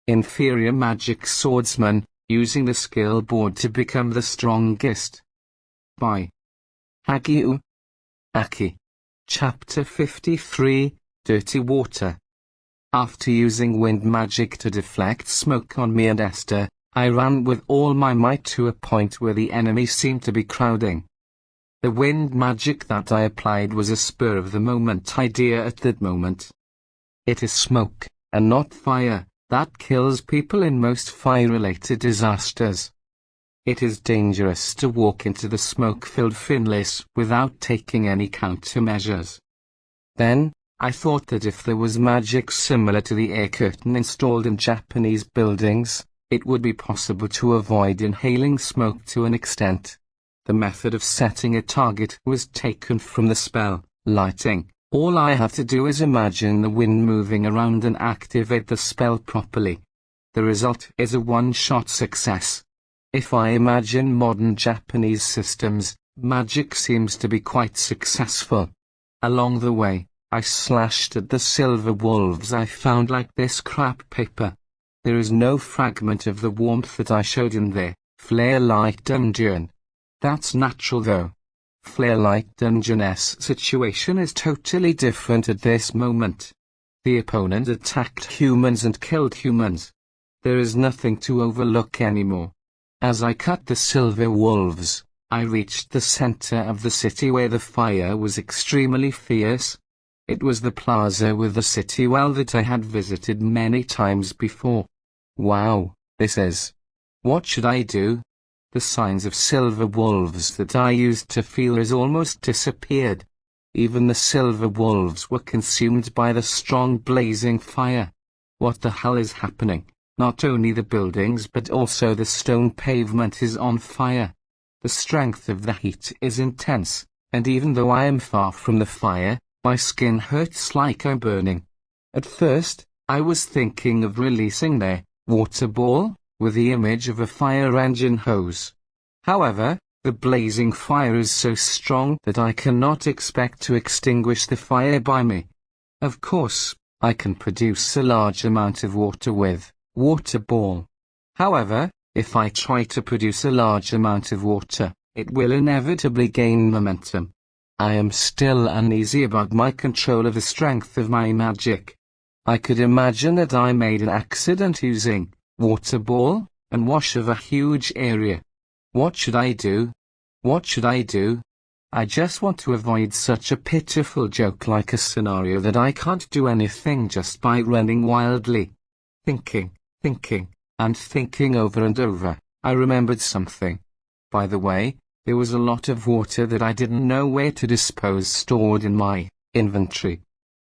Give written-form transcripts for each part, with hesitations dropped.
Inferior Magic Swordsman, using the skill board to become the strongest. By Hagiu Aki. Chapter 53, Dirty Water. After using wind magic to deflect smoke on me and Esther, I ran with all my might to a point where the enemy seemed to be crowding. The wind magic that I applied was a spur-of-the-moment idea at that moment. It is smoke, and not fire, that kills people in most fire-related disasters. It is dangerous to walk into the smoke-filled finless without taking any countermeasures. Then, I thought that if there was magic similar to the air curtain installed in Japanese buildings, it would be possible to avoid inhaling smoke to an extent. The method of setting a target was taken from the spell, lighting. All I have to do is imagine the wind moving around and activate the spell properly. The result is a one-shot success. If I imagine modern Japanese systems, magic seems to be quite successful. Along the way, I slashed at the silver wolves I found like this scrap paper. There is no fragment of the warmth that I showed in there, flare-light dungeon. That's natural though. Flare-light dungeon's situation is totally different at this moment. The opponent attacked humans and killed humans. There is nothing to overlook anymore. As I cut the silver wolves, I reached the center of the city where the fire was extremely fierce. It was the plaza with the city well that I had visited many times before. Wow, this is. What should I do? The signs of silver wolves that I used to feel has almost disappeared. Even the silver wolves were consumed by the strong blazing fire. What the hell is happening? Not only the buildings but also the stone pavement is on fire. The strength of the heat is intense, and even though I am far from the fire, my skin hurts like I'm burning. At first, I was thinking of releasing their water ball with the image of a fire engine hose. However, the blazing fire is so strong that I cannot expect to extinguish the fire by me. Of course, I can produce a large amount of water with water ball. However, if I try to produce a large amount of water, it will inevitably gain momentum. I am still uneasy about my control of the strength of my magic. I could imagine that I made an accident using water ball and wash of a huge area. What should I do? What should I do? I just want to avoid such a pitiful joke-like a scenario that I can't do anything just by running wildly. Thinking, and thinking over and over, I remembered something. By the way, there was a lot of water that I didn't know where to dispose stored in my inventory.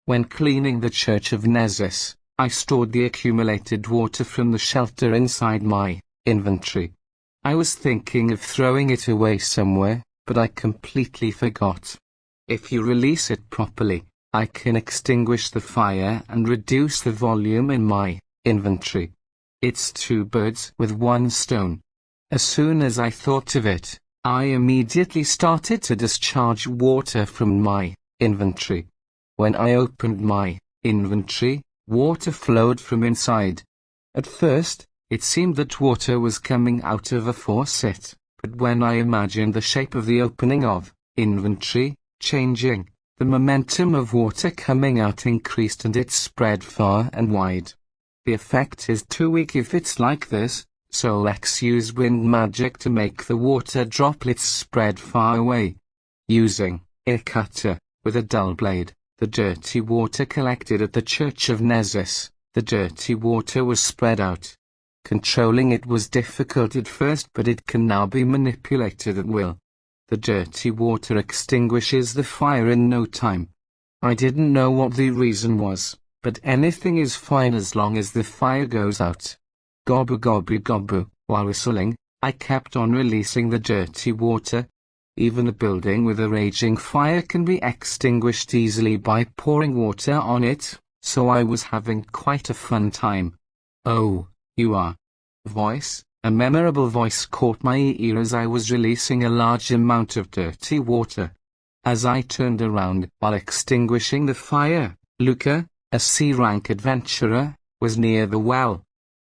When cleaning the Church of Nezus, I stored the accumulated water from the shelter inside my inventory. I was thinking of throwing it away somewhere, but I completely forgot. If you release it properly, I can extinguish the fire and reduce the volume in my inventory. It's two birds with one stone. As soon as I thought of it, I immediately started to discharge water from my inventory. When I opened my inventory, water flowed from inside. At first, it seemed that water was coming out of a faucet, but when I imagined the shape of the opening of inventory changing, the momentum of water coming out increased and it spread far and wide. The effect is too weak if it's like this, so let's use wind magic to make the water droplets spread far away. Using a cutter with a dull blade, the dirty water collected at the Church of Nezus. The dirty water was spread out. Controlling it was difficult at first, but it can now be manipulated at will. The dirty water extinguishes the fire in no time. I didn't know what the reason was, but anything is fine as long as the fire goes out. Gobble gobble gobble. While whistling, I kept on releasing the dirty water. Even a building with a raging fire can be extinguished easily by pouring water on it, so I was having quite a fun time. Oh, you are. Voice, a memorable voice caught my ear as I was releasing a large amount of dirty water. As I turned around while extinguishing the fire, Luca, a C-rank adventurer, was near the well.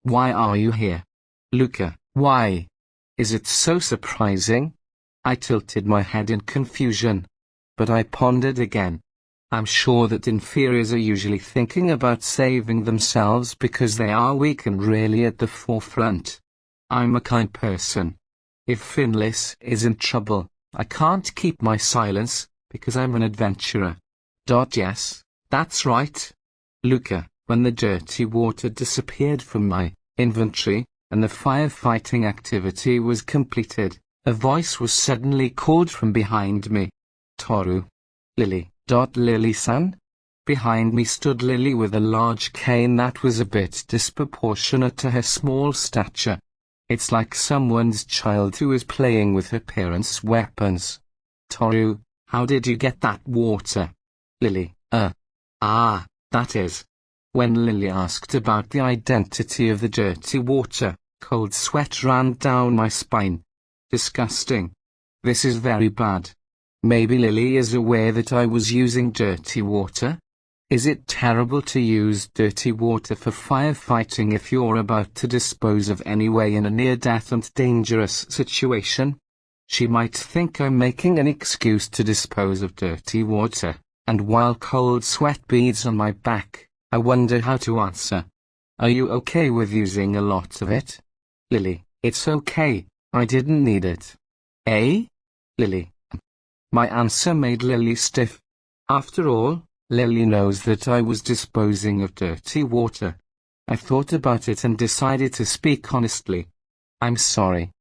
Why are you here? Luca, why? Is it so surprising? I tilted my head in confusion. But I pondered again. I'm sure that inferiors are usually thinking about saving themselves because they are weak and really at the forefront. I'm a kind person. If Finlis is in trouble, I can't keep my silence, because I'm an adventurer. Yes, that's right. Luca, when the dirty water disappeared from my inventory, and the firefighting activity was completed, a voice was suddenly called from behind me. Toru. Lily. Lily-san? Behind me stood Lily with a large cane that was a bit disproportionate to her small stature. It's like someone's child who is playing with her parents' weapons. Toru, how did you get that water? Lily, that is. When Lily asked about the identity of the dirty water, cold sweat ran down my spine. Disgusting. This is very bad. Maybe Lily is aware that I was using dirty water? Is it terrible to use dirty water for firefighting if you're about to dispose of anyway in a near-death and dangerous situation? She might think I'm making an excuse to dispose of dirty water, and while cold sweat beads on my back, I wonder how to answer. Are you okay with using a lot of it? Lily, it's okay, I didn't need it. Eh? Lily. My answer made Lily stiff. After all, Lily knows that I was disposing of dirty water. I thought about it and decided to speak honestly. I'm sorry.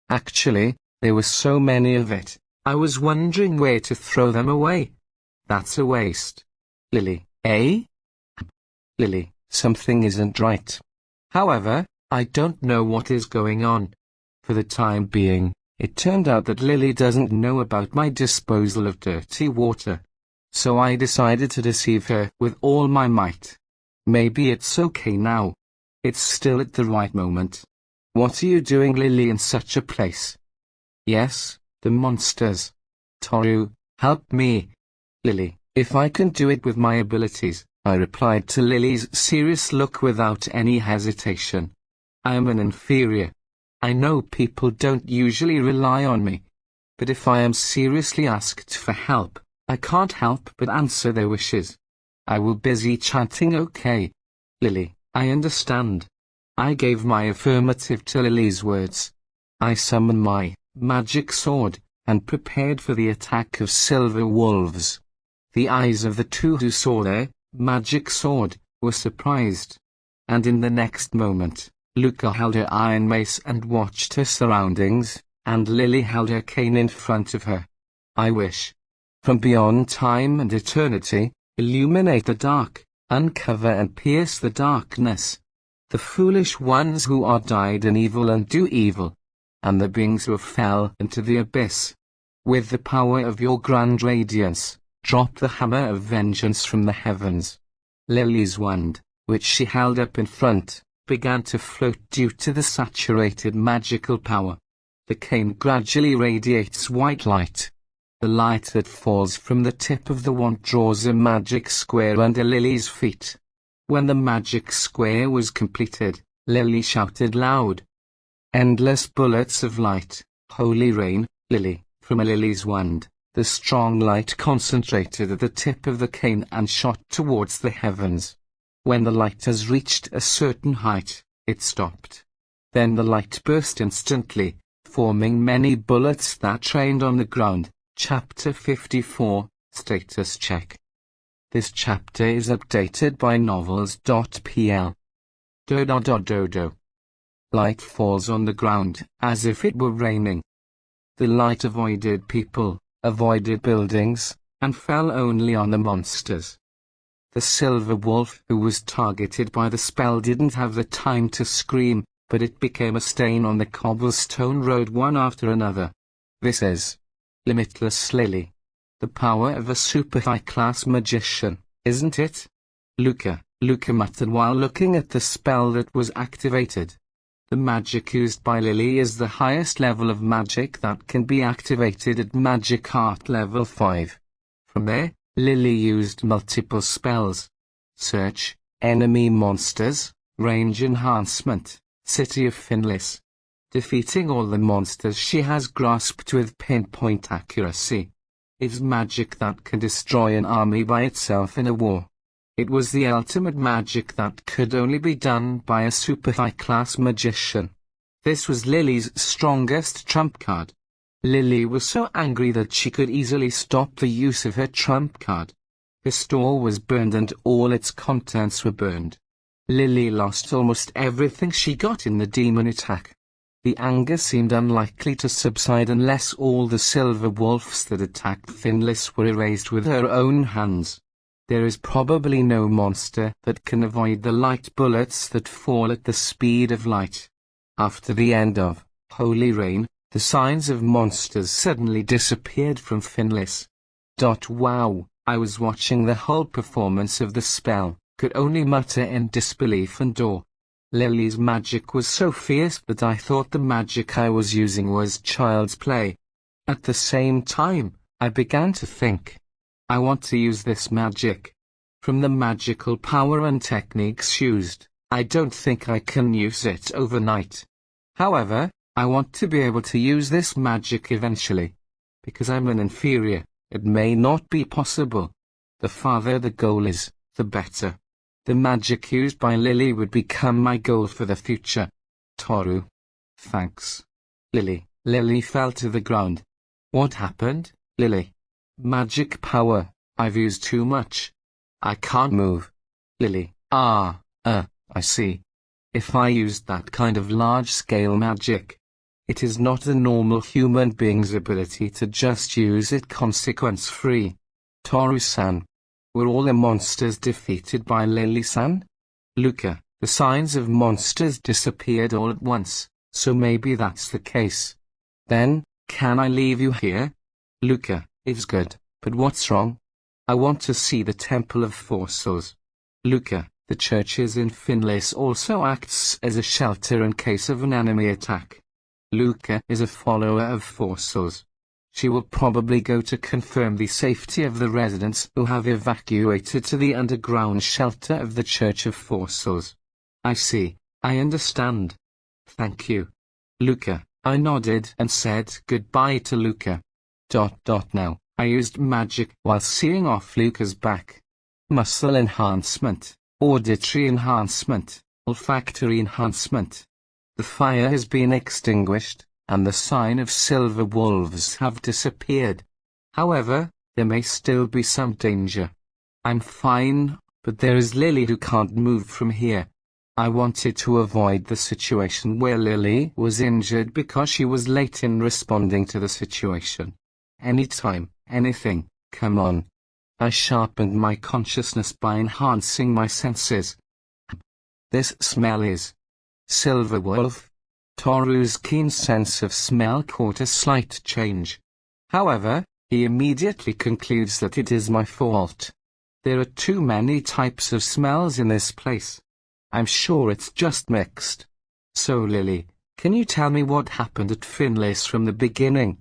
Actually, there were so many of it, I was wondering where to throw them away. That's a waste. Lily, eh? Lily, something isn't right. However, I don't know what is going on. For the time being, it turned out that Lily doesn't know about my disposal of dirty water. So I decided to deceive her with all my might. Maybe it's okay now. It's still at the right moment. What are you doing, Lily, in such a place? Yes, the monsters. Toru, help me. Lily, if I can do it with my abilities, I replied to Lily's serious look without any hesitation. I am an inferior. I know people don't usually rely on me. But if I am seriously asked for help, I can't help but answer their wishes. I will busy chanting okay. Lily, I understand. I gave my affirmative to Lily's words. I summoned my magic sword, and prepared for the attack of silver wolves. The eyes of the two who saw their magic sword were surprised. And in the next moment, Luca held her iron mace and watched her surroundings, and Lily held her cane in front of her. I wish. From beyond time and eternity, illuminate the dark, uncover and pierce the darkness. The foolish ones who are dyed in evil and do evil, and the beings who fell into the abyss. With the power of your grand radiance, drop the hammer of vengeance from the heavens. Lily's wand, which she held up in front, began to float due to the saturated magical power. The cane gradually radiates white light. The light that falls from the tip of the wand draws a magic square under Lily's feet. When the magic square was completed, Lily shouted loud. Endless bullets of light, holy rain, Lily, from Lily's wand. The strong light concentrated at the tip of the cane and shot towards the heavens. When the light has reached a certain height, it stopped. Then the light burst instantly, forming many bullets that rained on the ground. Chapter 54, Status Check. This chapter is updated by novels.pl. Do. Light falls on the ground, as if it were raining. The light avoided people, avoided buildings, and fell only on the monsters. The silver wolf who was targeted by the spell didn't have the time to scream, but it became a stain on the cobblestone road one after another. This is limitless Lily. The power of a super high-class magician, isn't it? Luca muttered while looking at the spell that was activated. The magic used by Lily is the highest level of magic that can be activated at Magic Art level 5. From there, Lily used multiple spells. Search, enemy monsters, range enhancement, city of Finless, defeating all the monsters she has grasped with pinpoint accuracy. It's magic that can destroy an army by itself in a war. It was the ultimate magic that could only be done by a super high-class magician. This was Lily's strongest trump card. Lily was so angry that she could easily stop the use of her trump card. The store was burned and all its contents were burned. Lily lost almost everything she got in the demon attack. The anger seemed unlikely to subside unless all the silver wolves that attacked Finless were erased with her own hands. There is probably no monster that can avoid the light bullets that fall at the speed of light. After the end of Holy Rain, the signs of monsters suddenly disappeared from Finless. Wow, I was watching the whole performance of the spell, could only mutter in disbelief and awe. Lily's magic was so fierce that I thought the magic I was using was child's play. At the same time, I began to think, I want to use this magic. From the magical power and techniques used, I don't think I can use it overnight. However, I want to be able to use this magic eventually. Because I'm an inferior, it may not be possible. The farther the goal is, the better. The magic used by Lily would become my goal for the future. Toru. Thanks. Lily. Lily fell to the ground. What happened, Lily? Magic power. I've used too much. I can't move. Lily. I see. If I used that kind of large-scale magic, it is not a normal human being's ability to just use it consequence-free. Toru-san. Were all the monsters defeated by Lily-san? Luca, the signs of monsters disappeared all at once, so maybe that's the case. Then, can I leave you here? Luca, it's good, but what's wrong? I want to see the Temple of Fossils. Luca, the churches in Finless also acts as a shelter in case of an enemy attack. Luca is a follower of Fossils. She will probably go to confirm the safety of the residents who have evacuated to the underground shelter of the Church of Fossils. I see, I understand. Thank you. Luca, I nodded and said goodbye to Luca. Now, I used magic while seeing off Luca's back. Muscle enhancement, auditory enhancement, olfactory enhancement. The fire has been extinguished, and the sign of silver wolves have disappeared. However, there may still be some danger. I'm fine, but there is Lily who can't move from here. I wanted to avoid the situation where Lily was injured because she was late in responding to the situation. Anytime, anything, come on. I sharpened my consciousness by enhancing my senses. This smell is silver wolf. Toru's keen sense of smell caught a slight change. However, he immediately concludes that it is my fault. There are too many types of smells in this place. I'm sure it's just mixed. So Lily, can you tell me what happened at Finless from the beginning?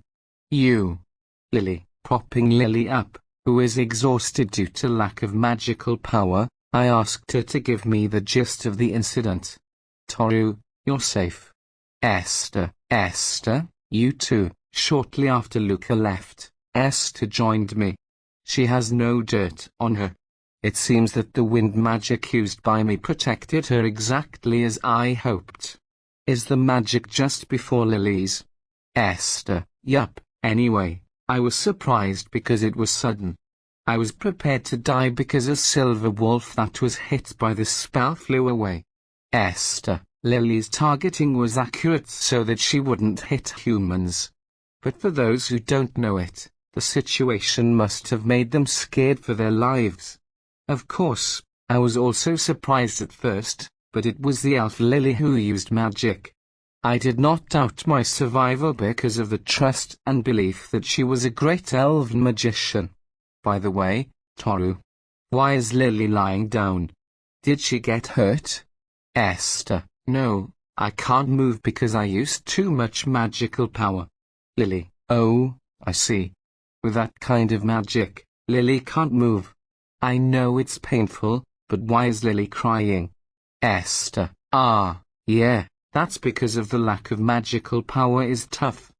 Lily, propping Lily up, who is exhausted due to lack of magical power, I asked her to give me the gist of the incident. Toru, you're safe. Esther, you too. Shortly after Luca left, Esther joined me. She has no dirt on her. It seems that the wind magic used by me protected her exactly as I hoped. Is the magic just before Lily's? Esther, yup. Anyway, I was surprised because it was sudden. I was prepared to die because a silver wolf that was hit by the spell flew away. Esther, Lily's targeting was accurate so that she wouldn't hit humans. But for those who don't know it, the situation must have made them scared for their lives. Of course, I was also surprised at first, but it was the elf Lily who used magic. I did not doubt my survival because of the trust and belief that she was a great elven magician. By the way, Toru, why is Lily lying down? Did she get hurt? Esther, no, I can't move because I used too much magical power. Lily, oh, I see. With that kind of magic, Lily can't move. I know it's painful, but why is Lily crying? Esther, yeah, That's because of the lack of magical power is tough.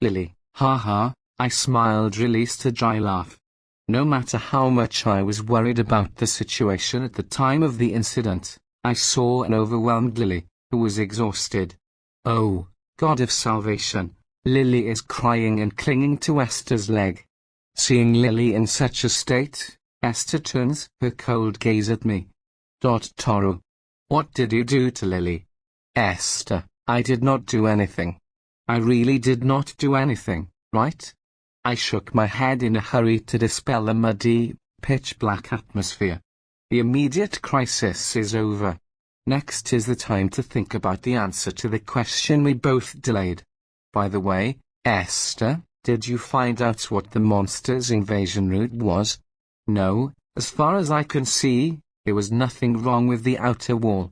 Lily, haha, I smiled, released a dry laugh. No matter how much I was worried about the situation at the time of the incident, I saw an overwhelmed Lily, who was exhausted. Oh, God of salvation, Lily is crying and clinging to Esther's leg. Seeing Lily in such a state, Esther turns her cold gaze at me. Toru. What did you do to Lily? Esther, I did not do anything. I really did not do anything, right? I shook my head in a hurry to dispel the muddy, pitch-black atmosphere. The immediate crisis is over. Next is the time to think about the answer to the question we both delayed. By the way, Esther, did you find out what the monster's invasion route was? No, as far as I can see, there was nothing wrong with the outer wall.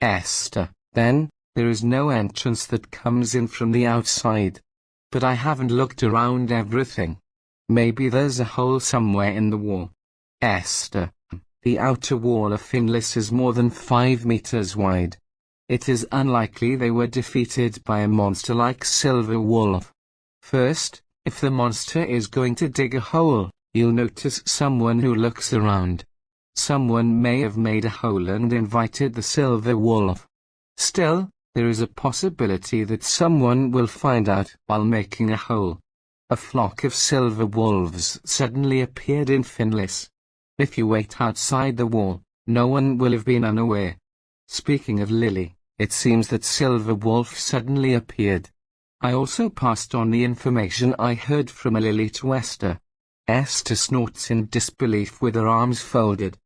Esther, then, there is no entrance that comes in from the outside. But I haven't looked around everything. Maybe there's a hole somewhere in the wall. Esther, the outer wall of Finlis is more than 5 meters wide. It is unlikely they were defeated by a monster like Silver Wolf. First, if the monster is going to dig a hole, you'll notice someone who looks around. Someone may have made a hole and invited the Silver Wolf. Still, there is a possibility that someone will find out while making a hole. A flock of silver wolves suddenly appeared in Finlis. If you wait outside the wall, no one will have been unaware. Speaking of Lily, it seems that Silver Wolf suddenly appeared. I also passed on the information I heard from Lily to Esther. Esther snorts in disbelief with her arms folded.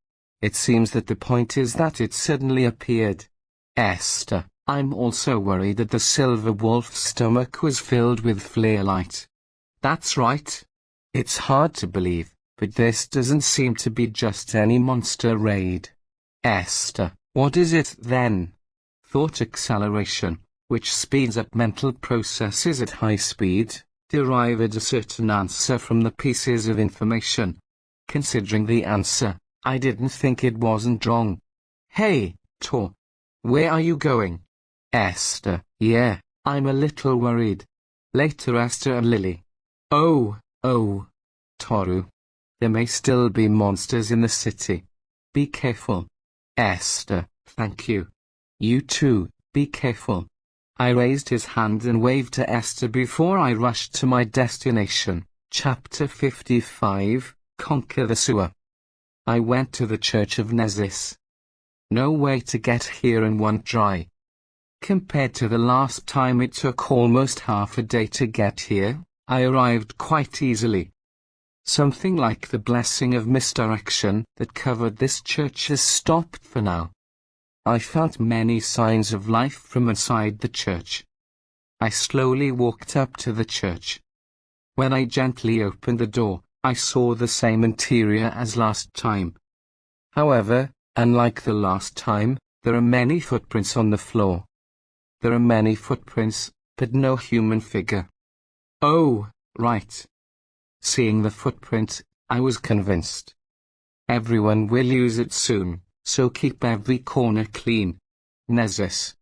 It seems that the point is that it suddenly appeared. Esther, I'm also worried that the Silver Wolf's stomach was filled with flare light. That's right. It's hard to believe, but this doesn't seem to be just any monster raid. Esther, what is it then? Thought acceleration, which speeds up mental processes at high speed, derived a certain answer from the pieces of information. Considering the answer, I didn't think it wasn't wrong. Hey, Tor, where are you going? Esther, yeah, I'm a little worried. Later, Esther and Lily. Oh, Toru. There may still be monsters in the city. Be careful. Esther, thank you. You too, be careful. I raised his hand and waved to Esther before I rushed to my destination. Chapter 55, Conquer the Sewer. I went to the Church of Nesis. No way to get here in one try. Compared to the last time it took almost half a day to get here, I arrived quite easily. Something like the blessing of misdirection that covered this church has stopped for now. I felt many signs of life from inside the church. I slowly walked up to the church. When I gently opened the door, I saw the same interior as last time. However, unlike the last time, there are many footprints on the floor. There are many footprints, but no human figure. Oh, right. Seeing the footprint, I was convinced. Everyone will use it soon, so keep every corner clean. Nesis.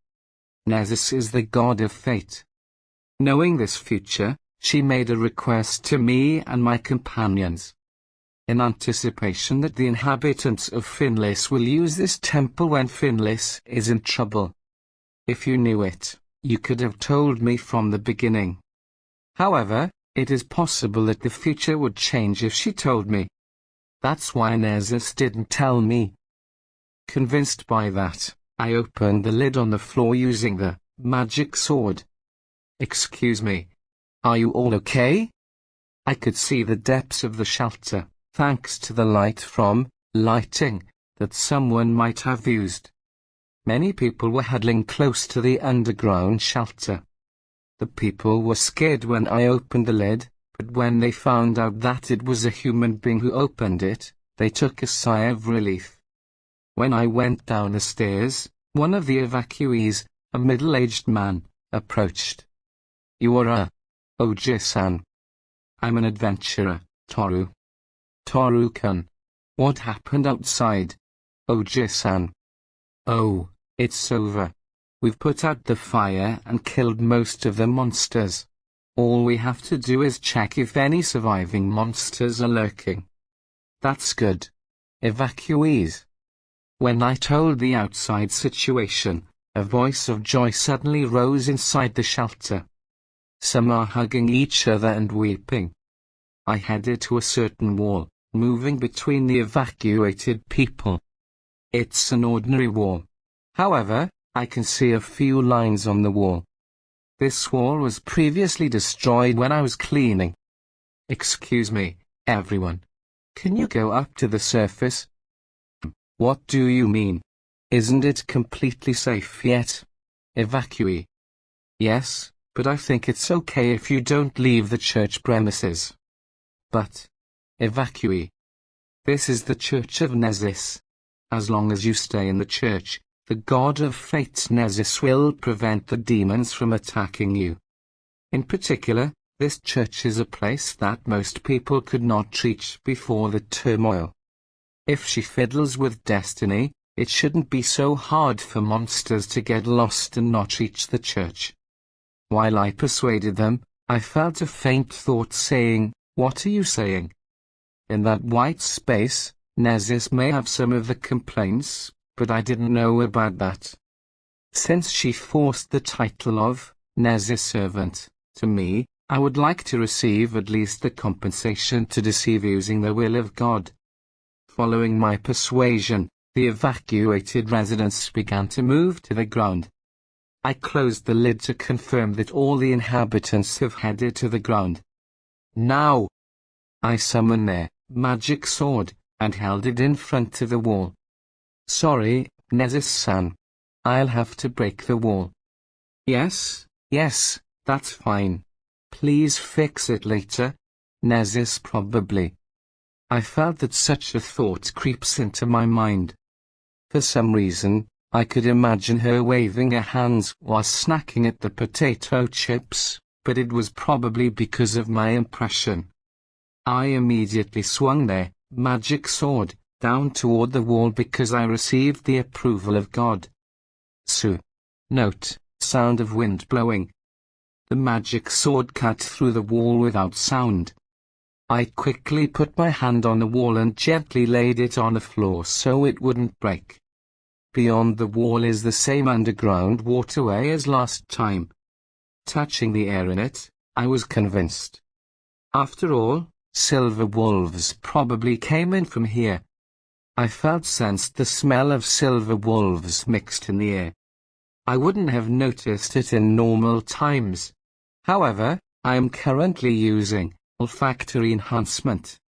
Nesis is the god of fate. Knowing this future, she made a request to me and my companions. In anticipation that the inhabitants of Finlis will use this temple when Finlis is in trouble. If you knew it, you could have told me from the beginning. However, it is possible that the future would change if she told me. That's why Nesis didn't tell me. Convinced by that, I opened the lid on the floor using the magic sword. Excuse me. Are you all okay? I could see the depths of the shelter, thanks to the light from lighting that someone might have used. Many people were huddling close to the underground shelter. The people were scared when I opened the lid, but when they found out that it was a human being who opened it, they took a sigh of relief. When I went down the stairs, one of the evacuees, a middle-aged man, approached. You are a Oji-san. I'm an adventurer, Toru. Toru-kun. What happened outside? Oji-san. Oh, it's over. We've put out the fire and killed most of the monsters. All we have to do is check if any surviving monsters are lurking. That's good. Evacuees. When I told the outside situation, a voice of joy suddenly rose inside the shelter. Some are hugging each other and weeping. I headed to a certain wall, moving between the evacuated people. It's an ordinary wall. However, I can see a few lines on the wall. This wall was previously destroyed when I was cleaning. Excuse me, everyone. Can you go up to the surface? What do you mean? Isn't it completely safe yet? Evacuee. Yes, but I think it's okay if you don't leave the church premises. But, evacuee. This is the Church of Nesis. As long as you stay in the church, the god of fate Nesis will prevent the demons from attacking you. In particular, this church is a place that most people could not reach before the turmoil. If she fiddles with destiny, it shouldn't be so hard for monsters to get lost and not reach the church. While I persuaded them, I felt a faint thought saying, "What are you saying?" In that white space, Nesis may have some of the complaints, but I didn't know about that. Since she forced the title of Nesis servant to me, I would like to receive at least the compensation to deceive using the will of God. Following my persuasion, the evacuated residents began to move to the ground. I closed the lid to confirm that all the inhabitants have headed to the ground. Now! I summoned their magic sword, and held it in front of the wall. Sorry, Nesis-san. I'll have to break the wall. Yes, that's fine. Please fix it later. Nesis probably. I felt that such a thought creeps into my mind. For some reason, I could imagine her waving her hands while snacking at the potato chips, but it was probably because of my impression. I immediately swung their magic sword down toward the wall because I received the approval of God. Su. Note, sound of wind blowing. The magic sword cut through the wall without sound. I quickly put my hand on the wall and gently laid it on the floor so it wouldn't break. Beyond the wall is the same underground waterway as last time. Touching the air in it, I was convinced. After all, silver wolves probably came in from here. I sensed the smell of silver wolves mixed in the air. I wouldn't have noticed it in normal times. However, I am currently using olfactory enhancement.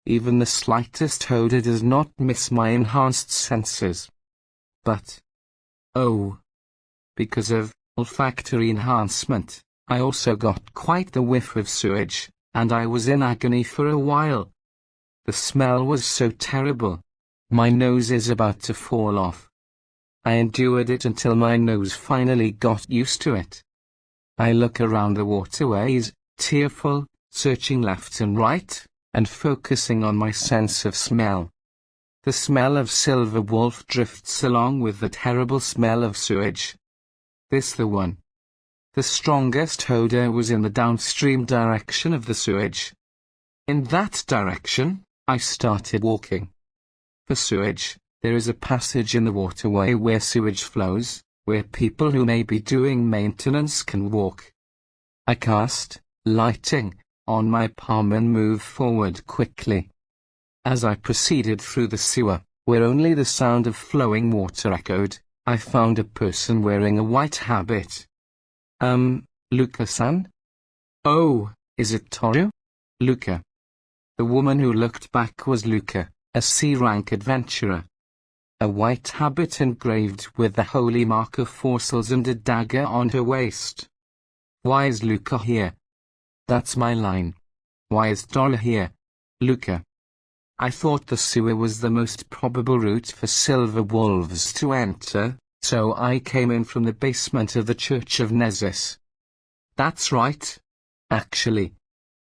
Even the slightest odor does not miss my enhanced senses. But, oh, because of olfactory enhancement, I also got quite the whiff of sewage, and I was in agony for a while. The smell was so terrible. My nose is about to fall off. I endured it until my nose finally got used to it. I look around the waterways, tearful, searching left and right, and focusing on my sense of smell. The smell of silver wolf drifts along with the terrible smell of sewage. This the one. The strongest odor was in the downstream direction of the sewage. In that direction, I started walking. For sewage, there is a passage in the waterway where sewage flows, where people who may be doing maintenance can walk. I cast lighting on my palm and moved forward quickly. As I proceeded through the sewer, where only the sound of flowing water echoed, I found a person wearing a white habit. Luca-san? Oh, is it Toru? Luca. The woman who looked back was Luca, a C-rank adventurer. A white habit engraved with the holy mark of fossils and a dagger on her waist. Why is Luca here? That's my line. Why is Toru here? Luca. I thought the sewer was the most probable route for silver wolves to enter, so I came in from the basement of the Church of Nesis. That's right. Actually,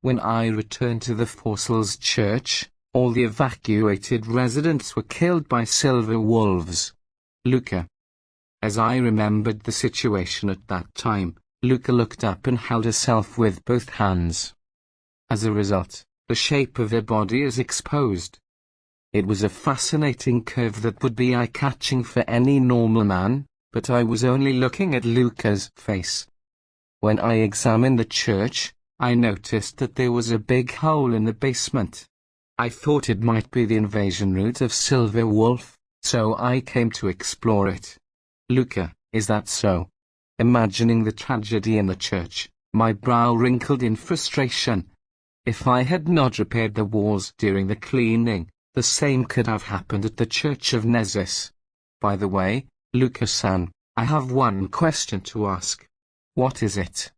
when I returned to the Fossils Church, all the evacuated residents were killed by silver wolves. Luca. As I remembered the situation at that time, Luca looked up and held herself with both hands. As a result, the shape of her body is exposed. It was a fascinating curve that would be eye-catching for any normal man, but I was only looking at Luca's face. When I examined the church, I noticed that there was a big hole in the basement. I thought it might be the invasion route of Silver Wolf, so I came to explore it. Luca, is that so? Imagining the tragedy in the church, my brow wrinkled in frustration. If I had not repaired the walls during the cleaning, the same could have happened at the Church of Nezus. By the way, Luca-san, I have one question to ask. What is it?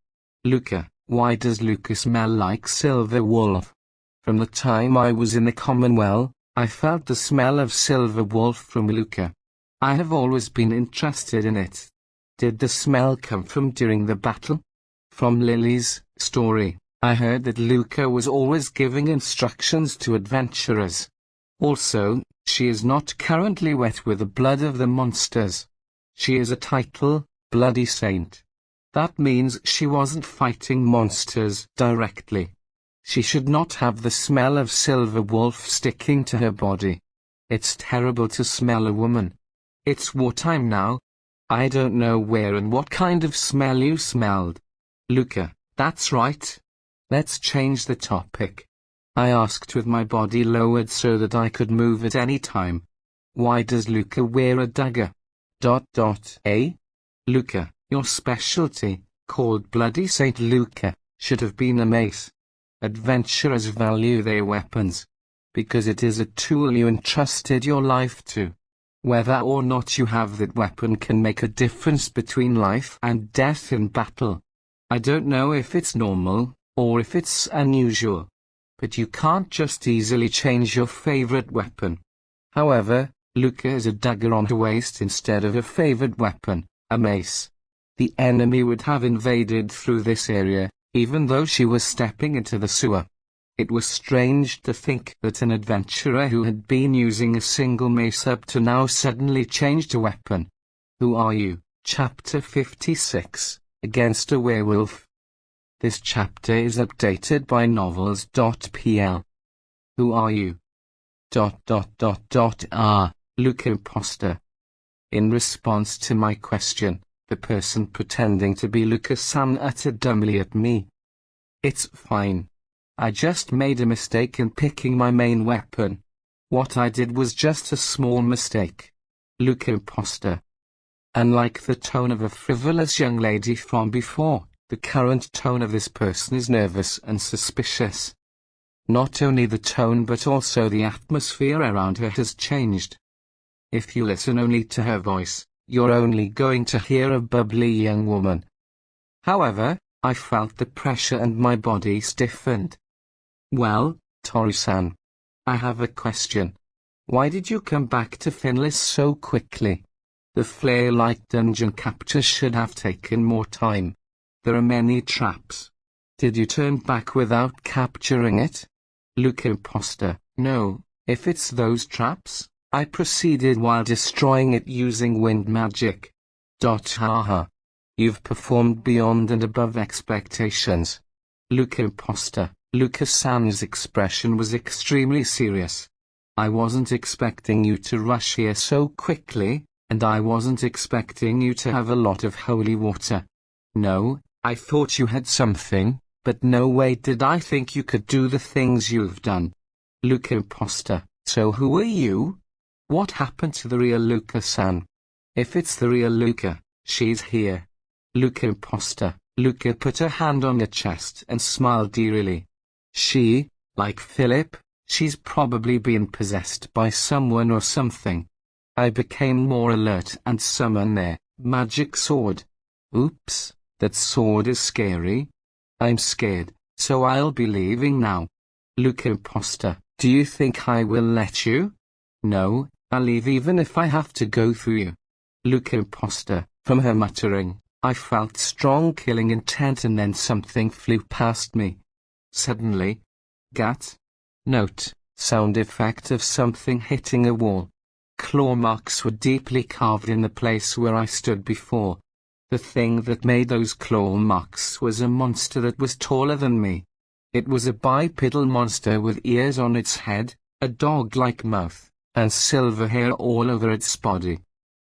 Luca, why does Luca smell like Silver Wolf? From the time I was in the Commonwealth, I felt the smell of Silver Wolf from Luca. I have always been interested in it. Did the smell come from during the battle? From Lily's story, I heard that Luca was always giving instructions to adventurers. Also, she is not currently wet with the blood of the monsters. She is a title, Bloody Saint. That means she wasn't fighting monsters directly. She should not have the smell of Silver Wolf sticking to her body. It's terrible to smell a woman. It's wartime now. I don't know where and what kind of smell you smelled. Luca, that's right. Let's change the topic. I asked with my body lowered so that I could move at any time. Why does Luca wear a dagger? Luca, your specialty, called Bloody Saint Luca, should have been a mace. Adventurers value their weapons, because it is a tool you entrusted your life to. Whether or not you have that weapon can make a difference between life and death in battle. I don't know if it's normal, or if it's unusual. But you can't just easily change your favorite weapon. However, Luca has a dagger on her waist instead of her favorite weapon, a mace. The enemy would have invaded through this area, even though she was stepping into the sewer. It was strange to think that an adventurer who had been using a single mace up to now suddenly changed a weapon. Who are you? Chapter 56, Against a Werewolf. This chapter is updated by novels.pl. Who are you? Luca Imposter. In response to my question, the person pretending to be Luca-san uttered dumbly at me. It's fine. I just made a mistake in picking my main weapon. What I did was just a small mistake. Luca Imposter. Unlike the tone of a frivolous young lady from before, the current tone of this person is nervous and suspicious. Not only the tone but also the atmosphere around her has changed. If you listen only to her voice, you're only going to hear a bubbly young woman. However, I felt the pressure and my body stiffened. Well, Toru-san, I have a question. Why did you come back to Finless so quickly? The flare-like dungeon capture should have taken more time. There are many traps. Did you turn back without capturing it? Luca Imposter. No, if it's those traps, I proceeded while destroying it using wind magic. Haha. You've performed beyond and above expectations. Luca Imposter. Luca-san's expression was extremely serious. I wasn't expecting you to rush here so quickly, and I wasn't expecting you to have a lot of holy water. No, I thought you had something, but no way did I think you could do the things you've done. Luca Imposter. So who are you? What happened to the real Luca-san? If it's the real Luca, she's here. Luca Imposter. Luca put her hand on her chest and smiled eerily. She, like Philip, she's probably been possessed by someone or something. I became more alert and summoned their magic sword. Oops, that sword is scary. I'm scared, so I'll be leaving now. Luca Imposter. Do you think I will let you? No, I'll leave even if I have to go through you. Luca Imposter. From her muttering, I felt strong killing intent and then something flew past me. Suddenly, gut. Note, sound effect of something hitting a wall. Claw marks were deeply carved in the place where I stood before. The thing that made those claw marks was a monster that was taller than me. It was a bipedal monster with ears on its head, a dog-like mouth, and silver hair all over its body.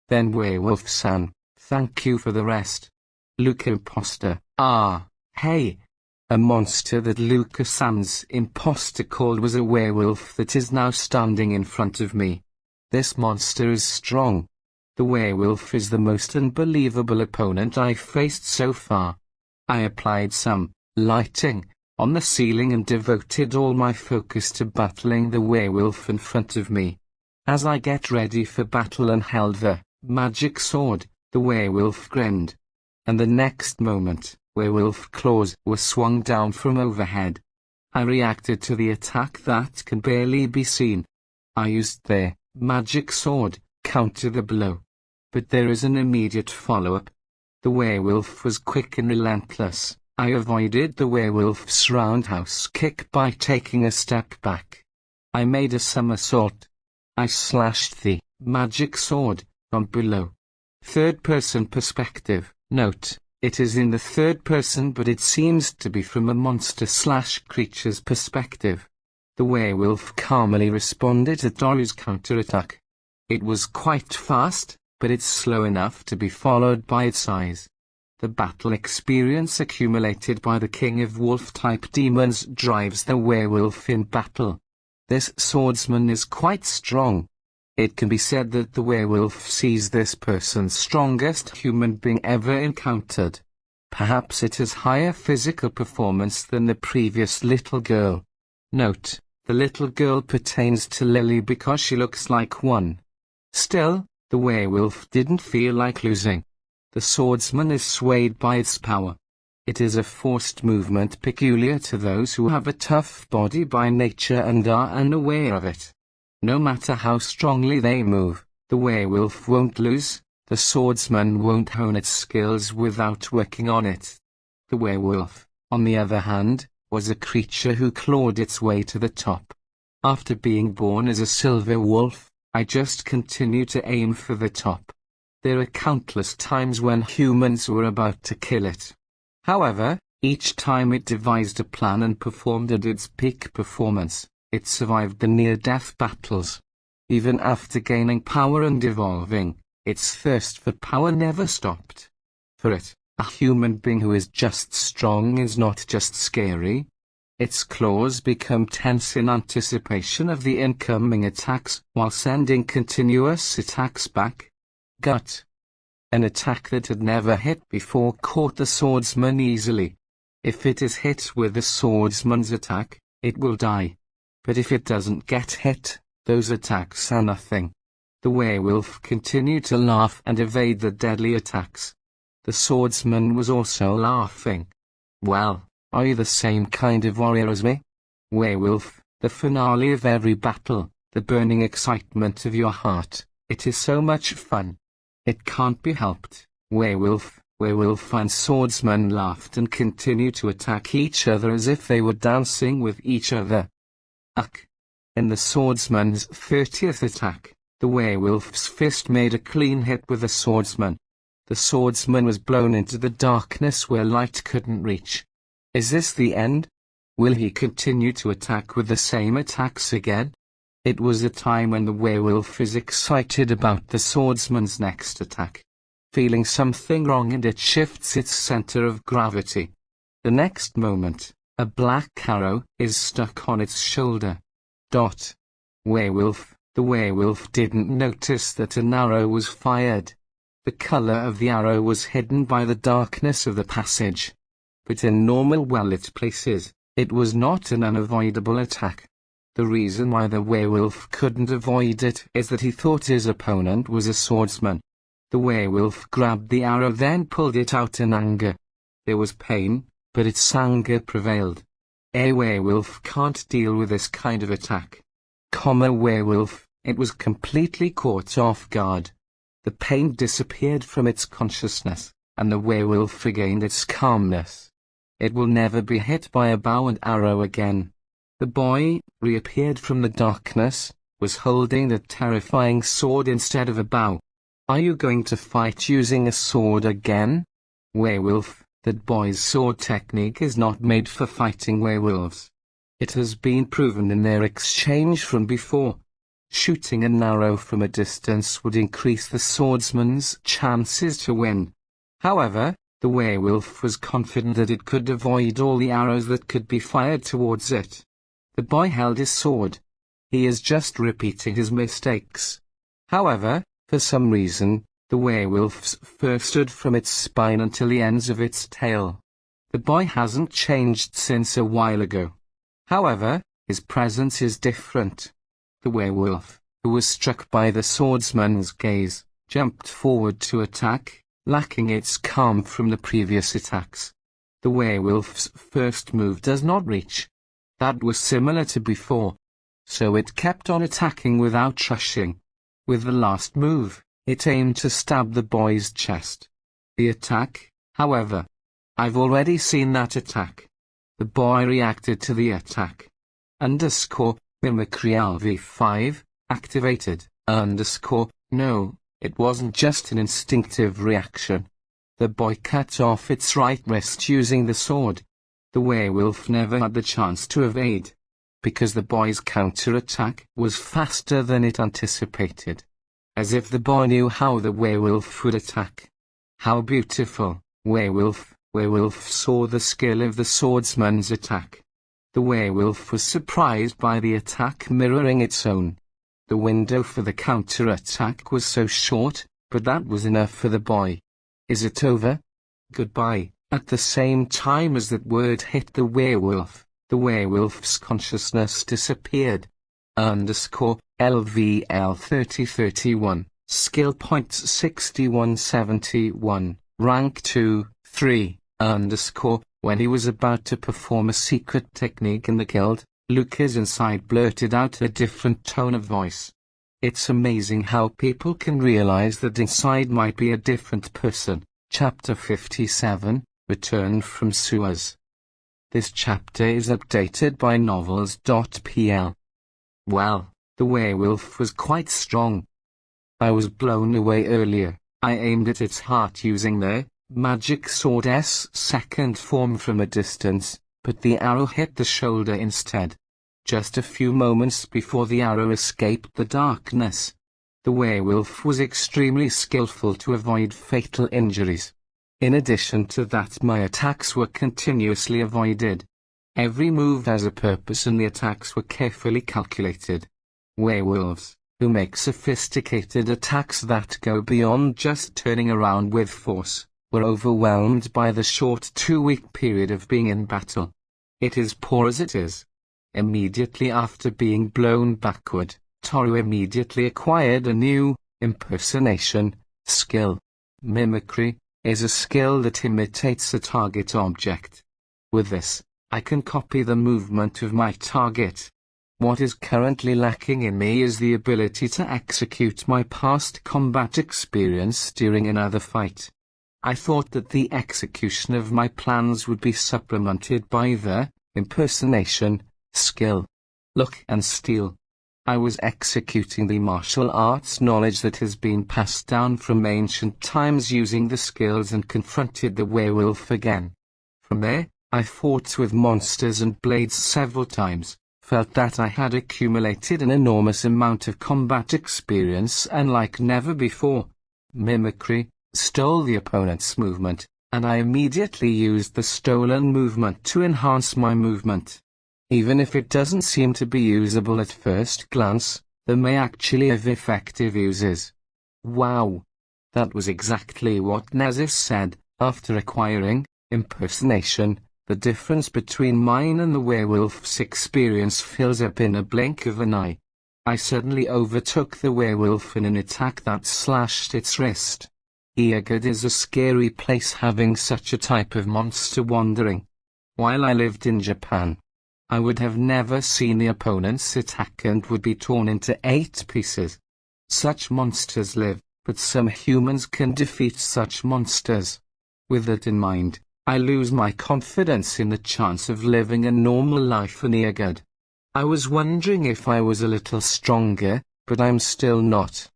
Then Werewolf-san, thank you for the rest. Luca imposter, hey. A monster that Luca-san's imposter called was a werewolf that is now standing in front of me. This monster is strong. The werewolf is the most unbelievable opponent I've faced so far. I applied some lighting on the ceiling and devoted all my focus to battling the werewolf in front of me. As I get ready for battle and held the magic sword, the werewolf grinned. And the next moment, werewolf claws were swung down from overhead. I reacted to the attack that can barely be seen. I used the magic sword, counter the blow. But there is an immediate follow-up. The werewolf was quick and relentless. I avoided the werewolf's roundhouse kick by taking a step back. I made a somersault. I slashed the magic sword from below. Third-person perspective. Note, it is in the third person, but it seems to be from a monster/creature's perspective. The werewolf calmly responded to Toru's counterattack. It was quite fast, but it's slow enough to be followed by its eyes. The battle experience accumulated by the king of wolf-type demons drives the werewolf in battle. This swordsman is quite strong. It can be said that the werewolf sees this person's strongest human being ever encountered. Perhaps it has higher physical performance than the previous little girl. Note, the little girl pertains to Lily because she looks like one. Still, the werewolf didn't feel like losing. The swordsman is swayed by its power. It is a forced movement peculiar to those who have a tough body by nature and are unaware of it. No matter how strongly they move, the werewolf won't lose. The swordsman won't hone its skills without working on it. The werewolf, on the other hand, was a creature who clawed its way to the top. After being born as a silver wolf, I just continue to aim for the top. There are countless times when humans were about to kill it. However, each time it devised a plan and performed at its peak performance, it survived the near-death battles. Even after gaining power and evolving, its thirst for power never stopped. For it, a human being who is just strong is not just scary. Its claws become tense in anticipation of the incoming attacks while sending continuous attacks back. Gut. An attack that had never hit before caught the swordsman easily. If it is hit with the swordsman's attack, it will die. But if it doesn't get hit, those attacks are nothing. The werewolf continued to laugh and evade the deadly attacks. The swordsman was also laughing. Well, are you the same kind of warrior as me? Werewolf, the finale of every battle, the burning excitement of your heart, it is so much fun. It can't be helped. Werewolf and swordsman laughed and continued to attack each other as if they were dancing with each other. In the swordsman's 30th attack, the werewolf's fist made a clean hit with the swordsman. The swordsman was blown into the darkness where light couldn't reach. Is this the end? Will he continue to attack with the same attacks again? It was a time when the werewolf is excited about the swordsman's next attack. Feeling something wrong, and it shifts its center of gravity. The next moment, a black arrow is stuck on its shoulder. Werewolf. The werewolf didn't notice that an arrow was fired. The color of the arrow was hidden by the darkness of the passage. But in normal well-lit places, it was not an unavoidable attack. The reason why the werewolf couldn't avoid it is that he thought his opponent was a swordsman. The werewolf grabbed the arrow, then pulled it out in anger. There was pain, but its anger prevailed. A werewolf can't deal with this kind of attack. Werewolf, it was completely caught off guard. The pain disappeared from its consciousness, and the werewolf regained its calmness. It will never be hit by a bow and arrow again. The boy reappeared from the darkness, was holding the terrifying sword instead of a bow. Are you going to fight using a sword again? Werewolf, that boy's sword technique is not made for fighting werewolves. It has been proven in their exchange from before. Shooting an arrow from a distance would increase the swordsman's chances to win. However, the werewolf was confident that it could avoid all the arrows that could be fired towards it. The boy held his sword. He is just repeating his mistakes. However, for some reason, the werewolf's fur stood from its spine until the ends of its tail. The boy hasn't changed since a while ago. However, his presence is different. The werewolf, who was struck by the swordsman's gaze, jumped forward to attack, lacking its calm from the previous attacks. The werewolf's first move does not reach. That was similar to before. So it kept on attacking without rushing. With the last move, it aimed to stab the boy's chest. The attack, however. I've already seen that attack. The boy reacted to the attack. Mimicry LV5, activated. No, it wasn't just an instinctive reaction. The boy cut off its right wrist using the sword. The werewolf never had the chance to evade, because the boy's counter-attack was faster than it anticipated. As if the boy knew how the werewolf would attack. How beautiful, werewolf. Werewolf saw the skill of the swordsman's attack. The werewolf was surprised by the attack mirroring its own. The window for the counter-attack was so short, but that was enough for the boy. Is it over? Goodbye. At the same time as that word hit the werewolf's consciousness disappeared. LVL 3031, skill points 6171, rank 2, 3, when he was about to perform a secret technique in the guild, Lucas inside blurted out a different tone of voice. It's amazing how people can realize that inside might be a different person. Chapter 57, Return from Sewers. This chapter is updated by novels.pl. Well, the werewolf was quite strong. I was blown away earlier. I aimed at its heart using the magic sword's second form from a distance, but the arrow hit the shoulder instead. Just a few moments before the arrow escaped the darkness. The werewolf was extremely skillful to avoid fatal injuries. In addition to that, my attacks were continuously avoided. Every move has a purpose and the attacks were carefully calculated. Werewolves, who make sophisticated attacks that go beyond just turning around with force, were overwhelmed by the short 2-week period of being in battle. It is poor as it is. Immediately after being blown backward, Toru immediately acquired a new impersonation skill. Mimicry is a skill that imitates a target object. With this, I can copy the movement of my target. What is currently lacking in me is the ability to execute my past combat experience during another fight. I thought that the execution of my plans would be supplemented by the impersonation skill. Look and steal. I was executing the martial arts knowledge that has been passed down from ancient times using the skills and confronted the werewolf again. From there, I fought with monsters and blades several times, felt that I had accumulated an enormous amount of combat experience unlike never before. Mimicry stole the opponent's movement, and I immediately used the stolen movement to enhance my movement. Even if it doesn't seem to be usable at first glance, they may actually have effective uses. Wow! That was exactly what Nazis said. After acquiring impersonation, the difference between mine and the werewolf's experience fills up in a blink of an eye. I suddenly overtook the werewolf in an attack that slashed its wrist. Iagad is a scary place having such a type of monster wandering. While I lived in Japan, I would have never seen the opponent's attack and would be torn into 8 pieces. Such monsters live, but some humans can defeat such monsters. With that in mind, I lose my confidence in the chance of living a normal life in Iagad. I was wondering if I was a little stronger, but I'm still not.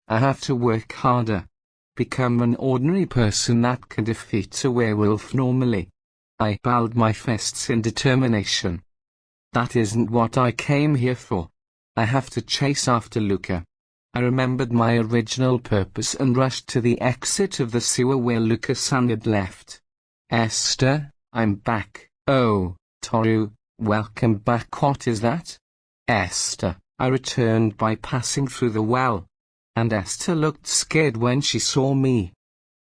I have to work harder. Become an ordinary person that can defeat a werewolf normally. I balled my fists in determination. That isn't what I came here for. I have to chase after Luca. I remembered my original purpose and rushed to the exit of the sewer where Luca-san had left. Esther, I'm back. Oh, Toru, welcome back. What is that? Esther, I returned by passing through the well. And Esther looked scared when she saw me.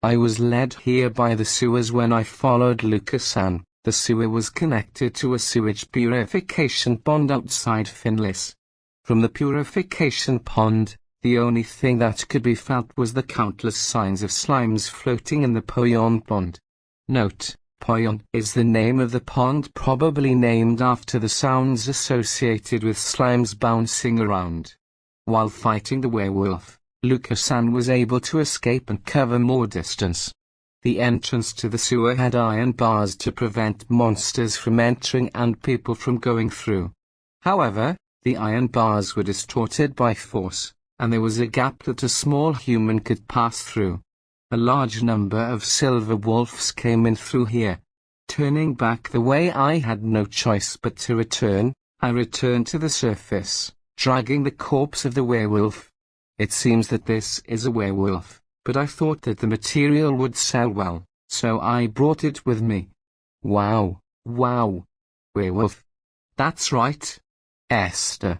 I was led here by the sewers when I followed Luca-san. The sewer was connected to a sewage purification pond outside Finlis. From the purification pond, the only thing that could be felt was the countless signs of slimes floating in the Poyon pond. Note, Poyon is the name of the pond, probably named after the sounds associated with slimes bouncing around. While fighting the werewolf, Luca-san was able to escape and cover more distance. The entrance to the sewer had iron bars to prevent monsters from entering and people from going through. However, the iron bars were distorted by force, and there was a gap that a small human could pass through. A large number of silver wolves came in through here. Turning back the way, I had no choice but to return. I returned to the surface, dragging the corpse of the werewolf. It seems that this is a werewolf, but I thought that the material would sell well, so I brought it with me. Wow, wow. Werewolf. That's right. Esther.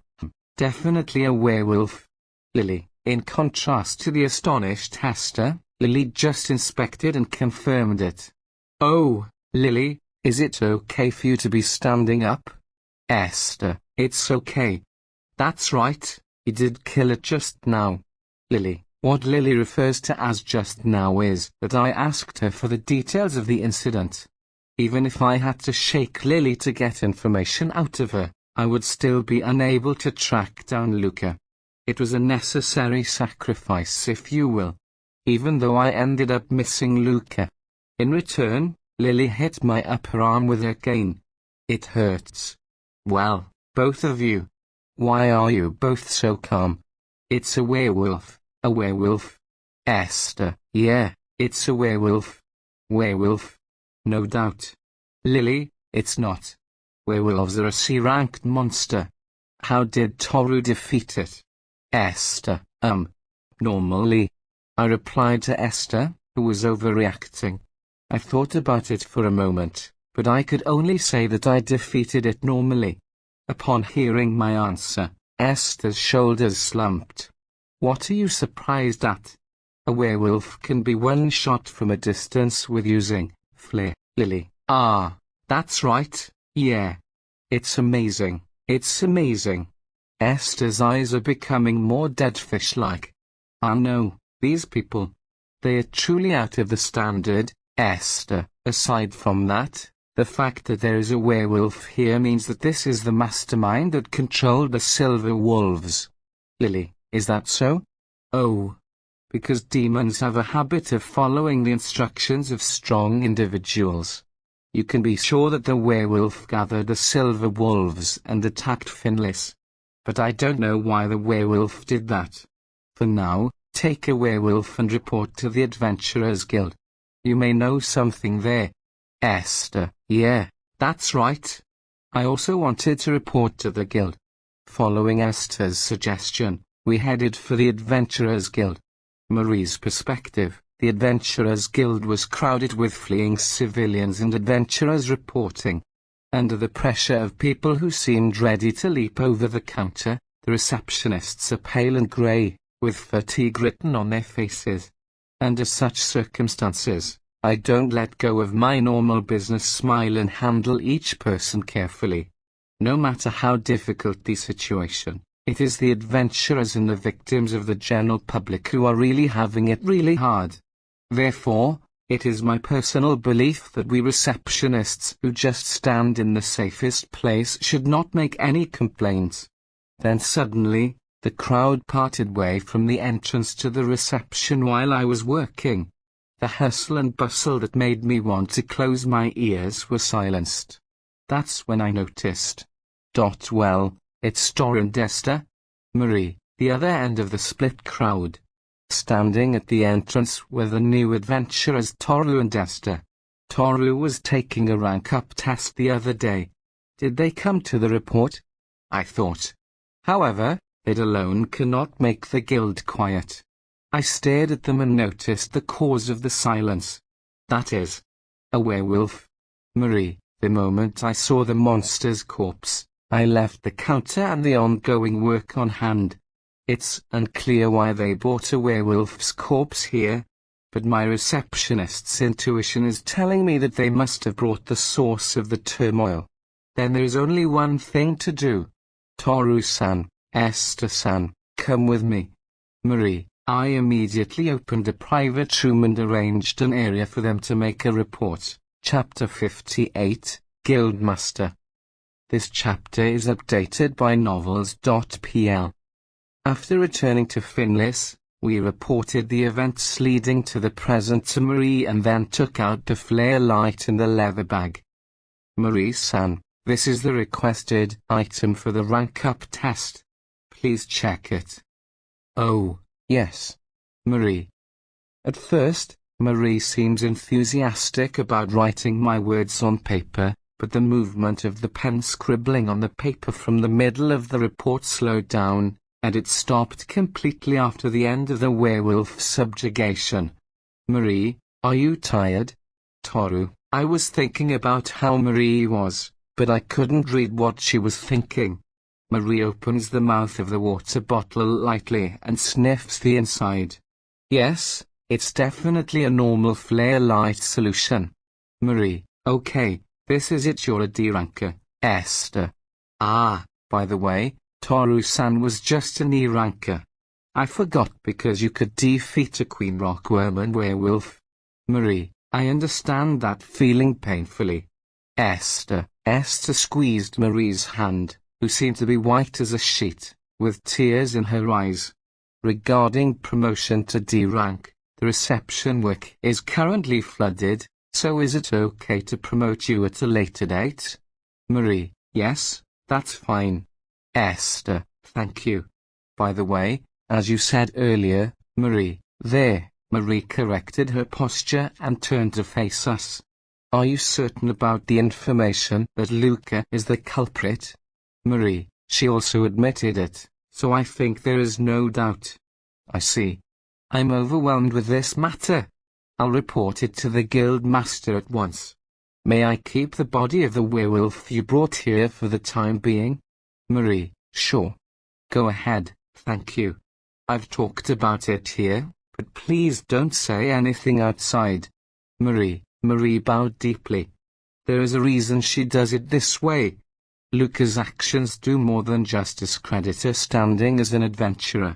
Definitely a werewolf. Lily, in contrast to the astonished Esther, Lily just inspected and confirmed it. Oh, Lily, is it okay for you to be standing up? Esther, it's okay. That's right, he did kill it just now. Lily, what Lily refers to as just now is that I asked her for the details of the incident. Even if I had to shake Lily to get information out of her, I would still be unable to track down Luca. It was a necessary sacrifice, if you will. Even though I ended up missing Luca. In return, Lily hit my upper arm with her cane. It hurts. Well, both of you. Why are you both so calm? It's a werewolf. A werewolf. Esther, yeah, it's a werewolf. Werewolf. No doubt. Lily, it's not. Werewolves are a C-ranked monster. How did Toru defeat it? Esther, normally. I replied to Esther, who was overreacting. I thought about it for a moment, but I could only say that I defeated it normally. Upon hearing my answer, Esther's shoulders slumped. What are you surprised at? A werewolf can be one-shot from a distance with using flare. Lily, that's right, yeah. It's amazing, it's amazing. Esther's eyes are becoming more dead fish-like. I know, these people. They are truly out of the standard, Esther. Aside from that, the fact that there is a werewolf here means that this is the mastermind that controlled the silver wolves. Lily, is that so? Oh. Because demons have a habit of following the instructions of strong individuals. You can be sure that the werewolf gathered the silver wolves and attacked Finlis. But I don't know why the werewolf did that. For now, take a werewolf and report to the Adventurers Guild. You may know something there. Esther, yeah, that's right. I also wanted to report to the guild. Following Esther's suggestion, we headed for the Adventurers Guild. Marie's perspective, the Adventurers Guild was crowded with fleeing civilians and adventurers reporting. Under the pressure of people who seemed ready to leap over the counter, the receptionists are pale and grey, with fatigue written on their faces. Under such circumstances, I don't let go of my normal business smile and handle each person carefully. No matter how difficult the situation, it is the adventurers and the victims of the general public who are really having it really hard. Therefore, it is my personal belief that we receptionists who just stand in the safest place should not make any complaints. Then suddenly, the crowd parted way from the entrance to the reception while I was working. The hustle and bustle that made me want to close my ears were silenced. That's when I noticed. Well, It's Toru and Esther. Marie, the other end of the split crowd. Standing at the entrance were the new adventurers Toru and Esther. Toru was taking a rank-up test the other day. Did they come to the report? I thought. However, it alone cannot make the guild quiet. I stared at them and noticed the cause of the silence. That is, a werewolf. Marie, the moment I saw the monster's corpse, I left the counter and the ongoing work on hand. It's unclear why they brought a werewolf's corpse here, but my receptionist's intuition is telling me that they must have brought the source of the turmoil. Then there is only one thing to do. Toru-san, Esther-san, come with me. Marie, I immediately opened a private room and arranged an area for them to make a report. Chapter 58, Guildmaster. This chapter is updated by novels.pl. After returning to Finlis, we reported the events leading to the present to Marie and then took out the flare light in the leather bag. Marie-san, this is the requested item for the rank-up test. Please check it. Oh, yes. Marie. At first, Marie seems enthusiastic about writing my words on paper, but the movement of the pen scribbling on the paper from the middle of the report slowed down, and it stopped completely after the end of the werewolf subjugation. Marie, are you tired? Toru, I was thinking about how Marie was, but I couldn't read what she was thinking. Marie opens the mouth of the water bottle lightly and sniffs the inside. Yes, it's definitely a normal flare light solution. Marie, okay, this is it, you're a D-ranker. Esther. Ah, by the way, Toru-san was just an E-ranker. I forgot because you could defeat a Queen Rockworm and werewolf. Marie, I understand that feeling painfully. Esther. Esther squeezed Marie's hand, who seemed to be white as a sheet, with tears in her eyes. Regarding promotion to D-rank, the reception work is currently flooded, so is it okay to promote you at a later date? Marie, yes, that's fine. Esther, thank you. By the way, as you said earlier, Marie, there, Marie corrected her posture and turned to face us. Are you certain about the information that Luca is the culprit? Marie, she also admitted it, so I think there is no doubt. I see. I'm overwhelmed with this matter. I'll report it to the guild master at once. May I keep the body of the werewolf you brought here for the time being? Marie, sure. Go ahead, thank you. I've talked about it here, but please don't say anything outside. Marie bowed deeply. There is a reason she does it this way. Luca's actions do more than just discredit her standing as an adventurer.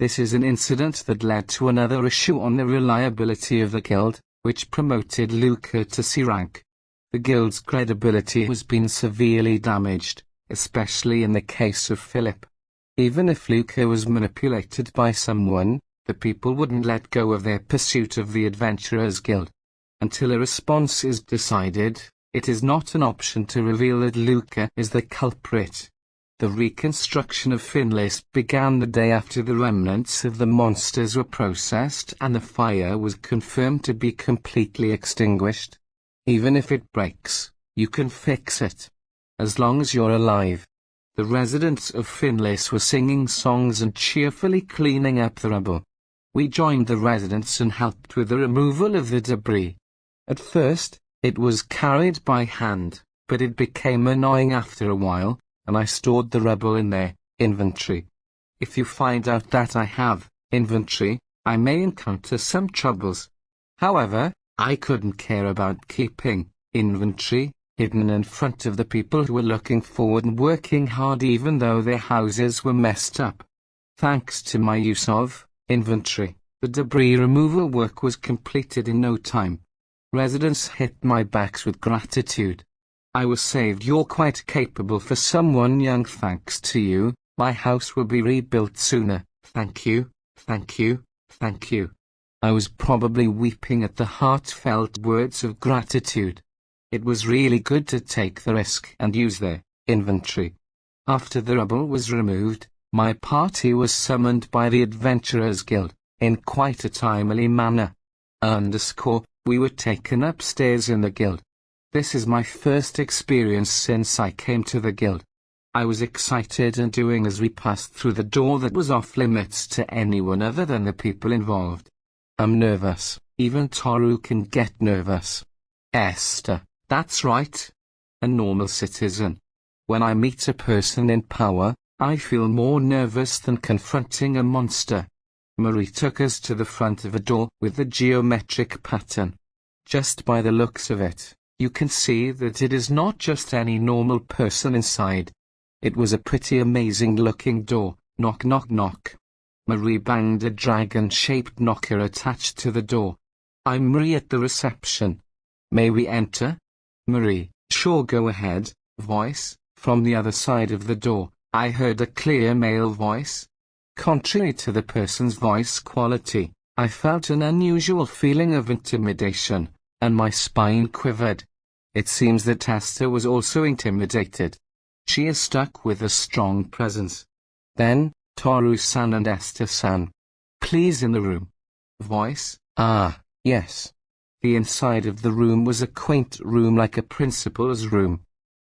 This is an incident that led to another issue on the reliability of the guild, which promoted Luca to C rank. The guild's credibility has been severely damaged, especially in the case of Philip. Even if Luca was manipulated by someone, the people wouldn't let go of their pursuit of the Adventurers Guild. Until a response is decided, it is not an option to reveal that Luca is the culprit. The reconstruction of Finlis began the day after the remnants of the monsters were processed and the fire was confirmed to be completely extinguished. Even if it breaks, you can fix it. As long as you're alive. The residents of Finlis were singing songs and cheerfully cleaning up the rubble. We joined the residents and helped with the removal of the debris. At first, it was carried by hand, but it became annoying after a while, and I stored the rubble in their inventory. If you find out that I have inventory, I may encounter some troubles. However, I couldn't care about keeping inventory hidden in front of the people who were looking forward and working hard even though their houses were messed up. Thanks to my use of inventory, the debris removal work was completed in no time. Residents hit my backs with gratitude. I was saved. You're quite capable for someone young. Thanks to you, my house will be rebuilt sooner. Thank you, thank you, thank you. I was probably weeping at the heartfelt words of gratitude. It was really good to take the risk and use their inventory. After the rubble was removed, my party was summoned by the Adventurers Guild, in quite a timely manner. We were taken upstairs in the guild. This is my first experience since I came to the guild. I was excited and doing as we passed through the door that was off limits to anyone other than the people involved. I'm nervous. Even Toru can get nervous. Esther, that's right. A normal citizen. When I meet a person in power, I feel more nervous than confronting a monster. Marie took us to the front of a door with the geometric pattern. Just by the looks of it, you can see that it is not just any normal person inside. It was a pretty amazing looking door. Knock knock knock. Marie banged a dragon-shaped knocker attached to the door. I'm Marie at the reception. May we enter? Marie, sure, go ahead. Voice, from the other side of the door, I heard a clear male voice. Contrary to the person's voice quality, I felt an unusual feeling of intimidation, and my spine quivered. It seems that Esther was also intimidated. She is stuck with a strong presence. Then, Toru-san and Esther-san. Please in the room. Voice, ah, yes. The inside of the room was a quaint room like a principal's room.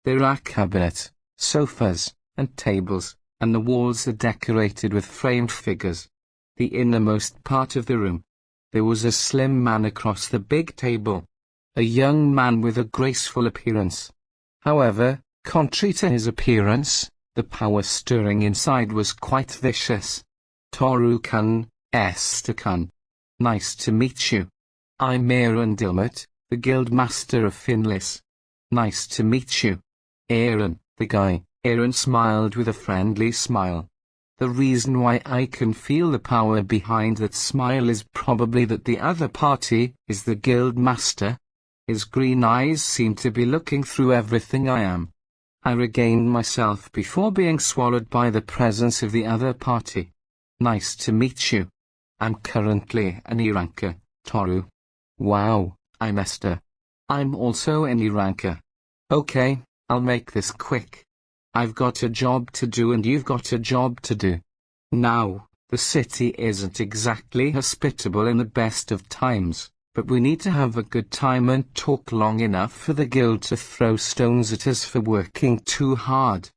There are cabinets, sofas, and tables, and the walls are decorated with framed figures. The innermost part of the room. There was a slim man across the big table. A young man with a graceful appearance. However, contrary to his appearance, the power stirring inside was quite vicious. Toru-kun, Esther-kun. Nice to meet you. I'm Aaron Dilmert, the guild master of Finlis. Nice to meet you. Aaron, the guy. Aaron smiled with a friendly smile. The reason why I can feel the power behind that smile is probably that the other party is the guild master. His green eyes seem to be looking through everything I am. I regained myself before being swallowed by the presence of the other party. Nice to meet you. I'm currently an E-ranker, Toru. Wow, I'm Esther. I'm also an E-ranker. Okay, I'll make this quick. I've got a job to do and you've got a job to do. Now, the city isn't exactly hospitable in the best of times, but we need to have a good time and talk long enough for the guild to throw stones at us for working too hard.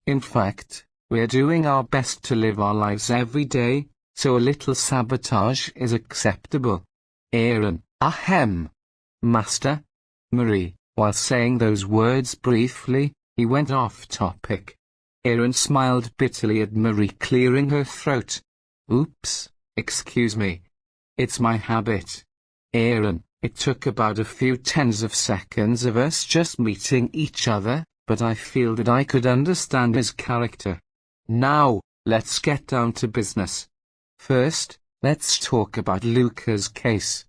In fact, we're doing our best to live our lives every day, so a little sabotage is acceptable. Aaron, ahem. Master. Marie, while saying those words briefly, he went off topic. Aaron smiled bitterly at Marie, clearing her throat. Oops, excuse me. It's my habit. Aaron, it took about a few tens of seconds of us just meeting each other, but I feel that I could understand his character. Now, let's get down to business. First, let's talk about Luca's case.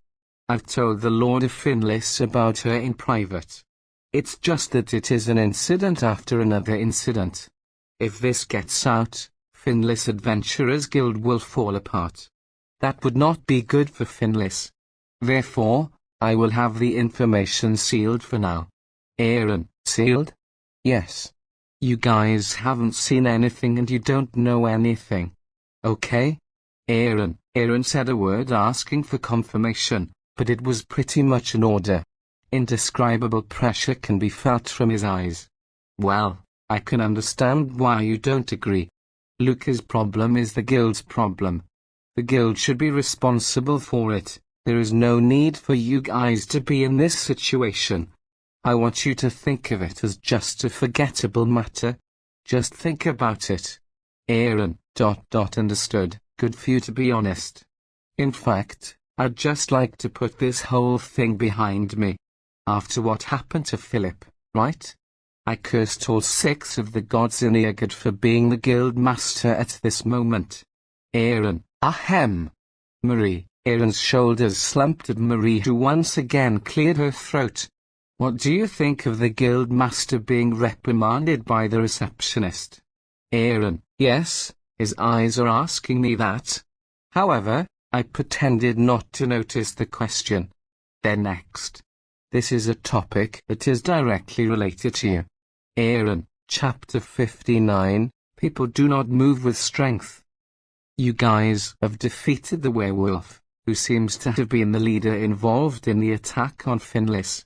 I've told the Lord of Finlis about her in private. It's just that it is an incident after another incident. If this gets out, Finlis Adventurers Guild will fall apart. That would not be good for Finlis. Therefore, I will have the information sealed for now. Aaron, sealed? Yes. You guys haven't seen anything and you don't know anything. Okay? Aaron said a word asking for confirmation, but it was pretty much an order. Indescribable pressure can be felt from his eyes. Well, I can understand why you don't agree. Luca's problem is the guild's problem. The guild should be responsible for it. There is no need for you guys to be in this situation. I want you to think of it as just a forgettable matter. Just think about it. Aaron, understood. Good for you to be honest. In fact, I'd just like to put this whole thing behind me. After what happened to Philip, right? I cursed all 6 of the gods in Iyagad for being the guild master at this moment. Aaron, ahem. Marie. Aaron's shoulders slumped at Marie, who once again cleared her throat. What do you think of the guild master being reprimanded by the receptionist? Aaron, yes, his eyes are asking me that. However, I pretended not to notice the question. Then next. This is a topic that is directly related to you. Aaron, Chapter 59, People do not move with strength. You guys have defeated the werewolf, who seems to have been the leader involved in the attack on Finlis.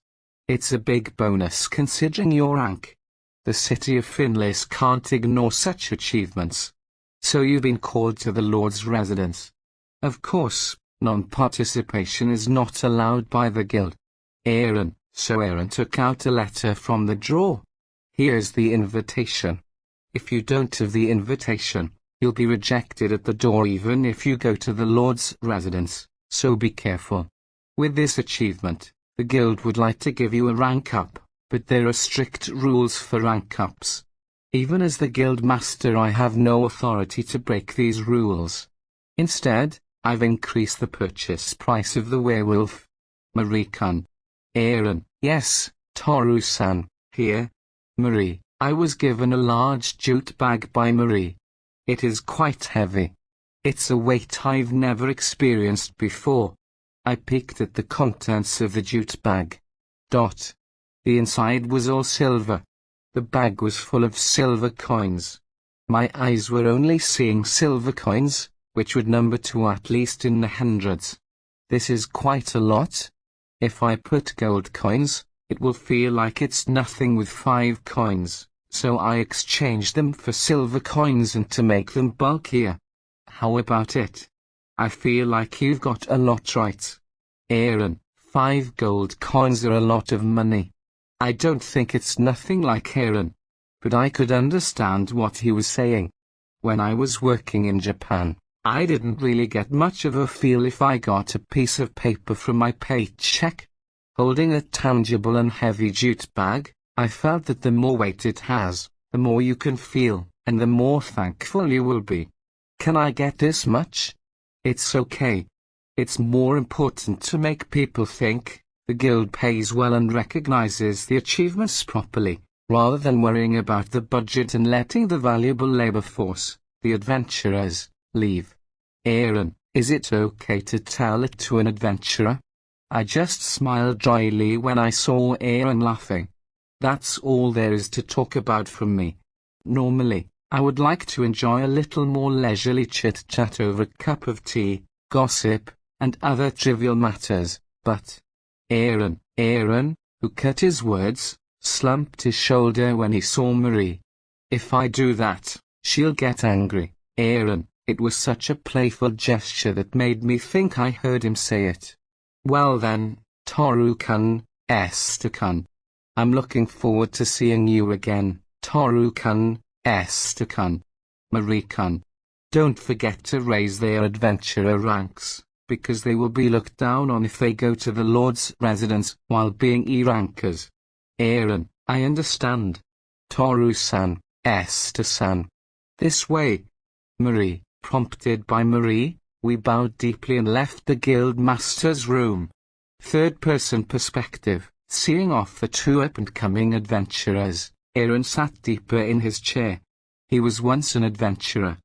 It's a big bonus considering your rank. The city of Finlis can't ignore such achievements. So you've been called to the Lord's residence. Of course, non-participation is not allowed by the guild. So Aaron took out a letter from the drawer. Here's the invitation. If you don't have the invitation, you'll be rejected at the door even if you go to the Lord's residence, so be careful. With this achievement, the guild would like to give you a rank up, but there are strict rules for rank ups. Even as the guild master, I have no authority to break these rules. Instead, I've increased the purchase price of the werewolf. Marie-kun. Aaron. Yes, Toru-san. Here. Marie. I was given a large jute bag by Marie. It is quite heavy. It's a weight I've never experienced before. I peeked at the contents of the jute bag. The inside was all silver. The bag was full of silver coins. My eyes were only seeing silver coins, which would number to at least in the hundreds. This is quite a lot. If I put gold coins, it will feel like it's nothing with 5 coins, so I exchanged them for silver coins and to make them bulkier. How about it? I feel like you've got a lot right. Aaron, 5 gold coins are a lot of money. I don't think it's nothing like Aaron, but I could understand what he was saying. When I was working in Japan, I didn't really get much of a feel if I got a piece of paper from my paycheck. Holding a tangible and heavy jute bag, I felt that the more weight it has, the more you can feel, and the more thankful you will be. Can I get this much? It's okay. It's more important to make people think. The guild pays well and recognizes the achievements properly, rather than worrying about the budget and letting the valuable labor force, the adventurers, leave. Aaron, is it okay to tell it to an adventurer? I just smiled dryly when I saw Aaron laughing. That's all there is to talk about from me. Normally, I would like to enjoy a little more leisurely chit-chat over a cup of tea, gossip, and other trivial matters, but Aaron, who cut his words, slumped his shoulder when he saw Marie. If I do that, she'll get angry. Aaron, it was such a playful gesture that made me think I heard him say it. Well then, Toru-kun, Esther-kun. I'm looking forward to seeing you again, Toru-kun, Esther-kun. Marie-kun. Don't forget to raise their adventurer ranks, because they will be looked down on if they go to the Lord's residence while being E-rankers. Aaron, I understand. Toru-san, Esther-san. This way. Marie, prompted by Marie, we bowed deeply and left the guild master's room. Third-person perspective, seeing off the 2 up-and-coming adventurers, Aaron sat deeper in his chair. He was once an adventurer.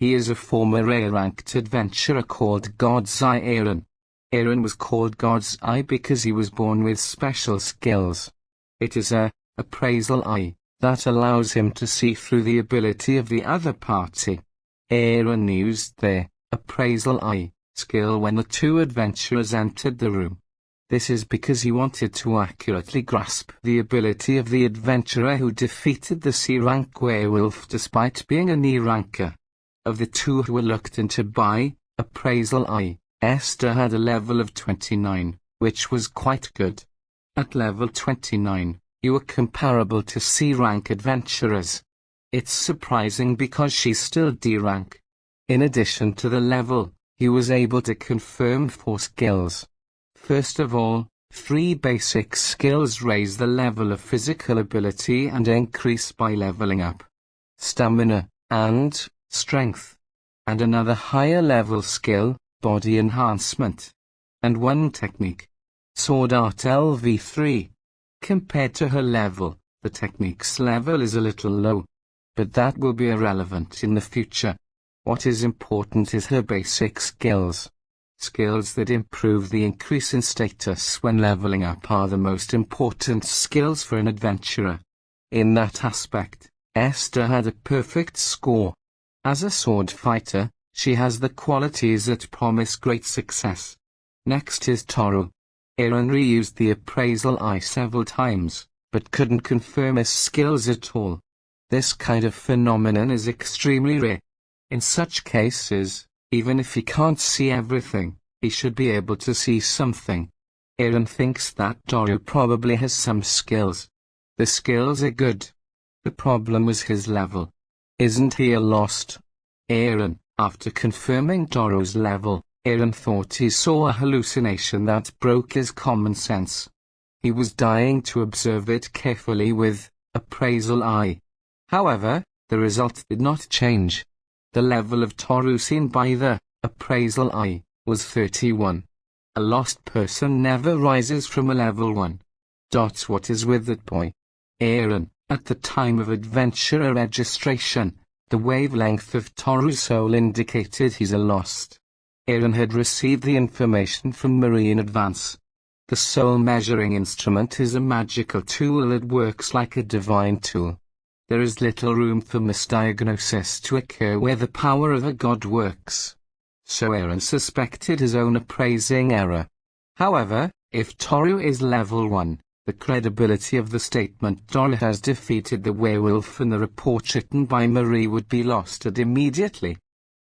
He is a former A-ranked adventurer called God's Eye Aaron. Aaron was called God's Eye because he was born with special skills. It is a appraisal eye that allows him to see through the ability of the other party. Aaron used their appraisal eye skill when the 2 adventurers entered the room. This is because he wanted to accurately grasp the ability of the adventurer who defeated the C-rank werewolf despite being an E-ranker. Of the 2 who were looked into by appraisal eye, Esther had a level of 29, which was quite good. At level 29, you were comparable to C-rank adventurers. It's surprising because she's still D-rank. In addition to the level, he was able to confirm 4 skills. First of all, 3 basic skills raise the level of physical ability and increase by leveling up. Stamina, and strength. And another higher level skill, body enhancement. And 1 technique. Sword Art LV3. Compared to her level, the technique's level is a little low. But that will be irrelevant in the future. What is important is her basic skills. Skills that improve the increase in status when leveling up are the most important skills for an adventurer. In that aspect, Esther had a perfect score. As a sword fighter, she has the qualities that promise great success. Next is Toru. Aaron reused the appraisal eye several times, but couldn't confirm his skills at all. This kind of phenomenon is extremely rare. In such cases, even if he can't see everything, he should be able to see something. Aaron thinks that Toru probably has some skills. The skills are good. The problem was his level. Isn't he a lost? Aaron, after confirming Toru's level, Aaron thought he saw a hallucination that broke his common sense. He was dying to observe it carefully with appraisal eye. However, the result did not change. The level of Toru seen by the appraisal eye was 31. A lost person never rises from a level 1. What is with that boy? Aaron, at the time of adventurer registration, the wavelength of Toru's soul indicated he's a lost. Aaron had received the information from Marie in advance. The soul measuring instrument is a magical tool that works like a divine tool. There is little room for misdiagnosis to occur where the power of a god works. So Aaron suspected his own appraising error. However, if Toru is level 1, the credibility of the statement Toru has defeated the werewolf and the report written by Marie would be lost immediately.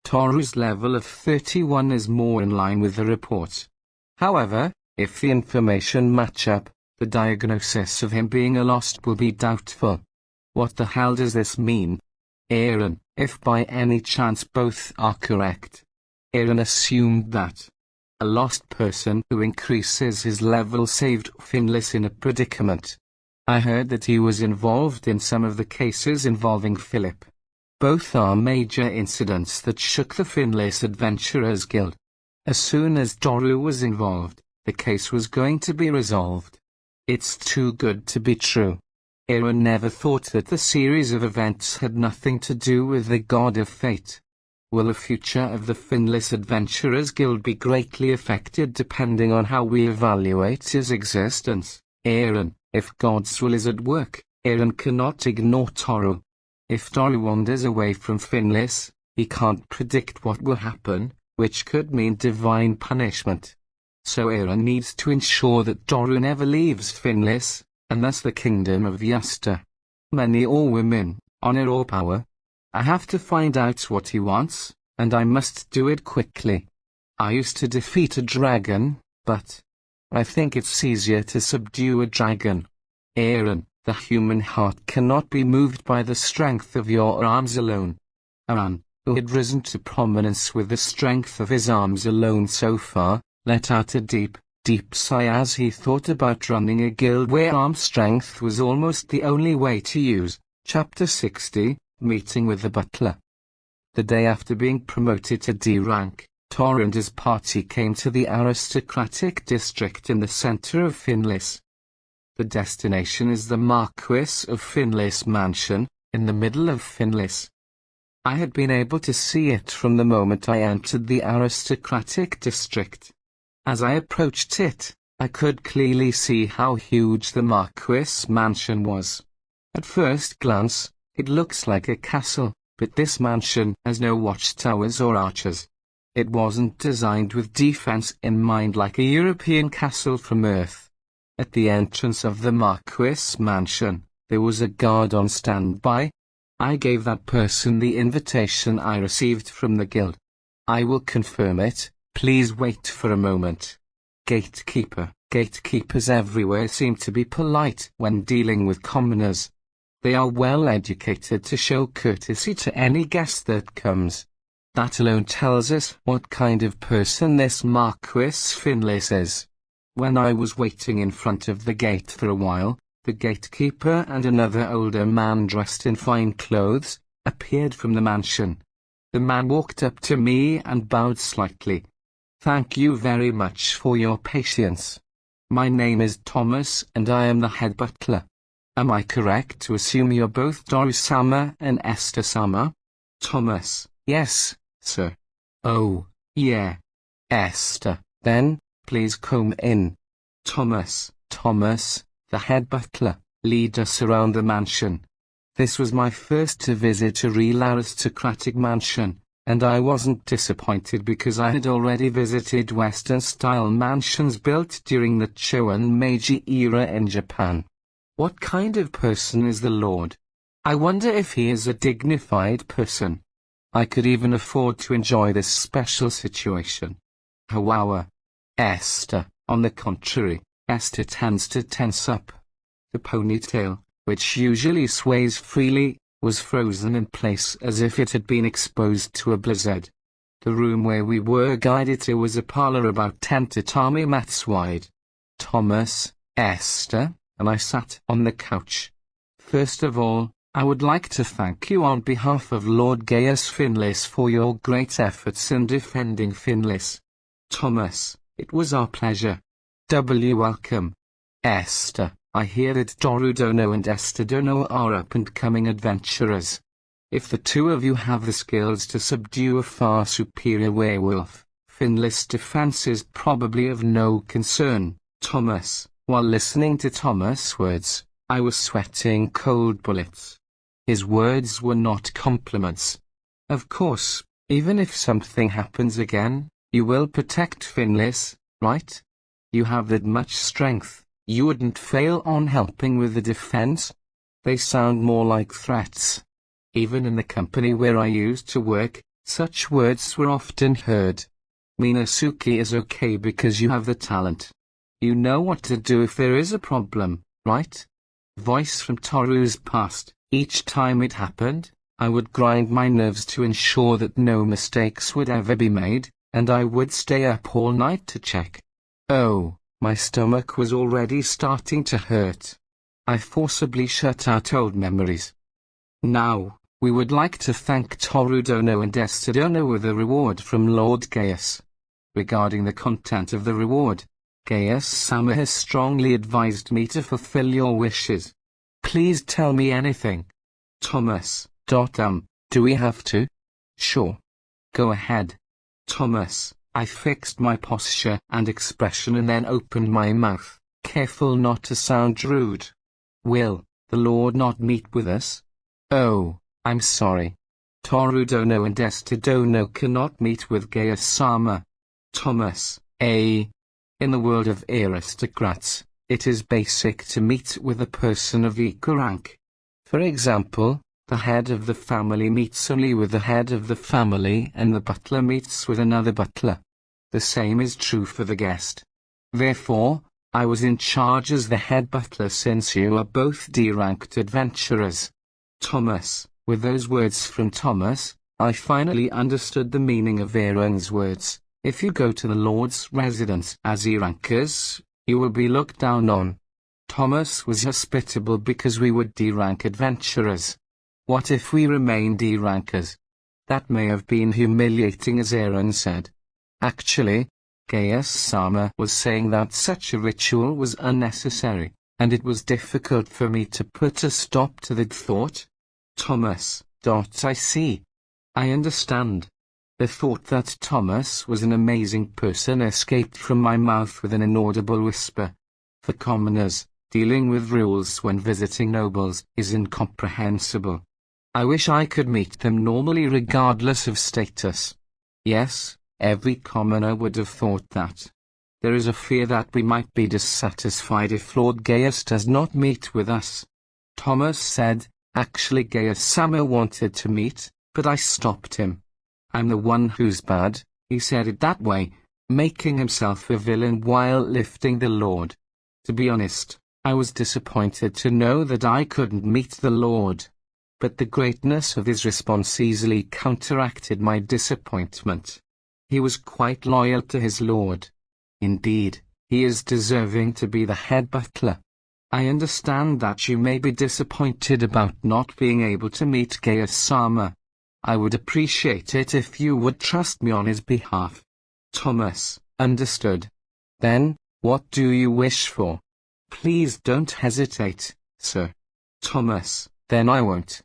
Toru's level of 31 is more in line with the report. However, if the information match up, the diagnosis of him being a lost will be doubtful. What the hell does this mean? Aaron, if by any chance both are correct. Aaron assumed that a lost person who increases his level saved Finless in a predicament. I heard that he was involved in some of the cases involving Philip. Both are major incidents that shook the Finless Adventurers Guild. As soon as Toru was involved, the case was going to be resolved. It's too good to be true. Aaron never thought that the series of events had nothing to do with the God of Fate. Will the future of the Finless Adventurers Guild be greatly affected depending on how we evaluate his existence? Aaron, if God's will is at work, Aaron cannot ignore Toru. If Toru wanders away from Finless, he can't predict what will happen, which could mean divine punishment. So Aaron needs to ensure that Toru never leaves Finless, and thus the kingdom of Yusta. Money or women, honor or power. I have to find out what he wants, and I must do it quickly. I used to defeat a dragon, but I think it's easier to subdue a dragon. Aaron, the human heart cannot be moved by the strength of your arms alone. Aaron, who had risen to prominence with the strength of his arms alone so far, let out a deep, deep sigh as he thought about running a guild where arm strength was almost the only way to use. Chapter 60, Meeting with the Butler. The day after being promoted to D rank, Toru and his party came to the aristocratic district in the center of Finless. The destination is the Marquis of Finless mansion, in the middle of Finless. I had been able to see it from the moment I entered the aristocratic district. As I approached it, I could clearly see how huge the Marquis mansion was. At first glance, it looks like a castle, but this mansion has no watchtowers or archers. It wasn't designed with defense in mind like a European castle from Earth. At the entrance of the Marquis mansion, there was a guard on standby. I gave that person the invitation I received from the guild. I will confirm it, please wait for a moment. Gatekeeper. Gatekeepers everywhere seem to be polite when dealing with commoners. They are well educated to show courtesy to any guest that comes. That alone tells us what kind of person this Marquis Finless is. When I was waiting in front of the gate for a while, the gatekeeper and another older man dressed in fine clothes appeared from the mansion. The man walked up to me and bowed slightly. Thank you very much for your patience. My name is Thomas and I am the head butler. Am I correct to assume you're both Toru-sama and Esther-sama? Thomas, yes, sir. Oh, yeah. Esther, then, please come in. Thomas, the head butler, lead us around the mansion. This was my first to visit a real aristocratic mansion, and I wasn't disappointed because I had already visited Western-style mansions built during the Chowan Meiji era in Japan. What kind of person is the Lord? I wonder if he is a dignified person. I could even afford to enjoy this special situation. However, Esther, on the contrary, Esther tends to tense up. The ponytail, which usually sways freely, was frozen in place as if it had been exposed to a blizzard. The room where we were guided to was a parlor about 10 tatami mats wide. Thomas, Esther, and I sat on the couch. First of all, I would like to thank you on behalf of Lord Gaius Finlis for your great efforts in defending Finlis. Thomas, it was our pleasure. Welcome. Esther, I hear that Toru Dono and Esther Dono are up-and-coming adventurers. If the two of you have the skills to subdue a far superior werewolf, Finlis' defense is probably of no concern. Thomas, while listening to Thomas' words, I was sweating cold bullets. His words were not compliments. Of course, even if something happens again, you will protect Finlis, right? You have that much strength, you wouldn't fail on helping with the defense? They sound more like threats. Even in the company where I used to work, such words were often heard. Minasuki is okay because you have the talent. You know what to do if there is a problem, right? Voice from Toru's past. Each time it happened, I would grind my nerves to ensure that no mistakes would ever be made, and I would stay up all night to check. Oh, my stomach was already starting to hurt. I forcibly shut out old memories. Now, we would like to thank Toru Dono and Esther Dono with a reward from Lord Gaius. Regarding the content of the reward, Gaius-sama has strongly advised me to fulfill your wishes. Please tell me anything. Thomas, do we have to? Sure. Go ahead. Thomas, I fixed my posture and expression and then opened my mouth, careful not to sound rude. Will the Lord not meet with us? Oh, I'm sorry. Toru Dono and Esther Dono cannot meet with Gaius-sama. Thomas, in the world of aristocrats, it is basic to meet with a person of equal rank. For example, the head of the family meets only with the head of the family and the butler meets with another butler. The same is true for the guest. Therefore, I was in charge as the head butler since you are both D-ranked adventurers. Thomas, with those words from Thomas, I finally understood the meaning of Aaron's words. If you go to the Lord's residence as E-rankers, you will be looked down on. Thomas was hospitable because we were D-rank adventurers. What if we remain D-rankers? That may have been humiliating, as Aaron said. Actually, Gaius-sama was saying that such a ritual was unnecessary, and it was difficult for me to put a stop to that thought. Thomas, I see. I understand. The thought that Thomas was an amazing person escaped from my mouth with an inaudible whisper. For commoners, dealing with rules when visiting nobles is incomprehensible. I wish I could meet them normally regardless of status. Yes, every commoner would have thought that. There is a fear that we might be dissatisfied if Lord Gaius does not meet with us. Thomas said, actually Gaius-sama wanted to meet, but I stopped him. I'm the one who's bad, he said it that way, making himself a villain while lifting the Lord. To be honest, I was disappointed to know that I couldn't meet the Lord. But the greatness of his response easily counteracted my disappointment. He was quite loyal to his Lord. Indeed, he is deserving to be the head butler. I understand that you may be disappointed about not being able to meet Gaius-sama. I would appreciate it if you would trust me on his behalf. Thomas, understood. Then, what do you wish for? Please don't hesitate, sir. Thomas, then I won't.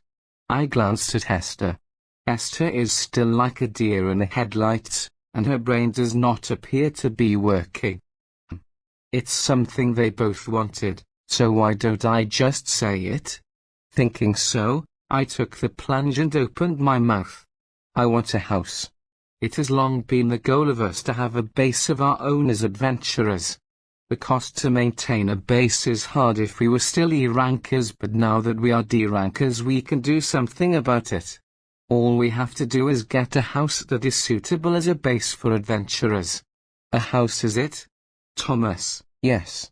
I glanced at Esther. Esther is still like a deer in the headlights, and her brain does not appear to be working. It's something they both wanted, so why don't I just say it? Thinking so, I took the plunge and opened my mouth. I want a house. It has long been the goal of us to have a base of our own as adventurers. The cost to maintain a base is hard if we were still E-rankers, but now that we are D-rankers we can do something about it. All we have to do is get a house that is suitable as a base for adventurers. A house, is it? Thomas: yes.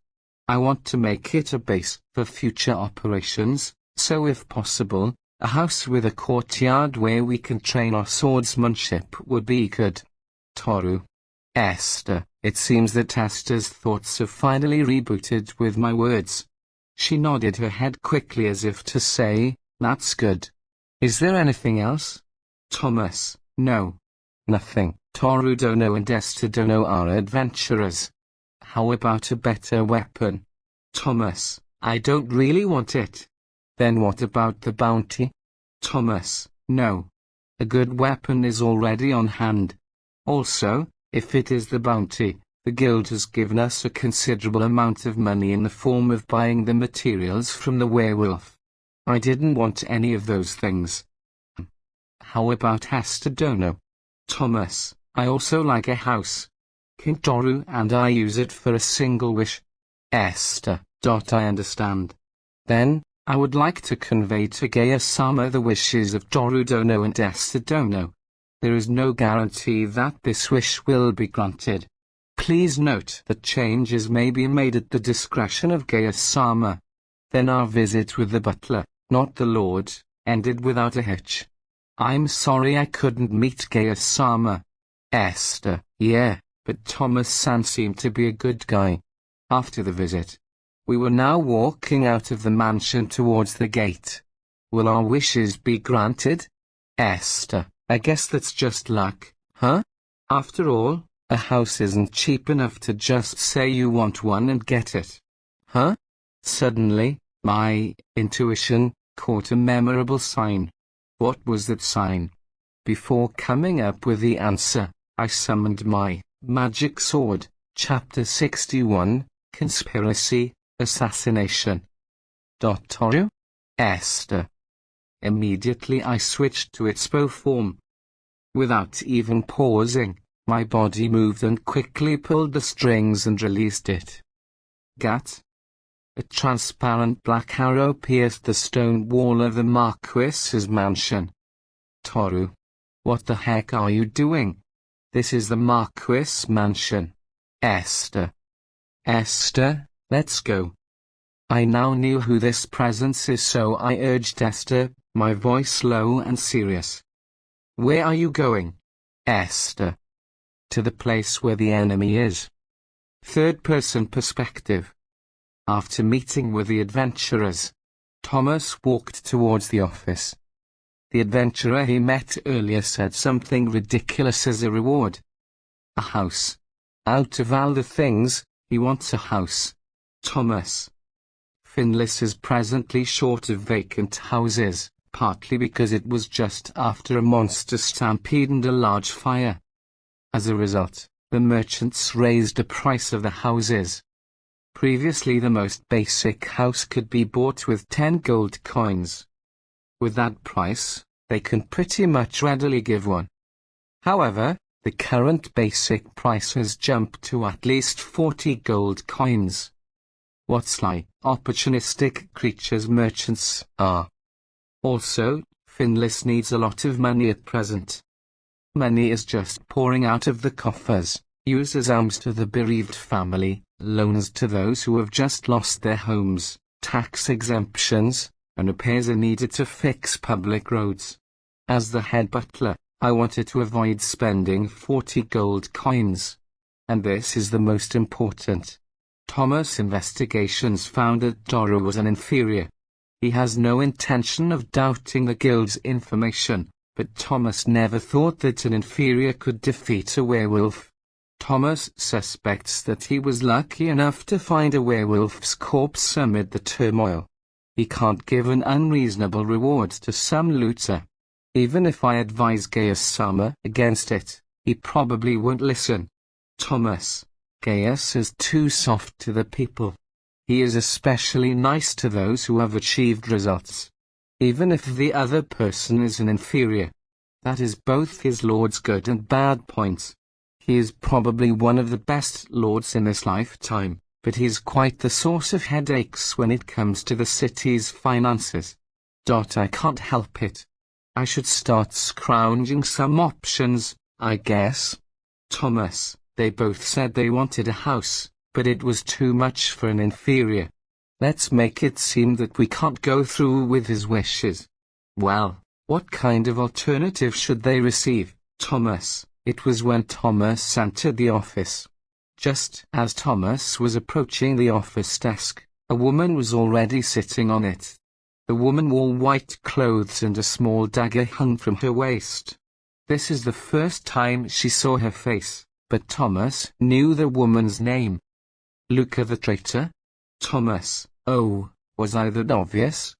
I want to make it a base for future operations, so if possible, a house with a courtyard where we can train our swordsmanship would be good. Toru: Esther. It seems that Esther's thoughts have finally rebooted with my words. She nodded her head quickly as if to say, that's good. Is there anything else? Thomas: no. Nothing. Toru Dono and Esther Dono are adventurers. How about a better weapon? Thomas: I don't really want it. Then what about the bounty? Thomas: no. A good weapon is already on hand. Also, if it is the bounty, the guild has given us a considerable amount of money in the form of buying the materials from the werewolf. I didn't want any of those things. How about Esther Dono? Thomas: I also like a house. Can Toru and I use it for a single wish? Esther: I understand. Then, I would like to convey to Gaia-sama the wishes of Toru Dono and Esther Dono. There is no guarantee that this wish will be granted. Please note that changes may be made at the discretion of Gaia-sama. Then our visit with the butler, not the lord, ended without a hitch. I'm sorry I couldn't meet Gaia-sama. Esther: yeah, but Thomas-san seemed to be a good guy. After the visit, we were now walking out of the mansion towards the gate. Will our wishes be granted? Esther: I guess that's just luck, huh? After all, a house isn't cheap enough to just say you want one and get it. Huh? Suddenly, my intuition caught a memorable sign. What was that sign? Before coming up with the answer, I summoned my magic sword. Chapter 61, Conspiracy, Assassination. Toru? Esther. Immediately I switched to its bow form. Without even pausing, my body moved and quickly pulled the strings and released it. Gat. A transparent black arrow pierced the stone wall of the Marquis's mansion. Toru. What the heck are you doing? This is the Marquis mansion. Esther. Esther, let's go. I now knew who this presence is, so I urged Esther, my voice low and serious. Where are you going? Esther. To the place where the enemy is. Third-person perspective. After meeting with the adventurers, Thomas walked towards the office. The adventurer he met earlier said something ridiculous as a reward. A house. Out of all the things, he wants a house. Thomas. Finlis is presently short of vacant houses, partly because it was just after a monster stampede and a large fire. As a result, the merchants raised the price of the houses. Previously the most basic house could be bought with 10 gold coins. With that price, they can pretty much readily give one. However, the current basic price has jumped to at least 40 gold coins. What sly, opportunistic creatures merchants are. Also, Finlis needs a lot of money at present. Money is just pouring out of the coffers, used as alms to the bereaved family, loans to those who have just lost their homes, tax exemptions, and repairs are needed to fix public roads. As the head butler, I wanted to avoid spending 40 gold coins. And this is the most important. Thomas' investigations found that Toru was an inferior. He has no intention of doubting the guild's information, but Thomas never thought that an inferior could defeat a werewolf. Thomas suspects that he was lucky enough to find a werewolf's corpse amid the turmoil. He can't give an unreasonable reward to some looter. Even if I advise Gaia-sama against it, he probably won't listen. Thomas. Gaius is too soft to the people. He is especially nice to those who have achieved results. even if the other person is an inferior. That is both his lord's good and bad points. He is probably one of the best lords in this lifetime, but he's quite the source of headaches when it comes to the city's finances. I can't help it. I should start scrounging some options, I guess. Thomas, they both said they wanted a house, but it was too much for an inferior. Let's make it seem that we can't go through with his wishes. Well, what kind of alternative should they receive, Thomas? It was when Thomas entered the office. Just as Thomas was approaching the office desk, a woman was already sitting on it. The woman wore white clothes and a small dagger hung from her waist. This is the first time she saw her face, but Thomas knew the woman's name. Luca the traitor? Thomas, oh, was I that obvious?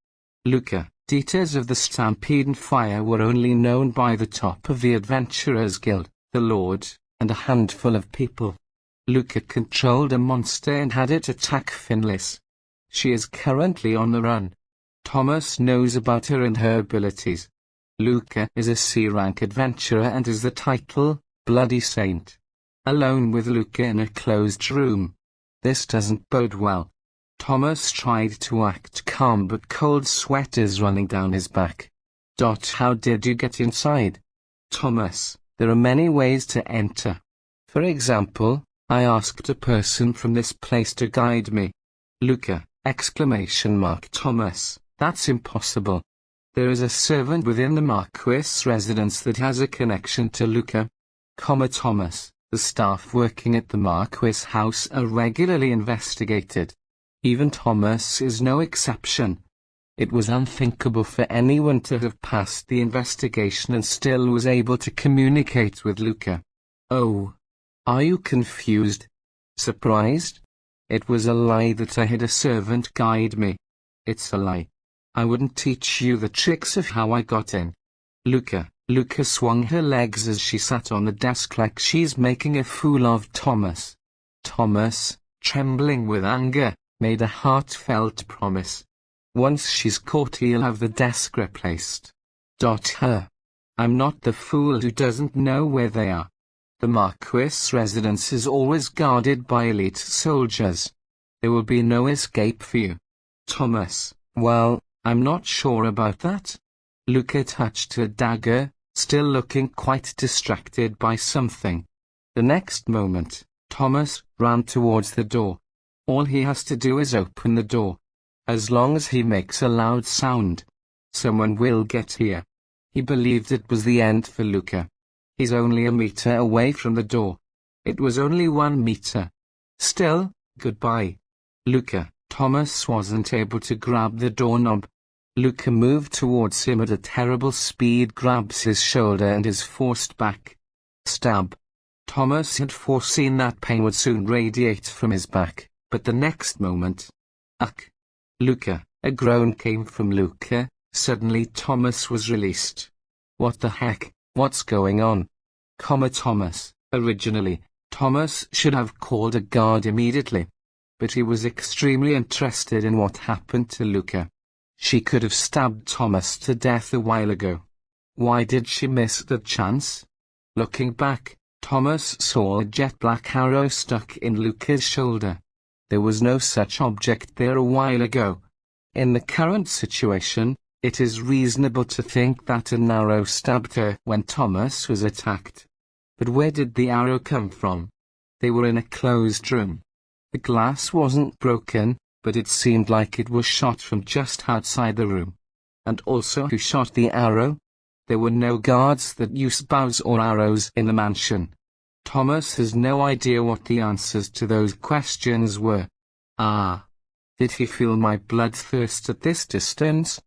Luca, details of the stampede and fire were only known by the top of the Adventurers Guild, the Lord, and a handful of people. Luca controlled a monster and had it attack Finlis. She is currently on the run. Thomas knows about her and her abilities. Luca is a C-rank adventurer and is the title, Bloody Saint. Alone with Luca in a closed room. This doesn't bode well. Thomas tried to act calm but cold sweat is running down his back. How did you get inside? Thomas, there are many ways to enter. For example, I asked a person from this place to guide me. Luca, ! Thomas, that's impossible. There is a servant within the Marquis residence that has a connection to Luca. Thomas, the staff working at the Marquis house are regularly investigated. Even Thomas is no exception. It was unthinkable for anyone to have passed the investigation and still was able to communicate with Luca. Oh. Are you confused? Surprised? It was a lie that I had a servant guide me. It's a lie. I wouldn't teach you the tricks of how I got in. Luca swung her legs as she sat on the desk like she's making a fool of Thomas. Thomas, trembling with anger, made a heartfelt promise. Once she's caught he'll have the desk replaced. Her. I'm not the fool who doesn't know where they are. The Marquis residence is always guarded by elite soldiers. There will be no escape for you. Thomas, well, I'm not sure about that. Luca touched her dagger, still looking quite distracted by something. The next moment, Thomas ran towards the door. All he has to do is open the door. As long as he makes a loud sound, someone will get here. He believed it was the end for Luca. He's only a meter away from the door. It was only 1 meter. Still, goodbye. Luca, Thomas wasn't able to grab the doorknob. Luca moved towards him at a terrible speed, grabs his shoulder and is forced back. Stab. Thomas had foreseen that pain would soon radiate from his back, but the next moment... Ugh. Luca, a groan came from Luca. Suddenly Thomas was released. What the heck? What's going on? Thomas, originally, Thomas should have called a guard immediately. But he was extremely interested in what happened to Luca. She could have stabbed Thomas to death a while ago. Why did she miss the chance? Looking back, Thomas saw a jet black arrow stuck in Luca's shoulder. There was no such object there a while ago. In the current situation, it is reasonable to think that an arrow stabbed her when Thomas was attacked. But where did the arrow come from? They were in a closed room. The glass wasn't broken, but it seemed like it was shot from just outside the room. And also, who shot the arrow? There were no guards that used bows or arrows in the mansion. Thomas has no idea what the answers to those questions were. Ah. Did he feel my bloodthirst at this distance?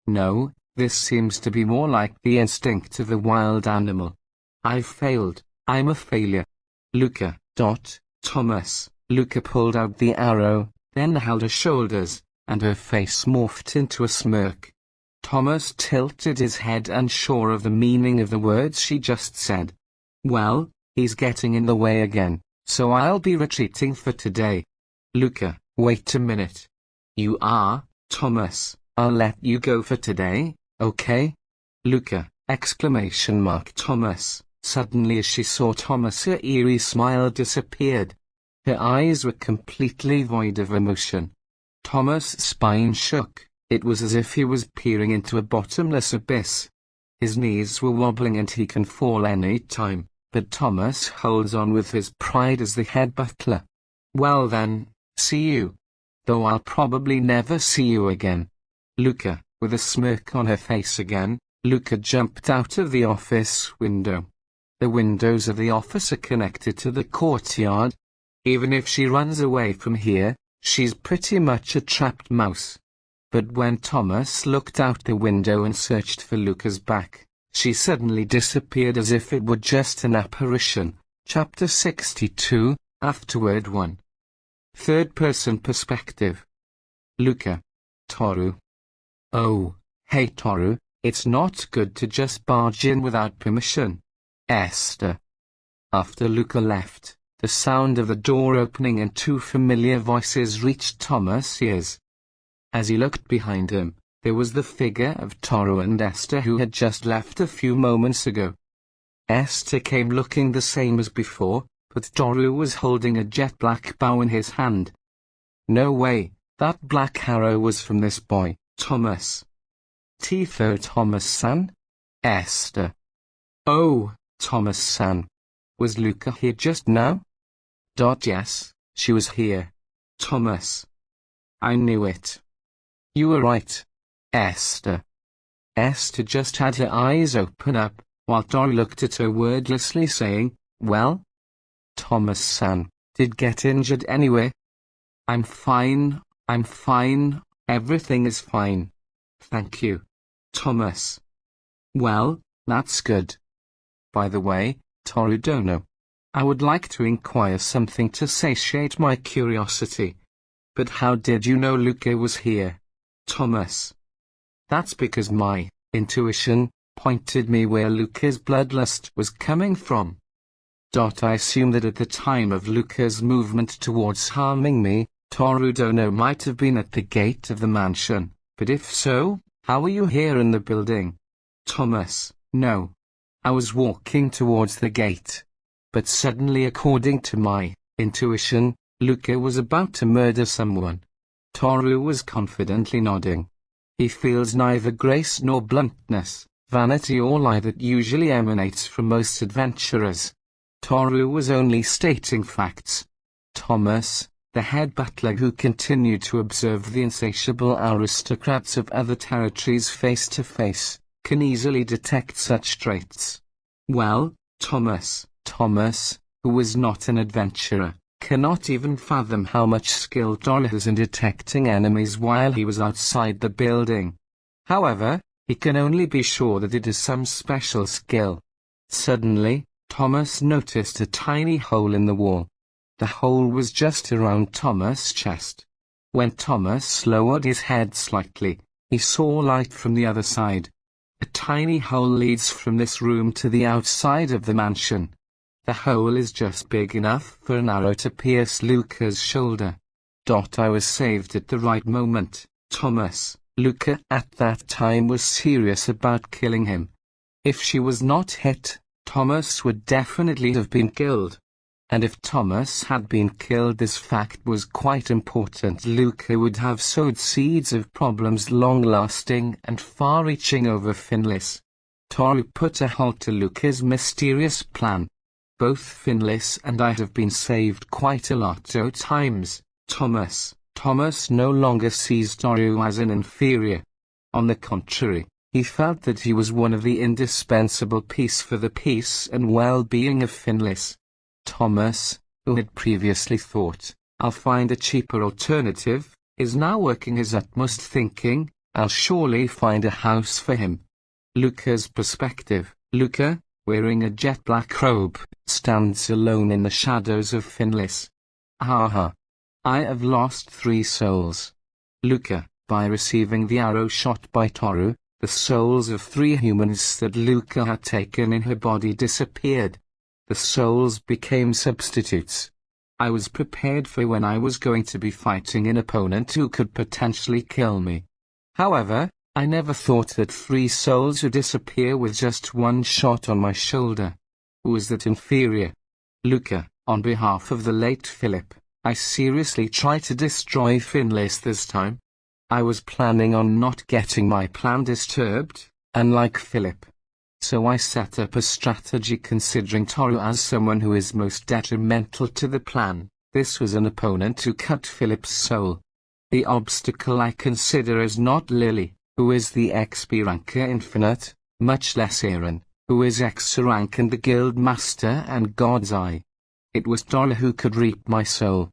No, this seems to be more like the instinct of the wild animal. I've failed. I'm a failure. Luca. Thomas. Luca pulled out the arrow, then held her shoulders, and her face morphed into a smirk. Thomas tilted his head, unsure of the meaning of the words she just said. Well, he's getting in the way again, so I'll be retreating for today. Luca, wait a minute. You are, Thomas, I'll let you go for today, okay? Luca! Exclamation mark. Thomas. Suddenly as she saw Thomas, her eerie smile disappeared. Her eyes were completely void of emotion. Thomas' spine shook. It was as if he was peering into a bottomless abyss. His knees were wobbling and he can fall any time, but Thomas holds on with his pride as the head butler. Well then, see you. Though I'll probably never see you again. Luca, with a smirk on her face again, Luca jumped out of the office window. The windows of the office are connected to the courtyard. Even if she runs away from here, she's pretty much a trapped mouse. But when Thomas looked out the window and searched for Luca's back, she suddenly disappeared as if it were just an apparition. Chapter 62, Afterward 1. Third-person perspective. Luca. Toru. Oh, hey Toru, it's not good to just barge in without permission. Esther. After Luca left, the sound of the door opening and two familiar voices reached Thomas' ears. As he looked behind him, there was the figure of Toru and Esther who had just left a few moments ago. Esther came looking the same as before, but Toru was holding a jet-black bow in his hand. No way, that black arrow was from this boy, Thomas. Tifo Thomas-san? Esther. Oh, Thomas-san. Was Luca here just now? Yes, she was here. Thomas. I knew it. You were right, Esther. Esther just had her eyes open up, while Toru looked at her wordlessly saying, well? Thomas-san, did get injured anyway? I'm fine, everything is fine. Thank you, Thomas. Well, that's good. By the way, Toru Dono, I would like to inquire something to satiate my curiosity. But how did you know Luca was here? Thomas. That's because my intuition pointed me where Luca's bloodlust was coming from. I assume that at the time of Luca's movement towards harming me, Toru Dono might have been at the gate of the mansion, but if so, how were you here in the building? Thomas. No. I was walking towards the gate. But suddenly, according to my intuition, Luca was about to murder someone. Toru was confidently nodding. He feels neither grace nor bluntness, vanity or lie that usually emanates from most adventurers. Toru was only stating facts. Thomas, the head butler who continued to observe the insatiable aristocrats of other territories face to face, can easily detect such traits. Well, Thomas, who was not an adventurer, cannot even fathom how much skill Toru has in detecting enemies while he was outside the building. However, he can only be sure that it is some special skill. Suddenly, Thomas noticed a tiny hole in the wall. The hole was just around Thomas' chest. When Thomas lowered his head slightly, he saw light from the other side. A tiny hole leads from this room to the outside of the mansion. The hole is just big enough for an arrow to pierce Luca's shoulder. I was saved at the right moment, Thomas. Luca at that time was serious about killing him. If she was not hit, Thomas would definitely have been killed. And if Thomas had been killed, this fact was quite important. Luca would have sowed seeds of problems long-lasting and far-reaching over Finlis. Toru put a halt to Luca's mysterious plan. Both Finlis and I have been saved quite a lot of times, Thomas. Thomas no longer sees Toru as an inferior. On the contrary, he felt that he was one of the indispensable piece for the peace and well-being of Finlis. Thomas, who had previously thought, I'll find a cheaper alternative, is now working his utmost thinking, I'll surely find a house for him. Luca's perspective. Luca, wearing a jet-black robe, stands alone in the shadows of Finlis. Ha. I have lost 3 souls. Luca, by receiving the arrow shot by Toru, the souls of 3 humans that Luca had taken in her body disappeared. The souls became substitutes. I was prepared for when I was going to be fighting an opponent who could potentially kill me. However, I never thought that 3 souls would disappear with just 1 shot on my shoulder. Who is that inferior? Luca, on behalf of the late Philip, I seriously tried to destroy Finlis this time. I was planning on not getting my plan disturbed, unlike Philip. So I set up a strategy considering Toru as someone who is most detrimental to the plan. This was an opponent who cut Philip's soul. The obstacle I consider is not Lily, who is the XP ranker infinite, much less Aaron, who is X rank and the guild master and God's Eye. It was Toru who could reap my soul.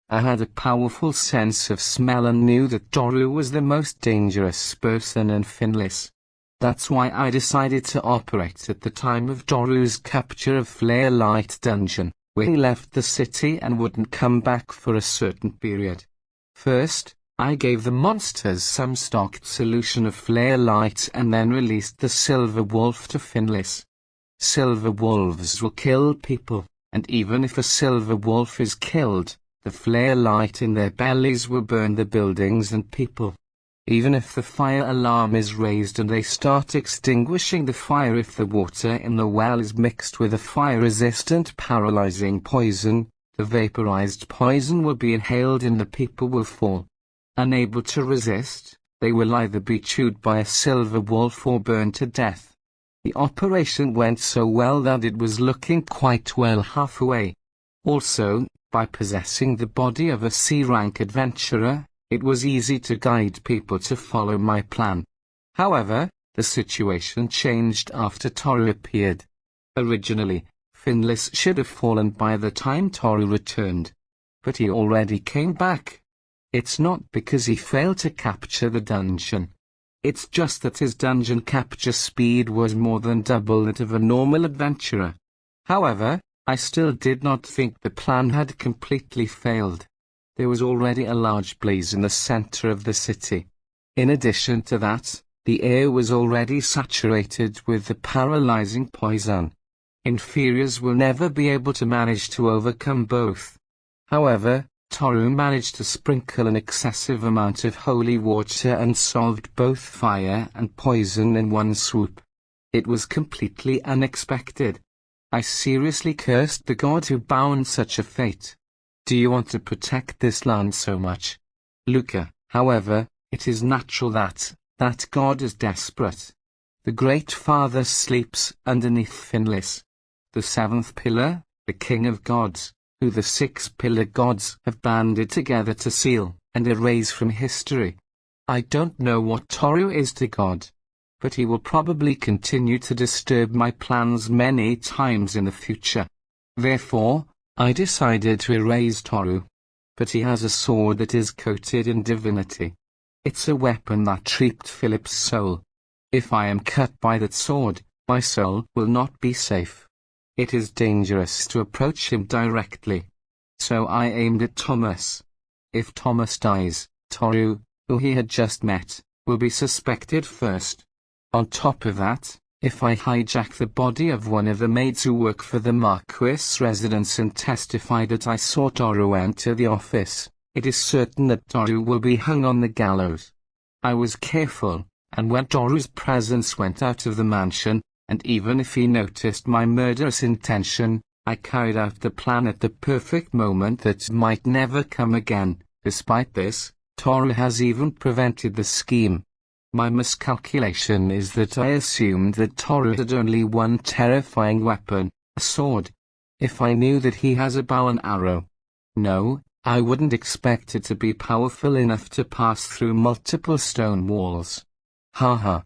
I had a powerful sense of smell and knew that Toru was the most dangerous person in Finlis. That's why I decided to operate at the time of Toru's capture of Flare Light Dungeon, where he left the city and wouldn't come back for a certain period. First, I gave the monsters some stocked solution of Flare Light and then released the Silver Wolf to Finlis. Silver Wolves will kill people, and even if a Silver Wolf is killed, the Flare Light in their bellies will burn the buildings and people. Even if the fire alarm is raised and they start extinguishing the fire if the water in the well is mixed with a fire-resistant paralyzing poison, the vaporized poison will be inhaled and the people will fall. Unable to resist, they will either be chewed by a silver wolf or burned to death. The operation went so well that it was looking quite well halfway. Also, by possessing the body of a C-rank adventurer, it was easy to guide people to follow my plan. However, the situation changed after Toru appeared. Originally, Finlis should have fallen by the time Toru returned. But he already came back. It's not because he failed to capture the dungeon. It's just that his dungeon capture speed was more than double that of a normal adventurer. However, I still did not think the plan had completely failed. There was already a large blaze in the center of the city. In addition to that, the air was already saturated with the paralyzing poison. Inferiors will never be able to manage to overcome both. However, Toru managed to sprinkle an excessive amount of holy water and solved both fire and poison in one swoop. It was completely unexpected. I seriously cursed the god who bound such a fate. Do you want to protect this land so much? Luca, however, it is natural that god is desperate. The Great Father sleeps underneath Finlis. The 7th pillar, the King of Gods, who the 6 pillar gods have banded together to seal and erase from history. I don't know what Toru is to God, but he will probably continue to disturb my plans many times in the future. Therefore, I decided to erase Toru. But he has a sword that is coated in divinity. It's a weapon that reaped Philip's soul. If I am cut by that sword, my soul will not be safe. It is dangerous to approach him directly. So I aimed at Thomas. If Thomas dies, Toru, who he had just met, will be suspected first. On top of that, if I hijack the body of one of the maids who work for the Marquis' residence and testify that I saw Toru enter the office, it is certain that Toru will be hung on the gallows. I was careful, and when Toru's presence went out of the mansion, and even if he noticed my murderous intention, I carried out the plan at the perfect moment that might never come again. Despite this, Toru has even prevented the scheme. My miscalculation is that I assumed that Toru had only one terrifying weapon, a sword. If I knew that he has a bow and arrow, no, I wouldn't expect it to be powerful enough to pass through multiple stone walls. Haha.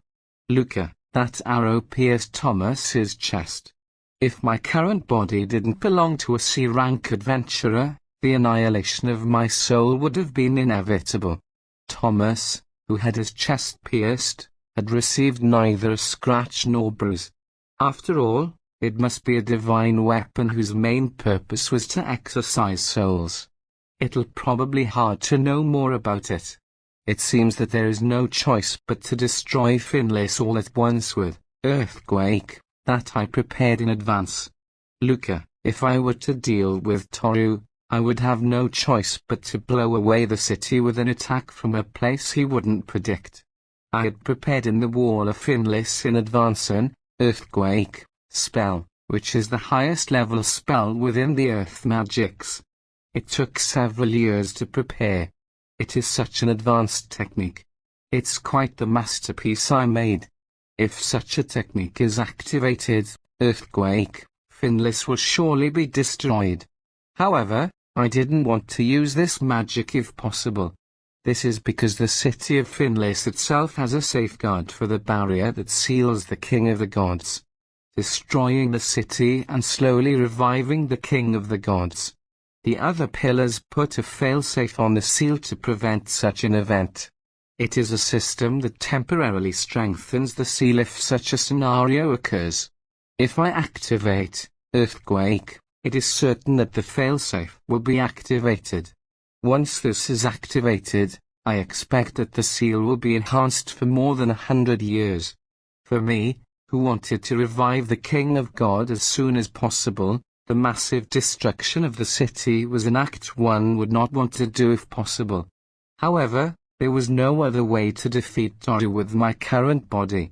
Luca, that arrow pierced Thomas's chest. If my current body didn't belong to a C-rank adventurer, the annihilation of my soul would have been inevitable. Thomas, who had his chest pierced, had received neither a scratch nor bruise. After all, it must be a divine weapon whose main purpose was to exorcise souls. It'll probably hard to know more about it. It seems that there is no choice but to destroy Finlis all at once with earthquake that I prepared in advance. Luca, if I were to deal with Toru, I would have no choice but to blow away the city with an attack from a place he wouldn't predict. I had prepared in the wall of Finlis in advance an earthquake spell, which is the highest level spell within the earth magics. It took several years to prepare. It is such an advanced technique. It's quite the masterpiece I made. If such a technique is activated, earthquake Finlis will surely be destroyed. However, I didn't want to use this magic if possible. This is because the city of Finlis itself has a safeguard for the barrier that seals the king of the gods, destroying the city and slowly reviving the king of the gods. The other pillars put a failsafe on the seal to prevent such an event. It is a system that temporarily strengthens the seal if such a scenario occurs. If I activate earthquake, it is certain that the failsafe will be activated. Once this is activated, I expect that the seal will be enhanced for more than 100 years. For me, who wanted to revive the King of God as soon as possible, the massive destruction of the city was an act one would not want to do if possible. However, there was no other way to defeat Toru with my current body.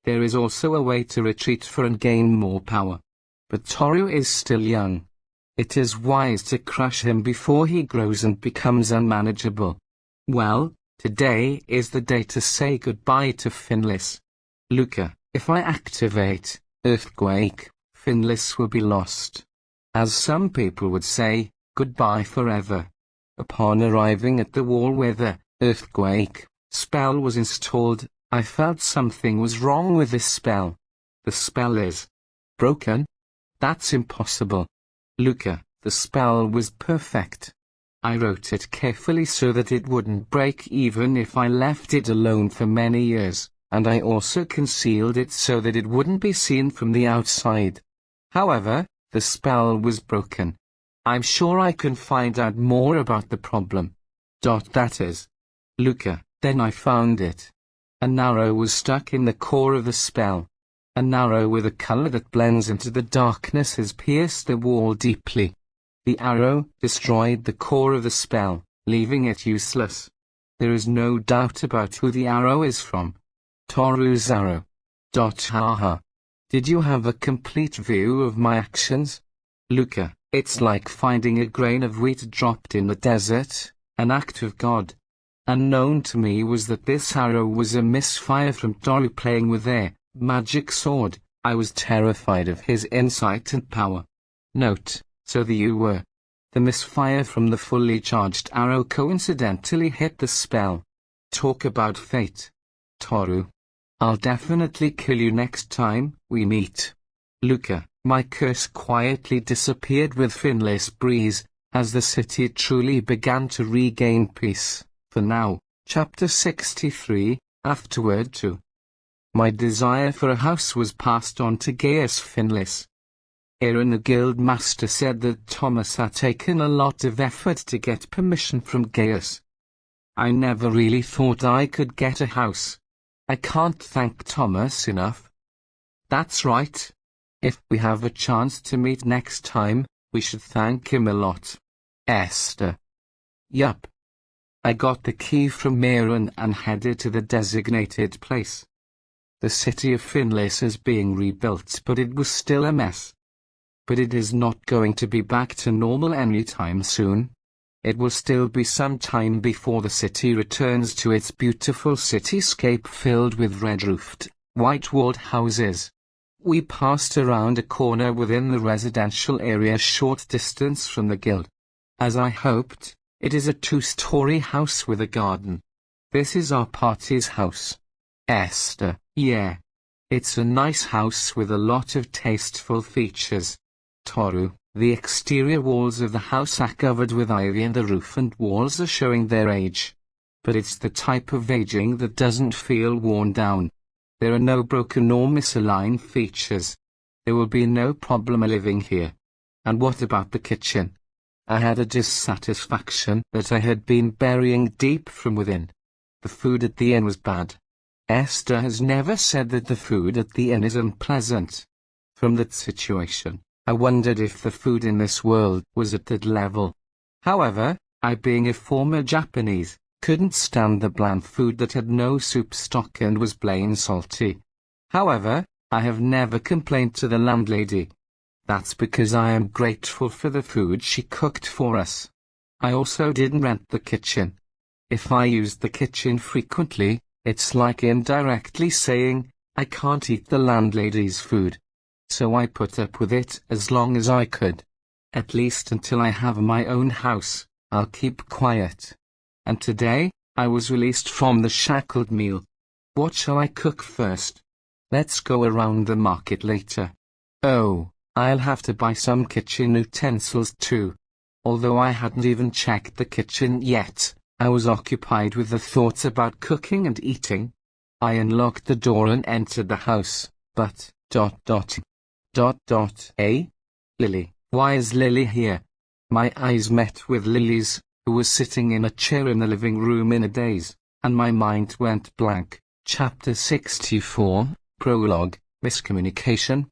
There is also a way to retreat for and gain more power. But Toru is still young. It is wise to crush him before he grows and becomes unmanageable. Well, today is the day to say goodbye to Finlis. Luca, if I activate earthquake, Finlis will be lost. As some people would say, goodbye forever. Upon arriving at the wall where the earthquake spell was installed, I felt something was wrong with this spell. The spell is broken? That's impossible. Luca, the spell was perfect. I wrote it carefully so that it wouldn't break even if I left it alone for many years, and I also concealed it so that it wouldn't be seen from the outside. However, the spell was broken. I'm sure I can find out more about the problem. That is. Luca, then I found it. An arrow was stuck in the core of the spell. An arrow with a color that blends into the darkness has pierced the wall deeply. The arrow destroyed the core of the spell, leaving it useless. There is no doubt about who the arrow is from. Toru's arrow. Haha. Did you have a complete view of my actions? Luca, it's like finding a grain of wheat dropped in the desert, an act of God. Unknown to me was that this arrow was a misfire from Toru playing with their magic sword. I was terrified of his insight and power. Note, so you were. The misfire from the fully charged arrow coincidentally hit the spell. Talk about fate. Toru. I'll definitely kill you next time we meet. Luca, my curse quietly disappeared with Finlis breeze, as the city truly began to regain peace. For now, Chapter 63, afterward to. My desire for a house was passed on to Gaius Finlis. Aaron the guild master said that Thomas had taken a lot of effort to get permission from Gaius. I never really thought I could get a house. I can't thank Thomas enough. That's right. If we have a chance to meet next time, we should thank him a lot. Esther. Yup. I got the key from Aaron and headed to the designated place. The city of Finlis is being rebuilt, but it was still a mess. But it is not going to be back to normal anytime soon. It will still be some time before the city returns to its beautiful cityscape filled with red-roofed, white-walled houses. We passed around a corner within the residential area short distance from the guild. As I hoped, it is a 2-story house with a garden. This is our party's house. Esther, yeah. It's a nice house with a lot of tasteful features. Toru, the exterior walls of the house are covered with ivy and the roof and walls are showing their age. But it's the type of aging that doesn't feel worn down. There are no broken or misaligned features. There will be no problem living here. And what about the kitchen? I had a dissatisfaction that I had been burying deep from within. The food at the inn was bad. Esther has never said that the food at the inn is unpleasant. From that situation, I wondered if the food in this world was at that level. However, I being a former Japanese couldn't stand the bland food that had no soup stock and was plain salty. However, I have never complained to the landlady. That's because I am grateful for the food she cooked for us. I also didn't rent the kitchen. If I used the kitchen frequently, it's like indirectly saying, I can't eat the landlady's food. So I put up with it as long as I could. At least until I have my own house, I'll keep quiet. And today, I was released from the shackled meal. What shall I cook first? Let's go around the market later. Oh, I'll have to buy some kitchen utensils too. Although I hadn't even checked the kitchen yet, I was occupied with the thoughts about cooking and eating. I unlocked the door and entered the house, but, Lily, why is Lily here? My eyes met with Lily's, who was sitting in a chair in the living room in a daze, and my mind went blank. Chapter 64, Prologue, Miscommunication.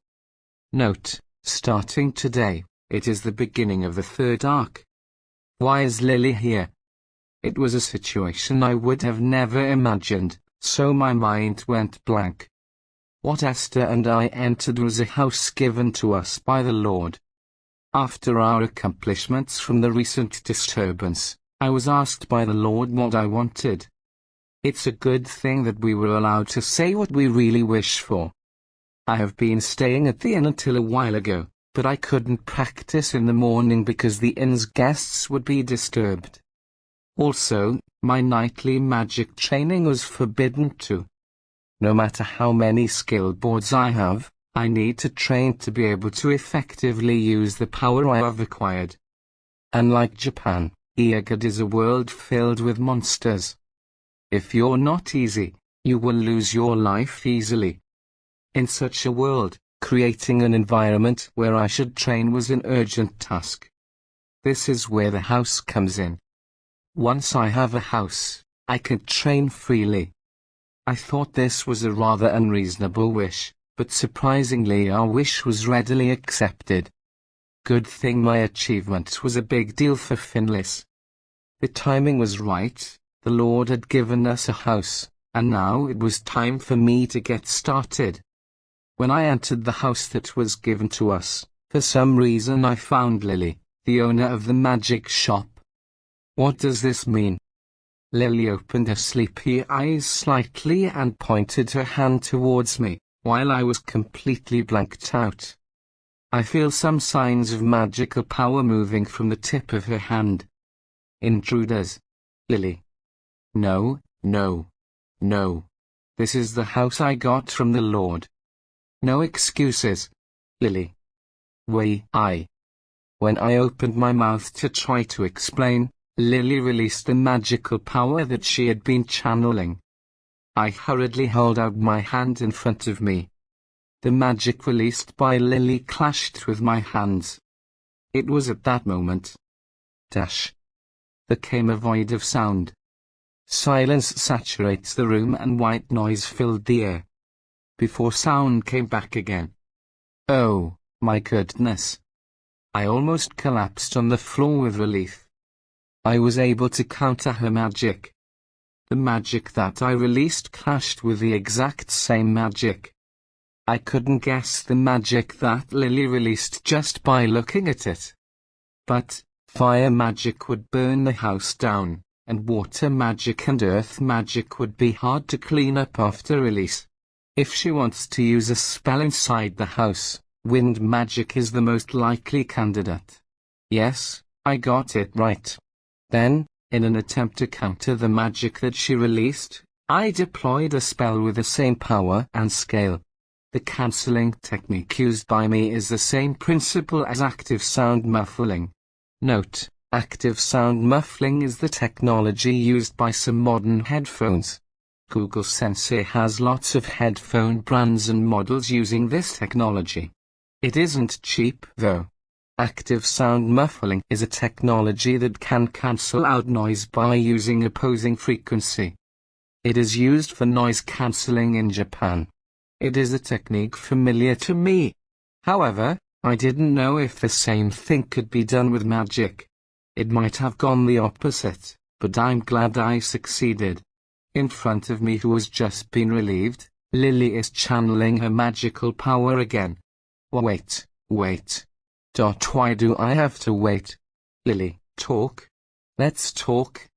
Note, starting today, it is the beginning of the third arc. Why is Lily here? It was a situation I would have never imagined, so my mind went blank. What Esther and I entered was a house given to us by the Lord. After our accomplishments from the recent disturbance, I was asked by the Lord what I wanted. It's a good thing that we were allowed to say what we really wish for. I have been staying at the inn until a while ago, but I couldn't practice in the morning because the inn's guests would be disturbed. Also, my nightly magic training was forbidden too. No matter how many skill boards I have, I need to train to be able to effectively use the power I have acquired. Unlike Japan, Iagad is a world filled with monsters. If you're not easy, you will lose your life easily. In such a world, creating an environment where I should train was an urgent task. This is where the house comes in. Once I have a house, I can train freely. I thought this was a rather unreasonable wish, but surprisingly our wish was readily accepted. Good thing my achievement was a big deal for Finlis. The timing was right, the Lord had given us a house, and now it was time for me to get started. When I entered the house that was given to us, for some reason I found Lily, the owner of the magic shop. What does this mean? Lily opened her sleepy eyes slightly and pointed her hand towards me, while I was completely blanked out. I feel some signs of magical power moving from the tip of her hand. Intruders. Lily. No, no, no. This is the house I got from the Lord. No excuses. Lily. When I opened my mouth to try to explain, Lily released the magical power that she had been channeling. I hurriedly held out my hand in front of me. The magic released by Lily clashed with my hands. It was at that moment. There came a void of sound. Silence saturates the room and white noise filled the air. Before sound came back again. Oh, my goodness. I almost collapsed on the floor with relief. I was able to counter her magic. The magic that I released clashed with the exact same magic. I couldn't guess the magic that Lily released just by looking at it. But, fire magic would burn the house down, and water magic and earth magic would be hard to clean up after release. If she wants to use a spell inside the house, wind magic is the most likely candidate. Yes, I got it right. Then, in an attempt to counter the magic that she released, I deployed a spell with the same power and scale. The cancelling technique used by me is the same principle as active sound muffling. Note, active sound muffling is the technology used by some modern headphones. Google Sensei has lots of headphone brands and models using this technology. It isn't cheap though. Active sound muffling is a technology that can cancel out noise by using opposing frequency. It is used for noise cancelling in Japan. It is a technique familiar to me. However, I didn't know if the same thing could be done with magic. It might have gone the opposite. but I'm glad I succeeded. In front of me, who has just been relieved, Lily is channeling her magical power again. Wait. Why do I have to wait? Lily, talk. Let's talk.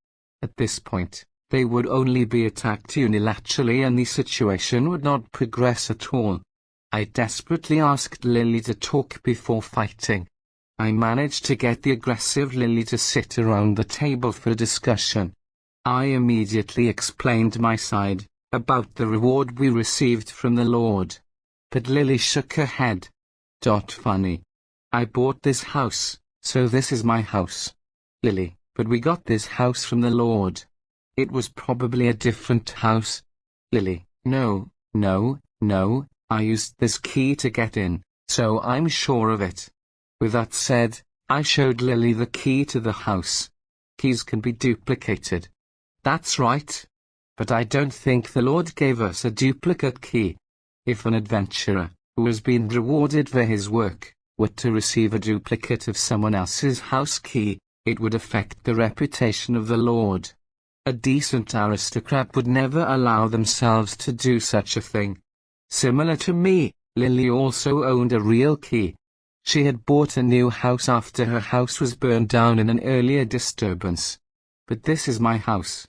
At this point, they would only be attacked unilaterally and the situation would not progress at all. I desperately asked Lily to talk before fighting. I managed to get the aggressive Lily to sit around the table for a discussion. I immediately explained my side, about the reward we received from the Lord. But Lily shook her head. Funny. I bought this house, so this is my house. Lily, but we got this house from the Lord. It was probably a different house. Lily, no, I used this key to get in, so I'm sure of it. With that said, I showed Lily the key to the house. Keys can be duplicated. That's right. But I don't think the Lord gave us a duplicate key. If an adventurer, who has been rewarded for his work, were to receive a duplicate of someone else's house key, it would affect the reputation of the Lord. A decent aristocrat would never allow themselves to do such a thing. Similar to me, Lily also owned a real key. She had bought a new house after her house was burned down in an earlier disturbance. But this is my house.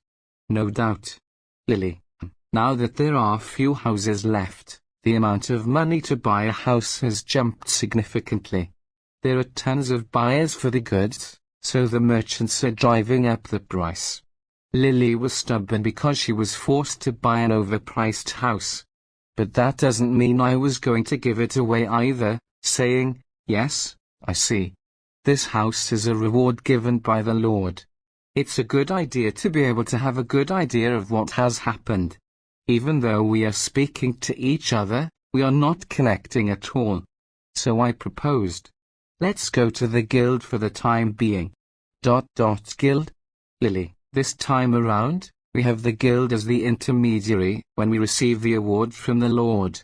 No doubt. Lily, now that there are few houses left, the amount of money to buy a house has jumped significantly. There are tons of buyers for the goods, so the merchants are driving up the price. Lily was stubborn because she was forced to buy an overpriced house. But that doesn't mean I was going to give it away either, saying, yes, I see. This house is a reward given by the Lord. It's a good idea to be able to have a good idea of what has happened. Even though we are speaking to each other, we are not connecting at all. So I proposed. Let's go to the guild for the time being. Guild? Lily, this time around, we have the guild as the intermediary when we receive the award from the Lord.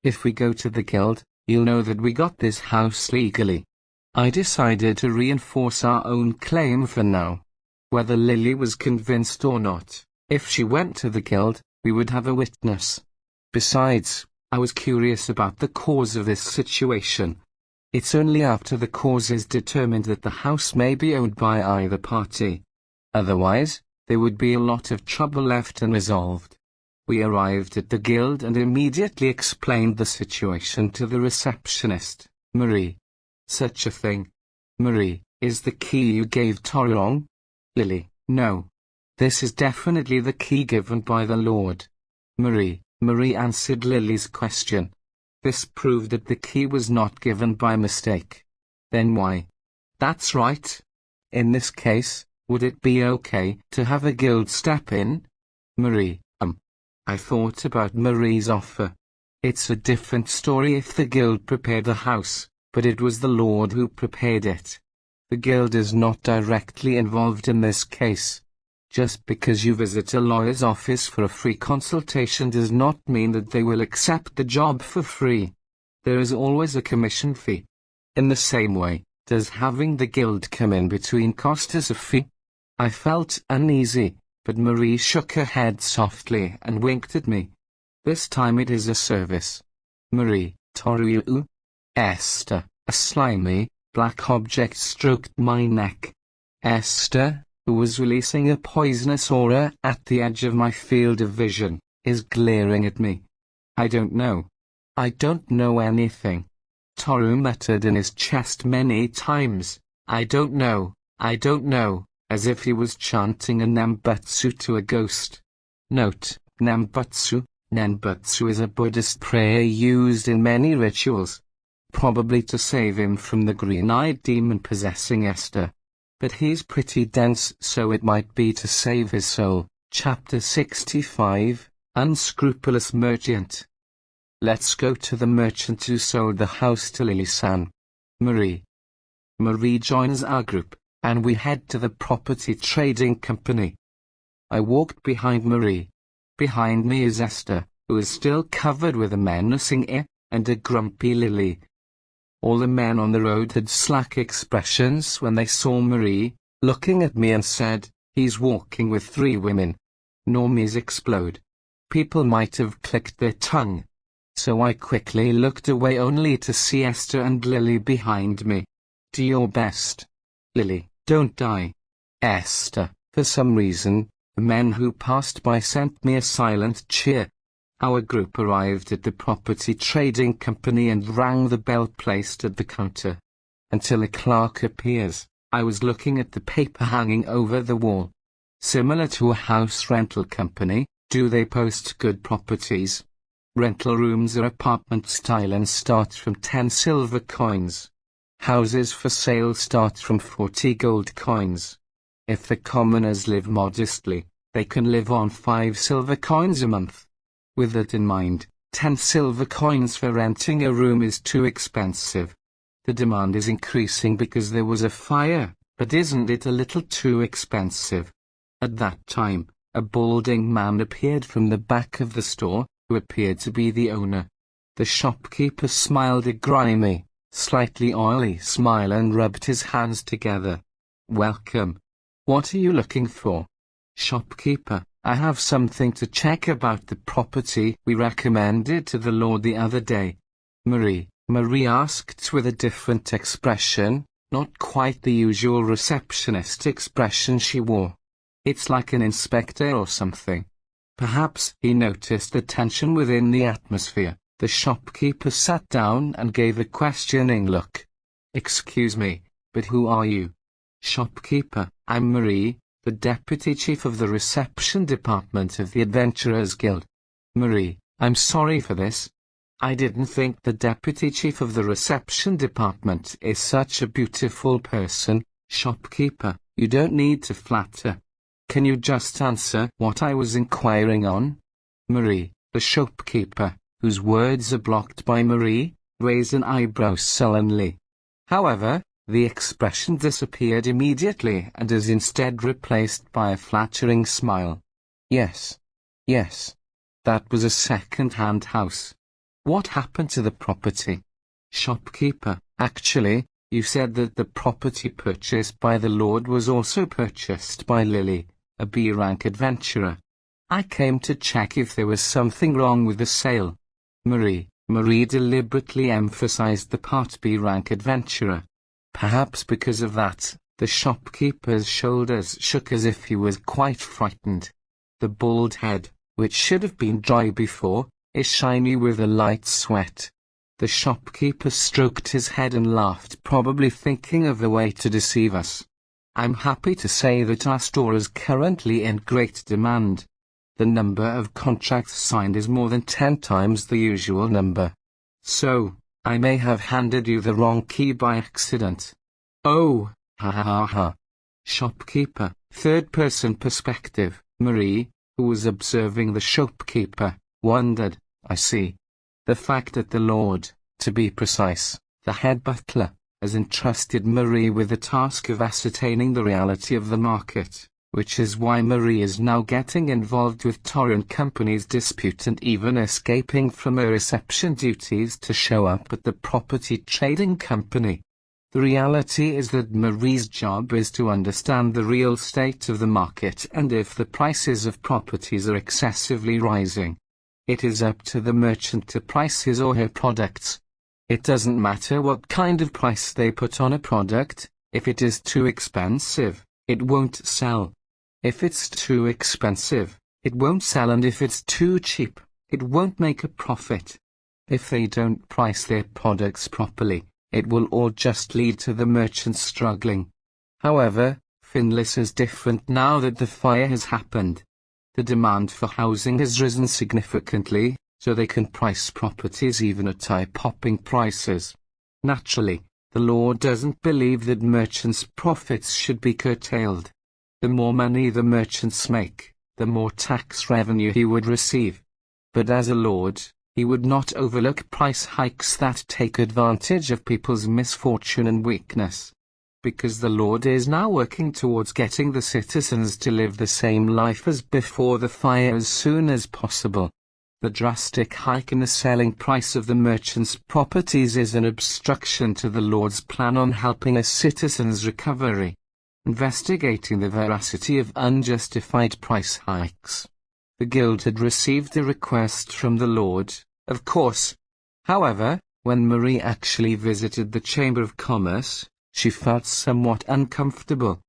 If we go to the guild, you'll know that we got this house legally. I decided to reinforce our own claim for now. Whether Lily was convinced or not, if she went to the guild, we would have a witness. Besides, I was curious about the cause of this situation. It's only after the cause is determined that the house may be owned by either party. Otherwise, there would be a lot of trouble left unresolved. We arrived at the guild and immediately explained the situation to the receptionist, Marie. Such a thing. Marie, is the key you gave Toru wrong? Lily, no. This is definitely the key given by the Lord. Marie answered Lily's question. This proved that the key was not given by mistake. Then why? That's right. In this case, would it be okay to have a guild step in? Marie, I thought about Marie's offer. It's a different story if the guild prepared the house, but it was the Lord who prepared it. The guild is not directly involved in this case. Just because you visit a lawyer's office for a free consultation does not mean that they will accept the job for free. There is always a commission fee. In the same way, does having the guild come in between cost us a fee? I felt uneasy, but Marie shook her head softly and winked at me. This time it is a service. Marie, Toru. Esther, a slimy, black object stroked my neck. Esther, who was releasing a poisonous aura at the edge of my field of vision, is glaring at me. I don't know. I don't know anything. Toru muttered in his chest many times, I don't know, as if he was chanting a nembutsu to a ghost. Note, nembutsu. Nenbutsu is a Buddhist prayer used in many rituals. Probably to save him from the green-eyed demon possessing Esther. But he's pretty dense, so it might be to save his soul. Chapter 65, Unscrupulous Merchant. Let's go to the merchant who sold the house to Lily-san. Marie joins our group, and we head to the property trading company. I walked behind Marie. Behind me is Esther, who is still covered with a menacing air, and a grumpy Lily. All the men on the road had slack expressions when they saw Marie, looking at me and said, He's walking with 3 women. Normies explode. People might have clicked their tongue. So I quickly looked away only to see Esther and Lily behind me. Do your best. Lily, don't die. Esther, for some reason, the men who passed by sent me a silent cheer. Our group arrived at the property trading company and rang the bell placed at the counter. Until a clerk appears, I was looking at the paper hanging over the wall. Similar to a house rental company, do they post good properties? Rental rooms are apartment style and start from 10 silver coins. Houses for sale start from 40 gold coins. If the commoners live modestly, they can live on 5 silver coins a month. With that in mind, 10 silver coins for renting a room is too expensive. The demand is increasing because there was a fire, but isn't it a little too expensive? At that time, a balding man appeared from the back of the store, who appeared to be the owner. The shopkeeper smiled a grimy, slightly oily smile and rubbed his hands together. Welcome. What are you looking for? Shopkeeper, I have something to check about the property we recommended to the Lord the other day. Marie asked with a different expression, not quite the usual receptionist expression she wore. It's like an inspector or something. Perhaps he noticed the tension within the atmosphere. The shopkeeper sat down and gave a questioning look. Excuse me, but who are you? Shopkeeper, I'm Marie, the deputy chief of the reception department of the Adventurers Guild. Marie, I'm sorry for this. I didn't think the deputy chief of the reception department is such a beautiful person. Shopkeeper, you don't need to flatter. Can you just answer what I was inquiring on? Marie, the shopkeeper, whose words are blocked by Marie, raised an eyebrow sullenly. However, the expression disappeared immediately and is instead replaced by a flattering smile. Yes. That was a second-hand house. What happened to the property? Shopkeeper, actually, you said that the property purchased by the Lord was also purchased by Lily, a B-rank adventurer. I came to check if there was something wrong with the sale. Marie deliberately emphasized the part B-rank adventurer. Perhaps because of that, the shopkeeper's shoulders shook as if he was quite frightened. The bald head, which should have been dry before, is shiny with a light sweat. The shopkeeper stroked his head and laughed, probably thinking of a way to deceive us. I'm happy to say that our store is currently in great demand. The number of contracts signed is more than 10 times the usual number. So, I may have handed you the wrong key by accident. Oh, ha ha ha. Shopkeeper, third-person perspective. Marie, who was observing the shopkeeper, wondered, I see. The fact that the Lord, to be precise, the head butler, has entrusted Marie with the task of ascertaining the reality of the market, which is why Marie is now getting involved with Toru Company's dispute and even escaping from her reception duties to show up at the property trading company. The reality is that Marie's job is to understand the real state of the market and if the prices of properties are excessively rising. It is up to the merchant to price his or her products. It doesn't matter what kind of price they put on a product. If it is too expensive, it won't sell. If it's too expensive, it won't sell, and if it's too cheap, it won't make a profit. If they don't price their products properly, it will all just lead to the merchants struggling. However, Finless is different now that the fire has happened. The demand for housing has risen significantly, so they can price properties even at eye-popping prices. Naturally, the law doesn't believe that merchants' profits should be curtailed. The more money the merchants make, the more tax revenue he would receive. But as a lord, he would not overlook price hikes that take advantage of people's misfortune and weakness. Because the Lord is now working towards getting the citizens to live the same life as before the fire as soon as possible. The drastic hike in the selling price of the merchants' properties is an obstruction to the Lord's plan on helping a citizen's recovery. investigating the veracity of unjustified price hikes. The guild had received a request from the Lord, of course. However, when Marie actually visited the Chamber of Commerce, she felt somewhat uncomfortable.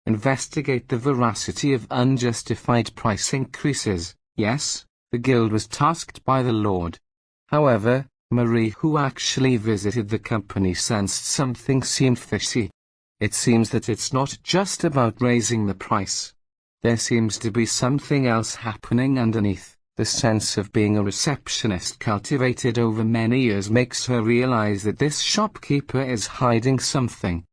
Investigate the veracity of unjustified price increases. Yes, the guild was tasked by the Lord. However, Marie, who actually visited the company, sensed something seemed fishy. It seems that it's not just about raising the price. There seems to be something else happening underneath. The sense of being a receptionist cultivated over many years makes her realize that this shopkeeper is hiding something.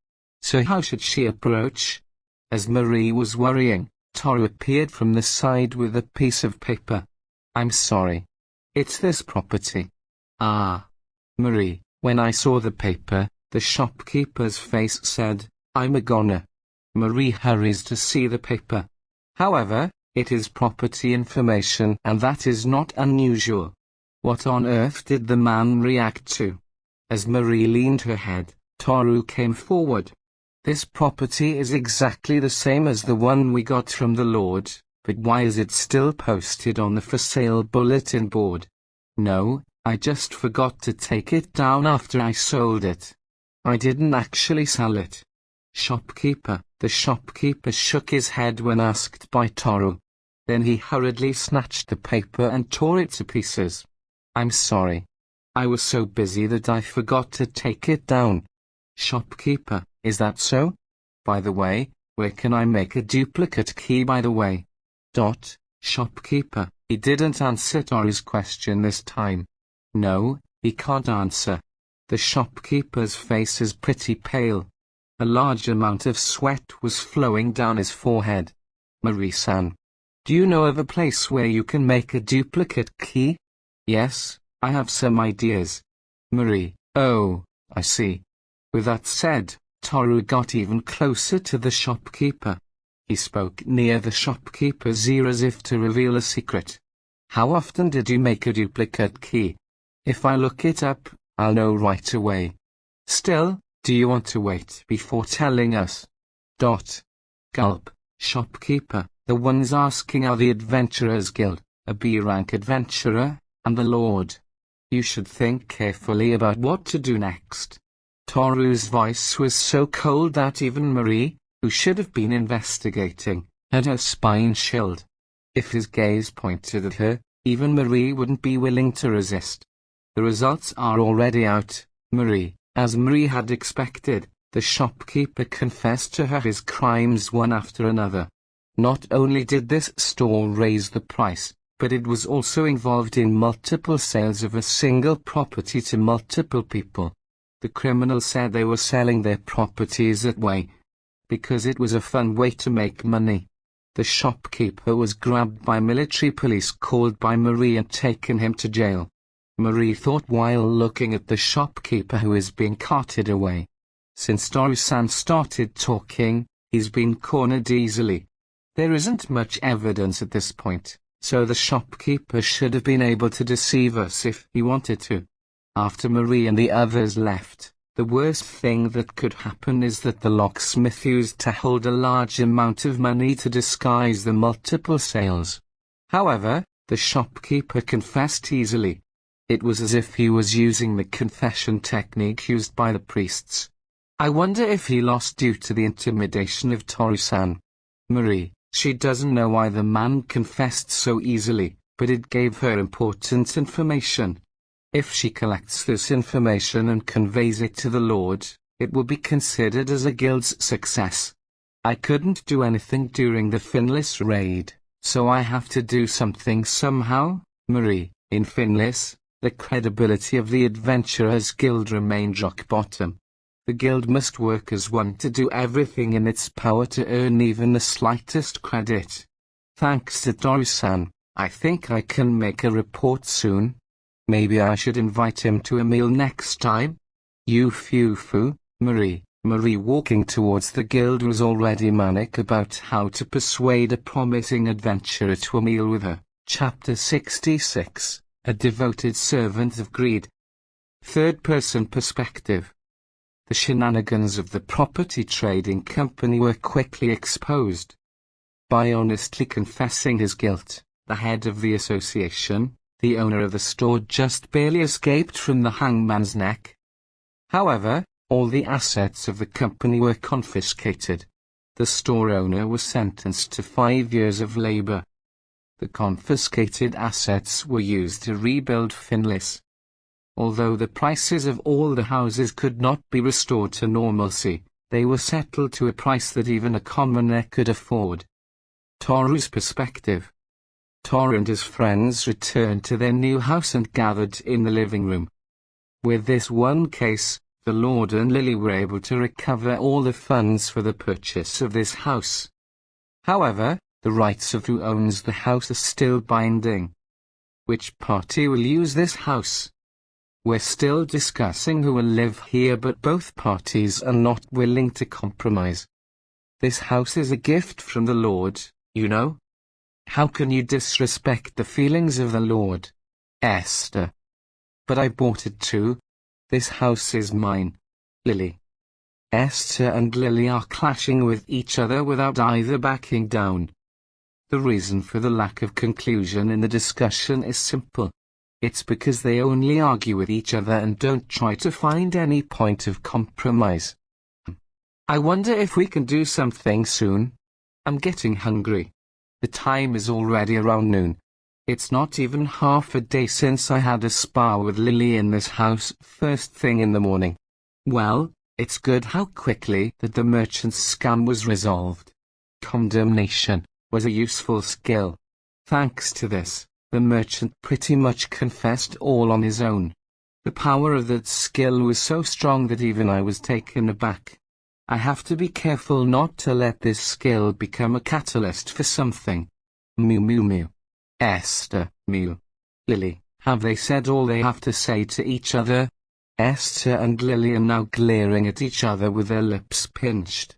So how should she approach? As Marie was worrying, Toru appeared from the side with a piece of paper. I'm sorry. It's this property. Ah. Marie, when I saw the paper, the shopkeeper's face said, I'm a goner. Marie hurries to see the paper. However, it is property information, and that is not unusual. What on earth did the man react to? As Marie leaned her head, Toru came forward. This property is exactly the same as the one we got from the Lord, but why is it still posted on the for sale bulletin board? No, I just forgot to take it down after I sold it. I didn't actually sell it. Shopkeeper. The shopkeeper shook his head when asked by Toru. Then he hurriedly snatched the paper and tore it to pieces. I'm sorry. I was so busy that I forgot to take it down. Shopkeeper, is that so? By the way, where can I make a duplicate key by the way? Shopkeeper, he didn't answer Toru's question this time. No, he can't answer. The shopkeeper's face is pretty pale. A large amount of sweat was flowing down his forehead. Marie-san, do you know of a place where you can make a duplicate key? Yes, I have some ideas. Marie, oh, I see. With that said, Toru got even closer to the shopkeeper. He spoke near the shopkeeper's ear as if to reveal a secret. How often did you make a duplicate key? If I look it up, I'll know right away. Still, do you want to wait before telling us? Gulp. Shopkeeper, the ones asking are the Adventurers Guild, a B-rank adventurer, and the Lord. You should think carefully about what to do next. Toru's voice was so cold that even Marie, who should have been investigating, had her spine chilled. If his gaze pointed at her, even Marie wouldn't be willing to resist. The results are already out, Marie. As Marie had expected, the shopkeeper confessed to her his crimes one after another. Not only did this store raise the price, but it was also involved in multiple sales of a single property to multiple people. The criminals said they were selling their properties that way, because it was a fun way to make money. The shopkeeper was grabbed by military police called by Marie and taken him to jail. Marie thought while looking at the shopkeeper who is being carted away. Since Toru-san started talking, he's been cornered easily. There isn't much evidence at this point, so the shopkeeper should have been able to deceive us if he wanted to. After Marie and the others left, the worst thing that could happen is that the locksmith used to hold a large amount of money to disguise the multiple sales. However, the shopkeeper confessed easily. It was as if he was using the confession technique used by the priests. I wonder if he lost due to the intimidation of Toru-san. Marie, she doesn't know why the man confessed so easily, but it gave her important information. If she collects this information and conveys it to the Lord, it will be considered as a guild's success. I couldn't do anything during the Finless raid, so I have to do something somehow. Marie, in Finless, the credibility of the Adventurers Guild remained rock bottom. The guild must work as one to do everything in its power to earn even the slightest credit. Thanks to Toru-san, I think I can make a report soon. Maybe I should invite him to a meal next time? You foo-foo, Marie. Marie walking towards the guild was already manic about how to persuade a promising adventurer to a meal with her. Chapter 66. A devoted servant of greed. Third-person perspective. The shenanigans of the property trading company were quickly exposed. By honestly confessing his guilt, the head of the association, the owner of the store, just barely escaped from the hangman's neck. However, all the assets of the company were confiscated. The store owner was sentenced to 5 years of labor. The confiscated assets were used to rebuild Finlis. Although the prices of all the houses could not be restored to normalcy, they were settled to a price that even a commoner could afford. Toru's perspective. Toru and his friends returned to their new house and gathered in the living room. With this one case, the Lord and Lily were able to recover all the funds for the purchase of this house. However, the rights of who owns the house are still binding. Which party will use this house? We're still discussing who will live here, but both parties are not willing to compromise. This house is a gift from the Lord, you know. How can you disrespect the feelings of the Lord, Esther? But I bought it too. This house is mine, Lily. Esther and Lily are clashing with each other without either backing down. The reason for the lack of conclusion in the discussion is simple. It's because they only argue with each other and don't try to find any point of compromise. I wonder if we can do something soon. I'm getting hungry. The time is already around noon. It's not even half a day since I had a spar with Lily in this house first thing in the morning. Well, it's good how quickly that the merchant's scam was resolved. Condemnation was a useful skill. Thanks to this, the merchant pretty much confessed all on his own. The power of that skill was so strong that even I was taken aback. I have to be careful not to let this skill become a catalyst for something. Mew mew mew. Esther, mew. Lily, have they said all they have to say to each other? Esther and Lily are now glaring at each other with their lips pinched.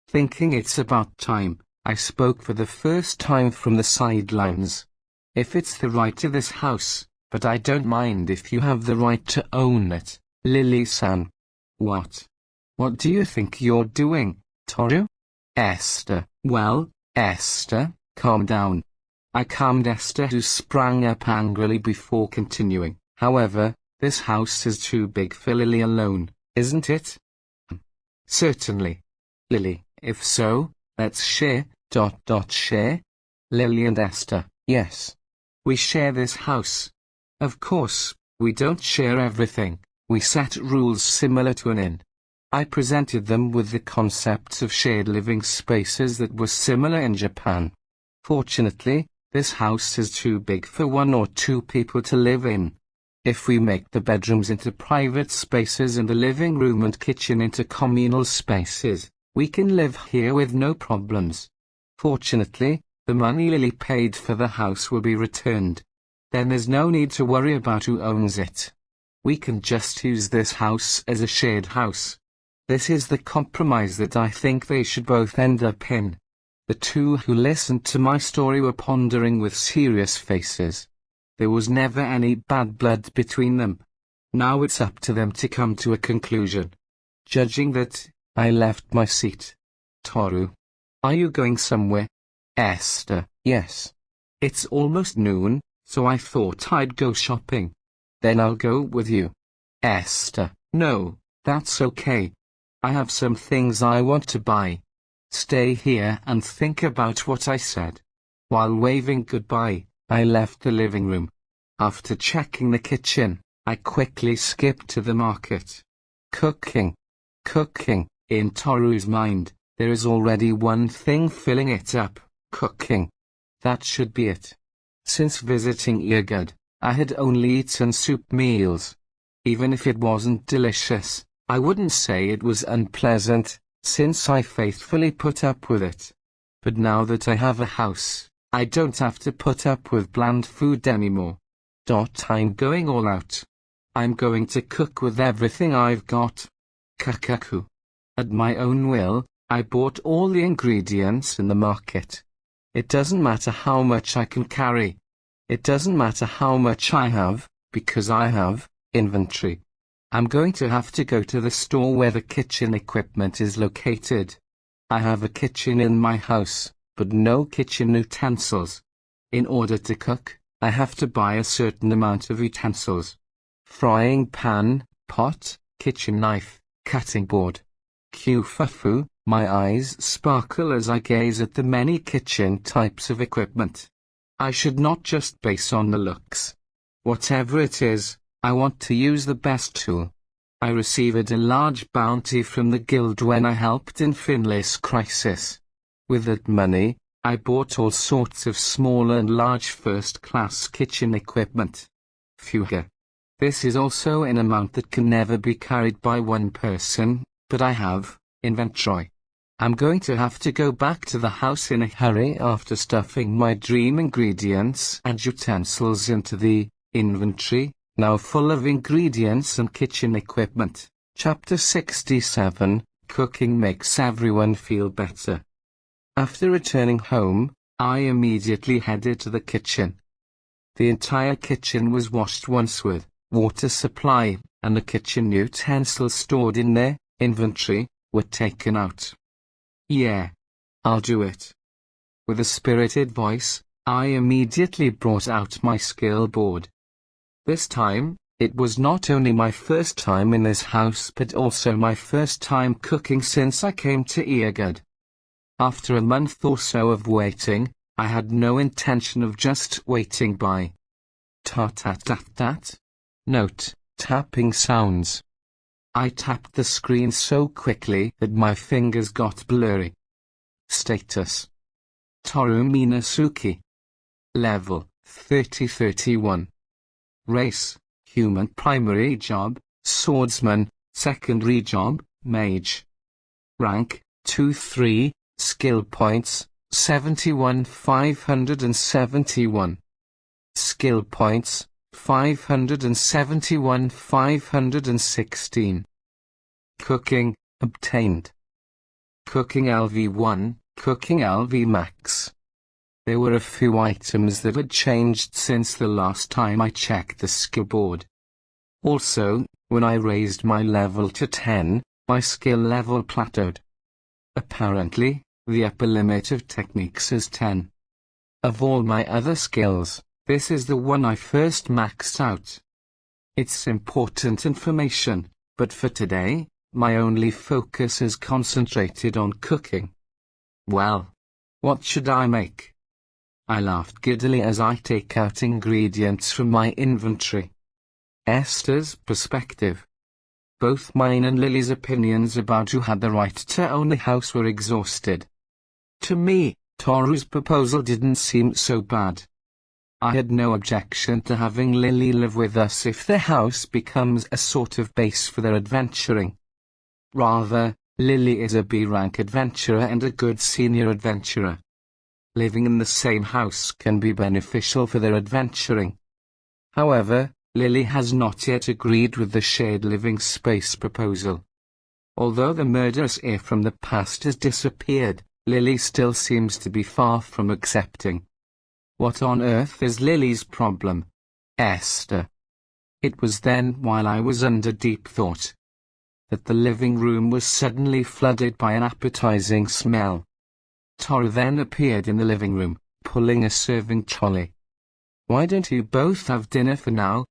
Thinking it's about time, I spoke for the first time from the sidelines. If it's the right to this house, but I don't mind if you have the right to own it, Lily-san. What? What do you think you're doing, Toru? Esther. Well, Esther, calm down. I calmed Esther, who sprang up angrily before continuing. However, this house is too big for Lily alone, isn't it? Certainly. Lily, if so, let's share, share. Lily and Esther, yes. We share this house. Of course, we don't share everything. We set rules similar to an inn. I presented them with the concepts of shared living spaces that were similar in Japan. Fortunately, this house is too big for 1 or 2 people to live in. If we make the bedrooms into private spaces and the living room and kitchen into communal spaces, we can live here with no problems. Fortunately, the money Lily paid for the house will be returned. Then there's no need to worry about who owns it. We can just use this house as a shared house. This is the compromise that I think they should both end up in. The two who listened to my story were pondering with serious faces. There was never any bad blood between them. Now it's up to them to come to a conclusion. Judging that, I left my seat. Toru. Are you going somewhere? Esther. Yes. It's almost noon, so I thought I'd go shopping. Then I'll go with you. Esther. No, that's okay. I have some things I want to buy. Stay here and think about what I said. While waving goodbye, I left the living room. After checking the kitchen, I quickly skipped to the market. Cooking. In Toru's mind, there is already one thing filling it up, cooking. That should be it. Since visiting Irgud, I had only eaten soup meals. Even if it wasn't delicious, I wouldn't say it was unpleasant, since I faithfully put up with it. But now that I have a house, I don't have to put up with bland food anymore. I'm going all out. I'm going to cook with everything I've got. Kakaku. At my own will, I bought all the ingredients in the market. It doesn't matter how much I can carry. It doesn't matter how much I have, because I have inventory. I'm going to have to go to the store where the kitchen equipment is located. I have a kitchen in my house, but no kitchen utensils. In order to cook, I have to buy a certain amount of utensils. Frying pan, pot, kitchen knife, cutting board. Kyufufu, my eyes sparkle as I gaze at the many kitchen types of equipment. I should not just base on the looks. Whatever it is, I want to use the best tool. I received a large bounty from the guild when I helped in Finlay's crisis. With that money, I bought all sorts of small and large first-class kitchen equipment. Fissure. This is also an amount that can never be carried by one person, but I have inventory. I'm going to have to go back to the house in a hurry after stuffing my dream ingredients and utensils into the inventory, now full of ingredients and kitchen equipment. Chapter 67, Cooking Makes Everyone Feel Better. After returning home, I immediately headed to the kitchen. The entire kitchen was washed once with water supply, and the kitchen utensils stored in their inventory were taken out. Yeah, I'll do it. With a spirited voice, I immediately brought out my skill board. This time, it was not only my first time in this house but also my first time cooking since I came to Eargud. After a month or so of waiting, I had no intention of just waiting by. Tat-tat-tat-tat. Note, tapping sounds. I tapped the screen so quickly that my fingers got blurry. Status: Toru Minasuki. Level: 3031. Race: Human. Primary job: Swordsman. Secondary job: Mage. Rank: 2-3. Skill points: 71,571. Skill points: 571,516. Cooking, obtained. Cooking LV1, Cooking LV Max. There were a few items that had changed since the last time I checked the skill board. Also, when I raised my level to 10, my skill level plateaued. Apparently, the upper limit of techniques is 10. Of all my other skills, this is the one I first maxed out. It's important information, but for today, my only focus is concentrated on cooking. Well, what should I make? I laughed giddily as I take out ingredients from my inventory. Esther's perspective. Both mine and Lily's opinions about who had the right to own a house were exhausted. To me, Toru's proposal didn't seem so bad. I had no objection to having Lily live with us if the house becomes a sort of base for their adventuring. Rather, Lily is a B-rank adventurer and a good senior adventurer. Living in the same house can be beneficial for their adventuring. However, Lily has not yet agreed with the shared living space proposal. Although the murderous air from the past has disappeared, Lily still seems to be far from accepting. What on earth is Lily's problem? Esther. It was then, while I was under deep thought, that the living room was suddenly flooded by an appetizing smell. Toru then appeared in the living room, pulling a serving trolley. Why don't you both have dinner for now?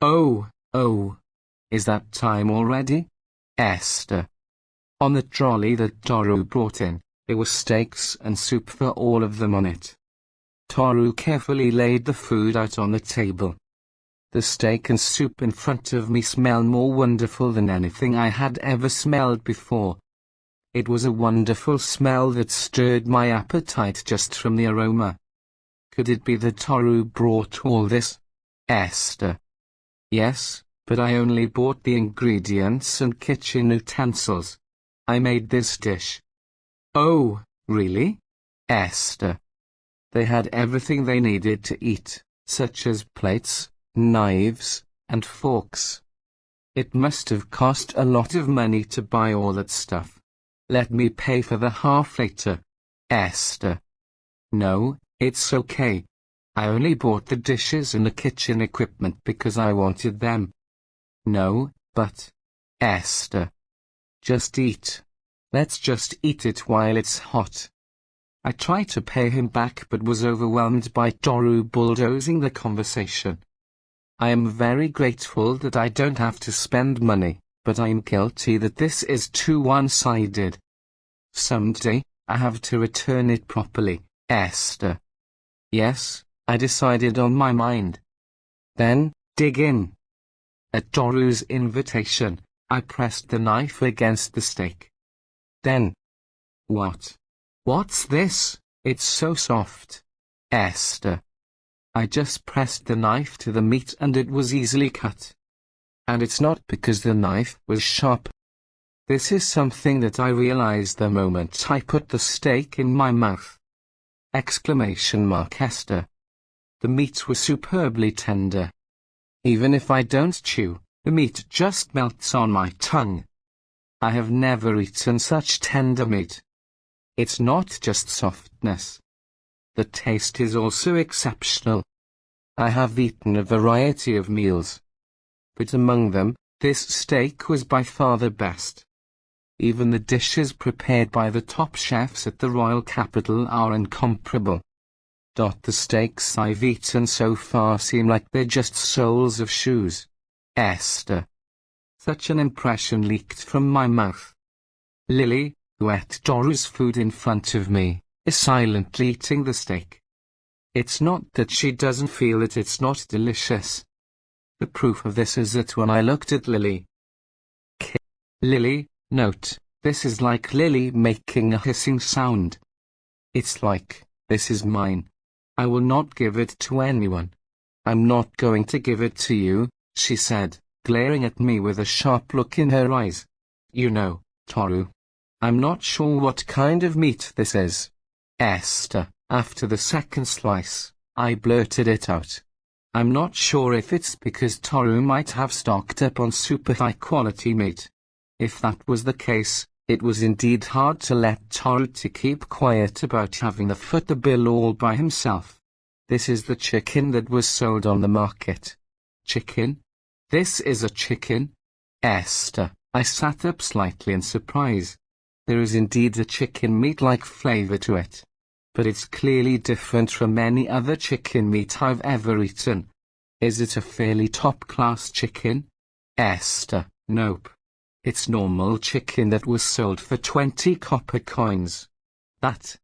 Oh, is that time already? Esther. On the trolley that Toru brought in, there were steaks and soup for all of them on it. Toru carefully laid the food out on the table. The steak and soup in front of me smell more wonderful than anything I had ever smelled before. It was a wonderful smell that stirred my appetite just from the aroma. Could it be that Toru brought all this? Esther. Yes, but I only bought the ingredients and kitchen utensils. I made this dish. Oh, really? Esther. They had everything they needed to eat, such as plates, knives, and forks. It must have cost a lot of money to buy all that stuff. Let me pay for the half later. Esther. No, it's okay. I only bought the dishes and the kitchen equipment because I wanted them. No, but... Esther. Just eat. Let's just eat it while it's hot. I tried to pay him back but was overwhelmed by Toru bulldozing the conversation. I am very grateful that I don't have to spend money, but I am guilty that this is too one-sided. Someday, I have to return it properly, Esther. Yes, I decided on my mind. Then, dig in. At Toru's invitation, I pressed the knife against the steak. Then. What? What's this? It's so soft. Esther. I just pressed the knife to the meat and it was easily cut. And it's not because the knife was sharp. This is something that I realized the moment I put the steak in my mouth. Exclamation mark Esther. The meat was superbly tender. Even if I don't chew, the meat just melts on my tongue. I have never eaten such tender meat. It's not just softness. The taste is also exceptional. I have eaten a variety of meals, but among them, this steak was by far the best. Even the dishes prepared by the top chefs at the royal capital are incomparable. The steaks I've eaten so far seem like they're just soles of shoes. Esther. Such an impression leaked from my mouth. Lily, who ate Toru's food in front of me, is silently eating the steak. It's not that she doesn't feel that it's not delicious. The proof of this is that when I looked at Lily. Lily, note, this is like Lily making a hissing sound. It's like, this is mine. I will not give it to anyone. I'm not going to give it to you, she said, glaring at me with a sharp look in her eyes. You know, Toru. I'm not sure what kind of meat this is. Esther. After the second slice, I blurted it out. I'm not sure if it's because Toru might have stocked up on super high-quality meat. If that was the case, it was indeed hard to let Toru keep quiet about having to foot the bill all by himself. This is the chicken that was sold on the market. Chicken? This is a chicken? Esther. I sat up slightly in surprise. There is indeed a chicken meat-like flavor to it. But it's clearly different from any other chicken meat I've ever eaten. Is it a fairly top-class chicken? Esther. Nope. It's normal chicken that was sold for 20 copper coins. That.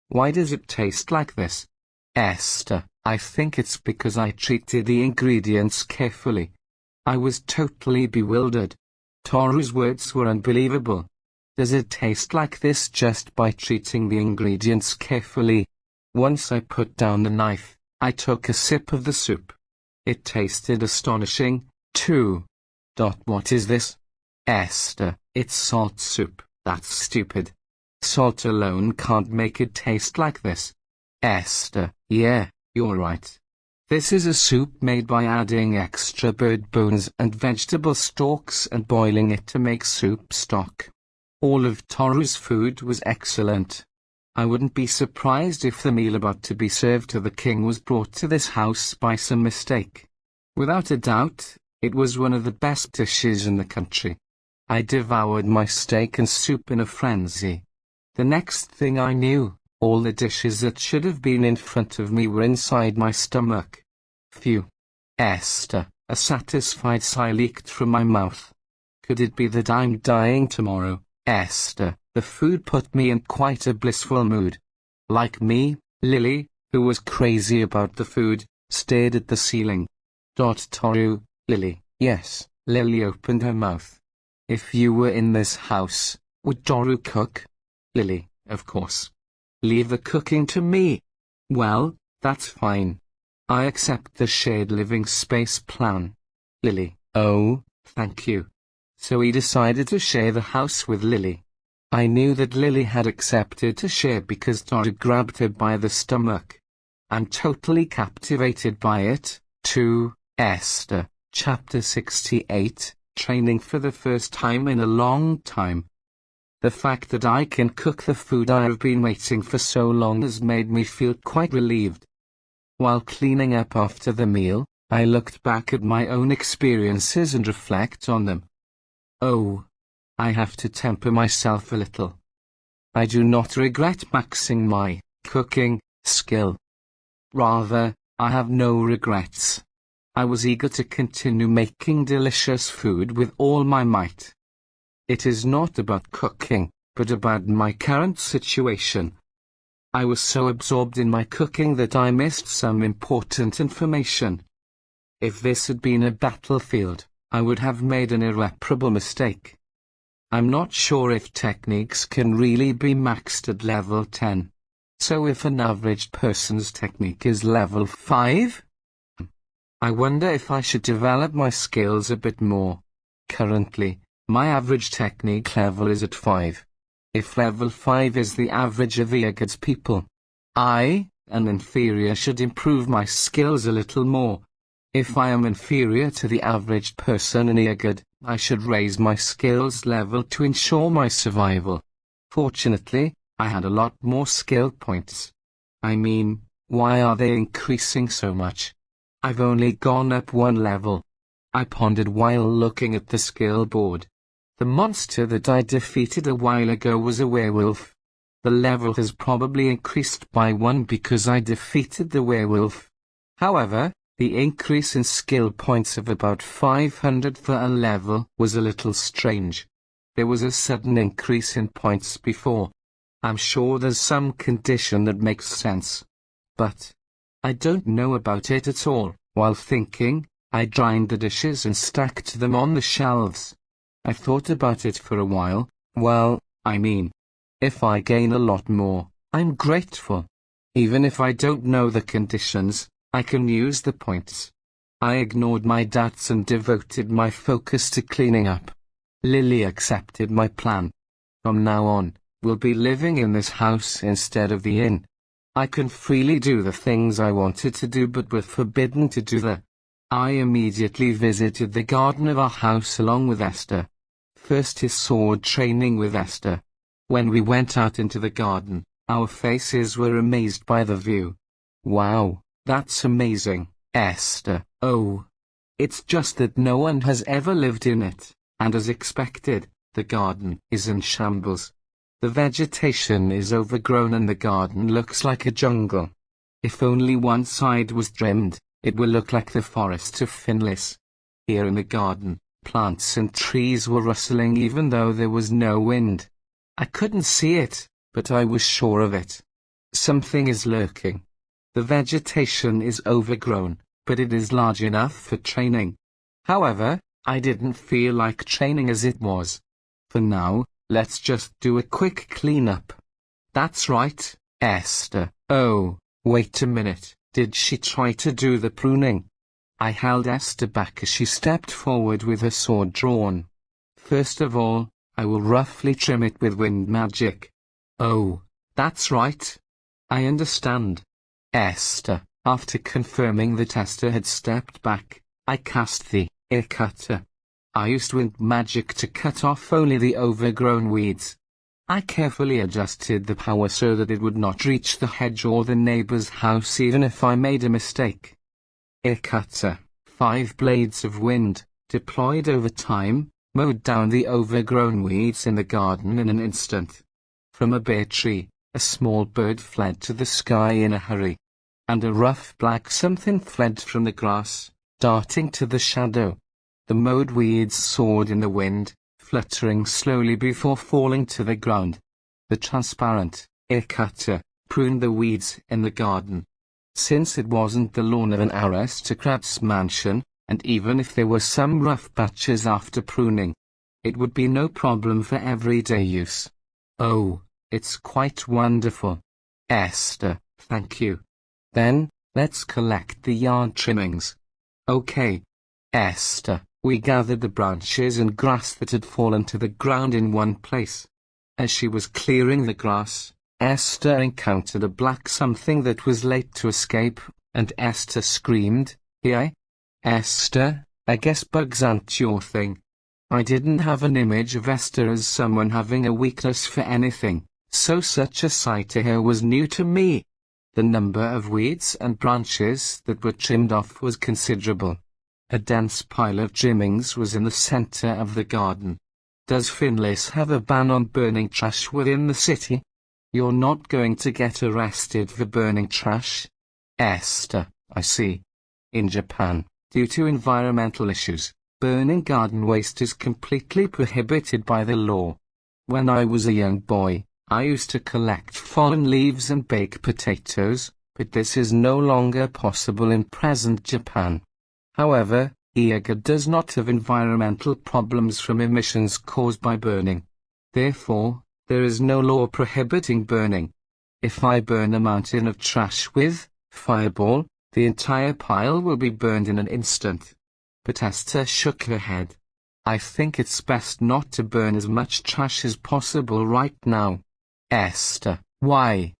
Why does it taste like this? Esther. I think it's because I treated the ingredients carefully. I was totally bewildered. Toru's words were unbelievable. Does it taste like this just by treating the ingredients carefully? Once I put down the knife, I took a sip of the soup. It tasted astonishing, too. What is this? Esther. It's salt soup. That's stupid. Salt alone can't make it taste like this. Esther. Yeah, you're right. This is a soup made by adding extra bird bones and vegetable stalks and boiling it to make soup stock. All of Toru's food was excellent. I wouldn't be surprised if the meal about to be served to the king was brought to this house by some mistake. Without a doubt, it was one of the best dishes in the country. I devoured my steak and soup in a frenzy. The next thing I knew, all the dishes that should have been in front of me were inside my stomach. Phew. Esther. A satisfied sigh leaked from my mouth. Could it be that I'm dying tomorrow? Esther. The food put me in quite a blissful mood. Like me, Lily, who was crazy about the food, stared at the ceiling. Toru. Lily. Yes. Lily opened her mouth. If you were in this house, would Toru cook? Lily. Of course. Leave the cooking to me. Well, that's fine. I accept the shared living space plan. Lily. Oh, thank you. So he decided to share the house with Lily. I knew that Lily had accepted to share because Toru grabbed her by the stomach. I'm totally captivated by it, too. Esther. Chapter 68, Training for the first time in a long time. The fact that I can cook the food I have been waiting for so long has made me feel quite relieved. While cleaning up after the meal, I looked back at my own experiences and reflect on them. Oh, I have to temper myself a little. I do not regret maxing my cooking skill. Rather, I have no regrets. I was eager to continue making delicious food with all my might. It is not about cooking, but about my current situation. I was so absorbed in my cooking that I missed some important information. If this had been a battlefield, I would have made an irreparable mistake. I'm not sure if techniques can really be maxed at level 10. So if an average person's technique is level 5? I wonder if I should develop my skills a bit more. Currently, my average technique level is at 5. If level 5 is the average of Iagud's people, I, an inferior, should improve my skills a little more. If I am inferior to the average person in Iagud, I should raise my skills level to ensure my survival. Fortunately, I had a lot more skill points. I mean, why are they increasing so much? I've only gone up 1 level. I pondered while looking at the skill board. The monster that I defeated a while ago was a werewolf. The level has probably increased by 1 because I defeated the werewolf. However, the increase in skill points of about 500 for a level was a little strange. There was a sudden increase in points before. I'm sure there's some condition that makes sense. But I don't know about it at all. While thinking, I drained the dishes and stacked them on the shelves. I thought about it for a while. Well, I mean, if I gain a lot more, I'm grateful. Even if I don't know the conditions, I can use the points. I ignored my doubts and devoted my focus to cleaning up. Lily accepted my plan. From now on, we'll be living in this house instead of the inn. I can freely do the things I wanted to do but were forbidden to do them. I immediately visited the garden of our house along with Esther. First his sword training with Esther. When we went out into the garden, our faces were amazed by the view. Wow, that's amazing, Esther. Oh, it's just that no one has ever lived in it, and as expected, the garden is in shambles. The vegetation is overgrown and the garden looks like a jungle. If only one side was trimmed, it will look like the forests of Finlis. Here in the garden, plants and trees were rustling even though there was no wind. I couldn't see it, but I was sure of it. Something is lurking. The vegetation is overgrown, but it is large enough for training. However, I didn't feel like training as it was. For now, let's just do a quick cleanup. That's right, Esther. Oh, wait a minute, did she try to do the pruning? I held Esther back as she stepped forward with her sword drawn. First of all, I will roughly trim it with wind magic. Oh, that's right. I understand. Esther, after confirming that Esther had stepped back, I cast the ear cutter. I used wind magic to cut off only the overgrown weeds. I carefully adjusted the power so that it would not reach the hedge or the neighbor's house even if I made a mistake. Ear cutter, 5 blades of wind, deployed over time, mowed down the overgrown weeds in the garden in an instant. From a bare tree, a small bird fled to the sky in a hurry. And a rough black something fled from the grass, darting to the shadow. The mowed weeds soared in the wind, fluttering slowly before falling to the ground. The transparent ear cutter pruned the weeds in the garden. Since it wasn't the lawn of an aristocrat's mansion, and even if there were some rough patches after pruning, it would be no problem for everyday use. Oh, it's quite wonderful. Esther, thank you. Then, let's collect the yard trimmings. Okay. Esther, we gathered the branches and grass that had fallen to the ground in one place. As she was clearing the grass, Esther encountered a black something that was late to escape, and Esther screamed, "Hey, Esther, I guess bugs aren't your thing." I didn't have an image of Esther as someone having a weakness for anything, so such a sight to her was new to me. The number of weeds and branches that were trimmed off was considerable. A dense pile of trimmings was in the center of the garden. Does Finlis have a ban on burning trash within the city? You're not going to get arrested for burning trash? Esther, I see. In Japan, due to environmental issues, burning garden waste is completely prohibited by the law. When I was a young boy, I used to collect fallen leaves and bake potatoes, but this is no longer possible in present Japan. However, Iaga does not have environmental problems from emissions caused by burning. Therefore, there is no law prohibiting burning. If I burn a mountain of trash with fireball, the entire pile will be burned in an instant. But Esther shook her head. I think it's best not to burn as much trash as possible right now. Esther, why?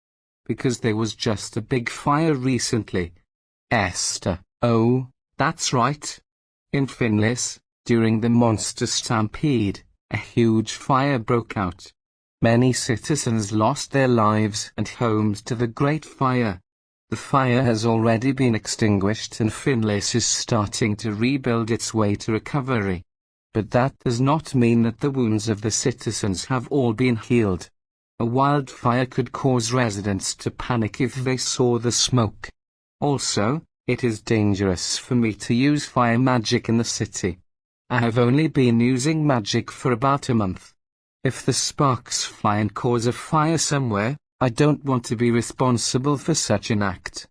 Because there was just a big fire recently. Esther, oh, that's right. In Finlis, during the monster stampede, a huge fire broke out. Many citizens lost their lives and homes to the Great Fire. The fire has already been extinguished and Finlis is starting to rebuild its way to recovery. But that does not mean that the wounds of the citizens have all been healed. A wildfire could cause residents to panic if they saw the smoke. Also, it is dangerous for me to use fire magic in the city. I have only been using magic for about a month. If the sparks fly and cause a fire somewhere, I don't want to be responsible for such an act.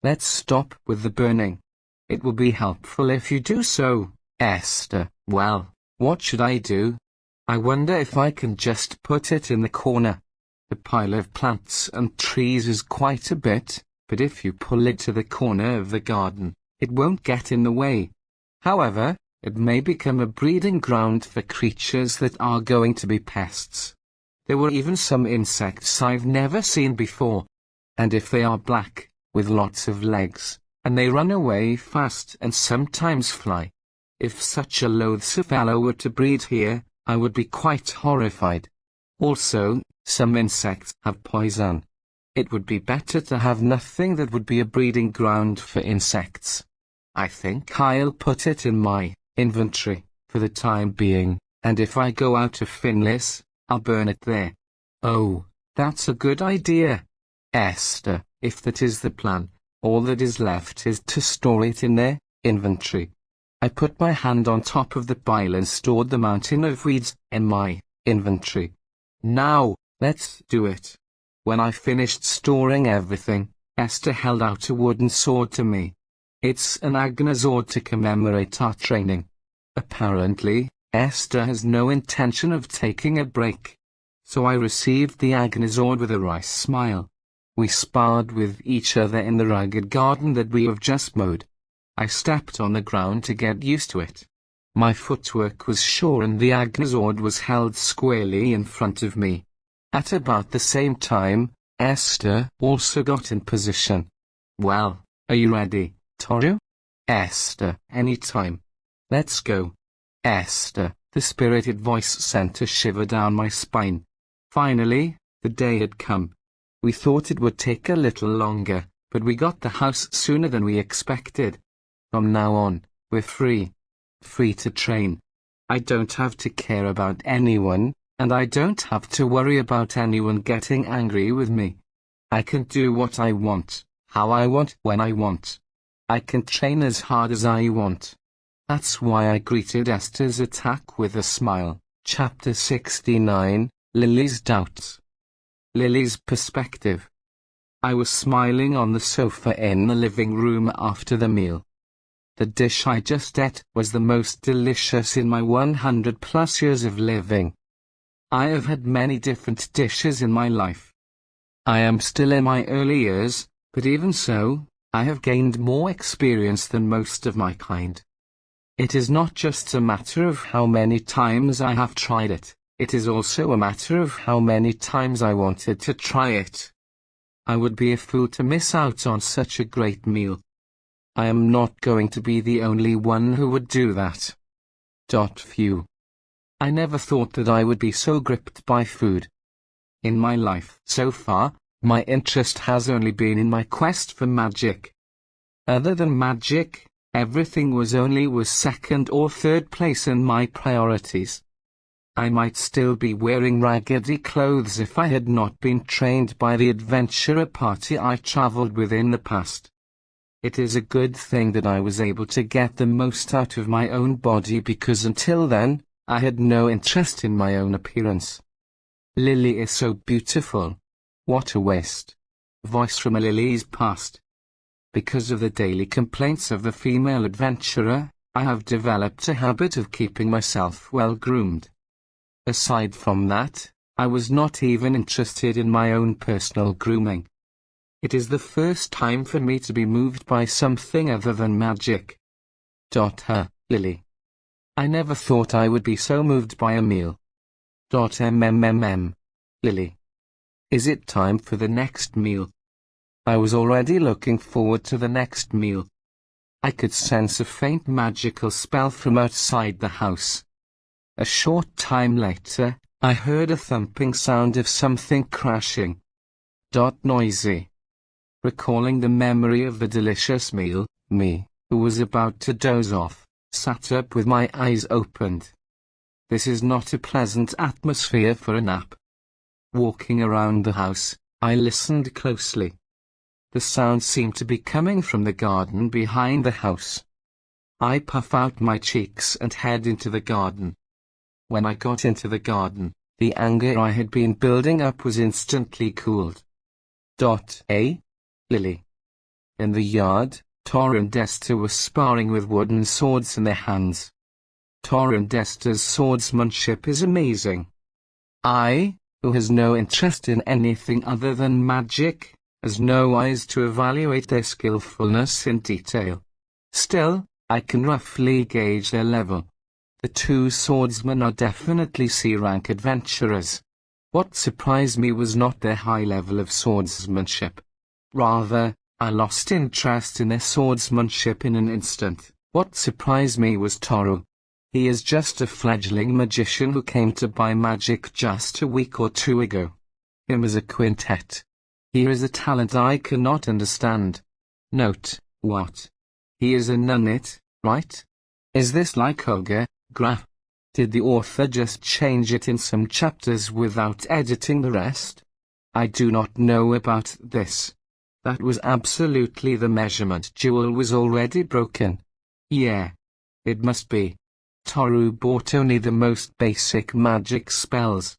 Let's stop with the burning. It will be helpful if you do so, Esther. Well, what should I do? I wonder if I can just put it in the corner. The pile of plants and trees is quite a bit, but if you pull it to the corner of the garden, it won't get in the way. However, it may become a breeding ground for creatures that are going to be pests. There were even some insects I've never seen before. And if they are black, with lots of legs, and they run away fast and sometimes fly. If such a loathsome fellow were to breed here, I would be quite horrified. Also, some insects have poison. It would be better to have nothing that would be a breeding ground for insects. I think I'll put it in my inventory for the time being, and if I go out of Finlis, I'll burn it there. Oh, that's a good idea. Esther, if that is the plan, all that is left is to store it in their inventory. I put my hand on top of the pile and stored the mountain of weeds in my inventory. Now, let's do it. When I finished storing everything, Esther held out a wooden sword to me. It's an Agnazord to commemorate our training. Apparently, Esther has no intention of taking a break. So I received the Agnazord with a wry smile. We sparred with each other in the rugged garden that we have just mowed. I stepped on the ground to get used to it. My footwork was sure and the Agnazord was held squarely in front of me. At about the same time, Esther also got in position. Well, are you ready, Toru? Esther, anytime. Let's go. Esther, the spirited voice sent a shiver down my spine. Finally, the day had come. We thought it would take a little longer, but we got the house sooner than we expected. From now on, we're free. Free to train. I don't have to care about anyone, and I don't have to worry about anyone getting angry with me. I can do what I want, how I want, when I want. I can train as hard as I want. That's why I greeted Esther's attack with a smile. Chapter 69, Lily's Doubts. Lily's Perspective. I was smiling on the sofa in the living room after the meal. The dish I just ate was the most delicious in my 100+ years of living. I have had many different dishes in my life. I am still in my early years, but even so, I have gained more experience than most of my kind. It is not just a matter of how many times I have tried it, it is also a matter of how many times I wanted to try it. I would be a fool to miss out on such a great meal. I am not going to be the only one who would do that. Phew. I never thought that I would be so gripped by food. In my life so far, My interest has only been in my quest for magic. Other than magic, everything was second or third place in my priorities. I might still be wearing raggedy clothes if I had not been trained by the adventurer party I traveled with in the past. It is a good thing that I was able to get the most out of my own body because until then, I had no interest in my own appearance. Lily is so beautiful. What a waste. Voice from a Lily's past. Because of the daily complaints of the female adventurer, I have developed a habit of keeping myself well groomed. Aside from that, I was not even interested in my own personal grooming. It is the first time for me to be moved by something other than magic. Lily. I never thought I would be so moved by a meal. Lily. Is it time for the next meal? I was already looking forward to the next meal. I could sense a faint magical spell from outside the house. A short time later, I heard a thumping sound of something crashing. Noisy. Recalling the memory of the delicious meal, me, who was about to doze off, sat up with my eyes opened. This is not a pleasant atmosphere for a nap. Walking around the house, I listened closely. The sound seemed to be coming from the garden behind the house. I puff out my cheeks and head into the garden. When I got into the garden, the anger I had been building up was instantly cooled. Lily. In the yard, Toru and Esther were sparring with wooden swords in their hands. Toru and Esther's swordsmanship is amazing. I, who has no interest in anything other than magic, has no eyes to evaluate their skillfulness in detail. Still, I can roughly gauge their level. The two swordsmen are definitely C-rank adventurers. What surprised me was not their high level of swordsmanship. Rather, I lost interest in their swordsmanship in an instant. What surprised me was Toru. He is just a fledgling magician who came to buy magic just a week or two ago. Him as a quintet. Here is a talent I cannot understand. Note, what? He is a nunnet, right? Is this like Ogre, Graph? Did the author just change it in some chapters without editing the rest? I do not know about this. That was absolutely the measurement jewel was already broken. Yeah. It must be. Toru bought only the most basic magic spells.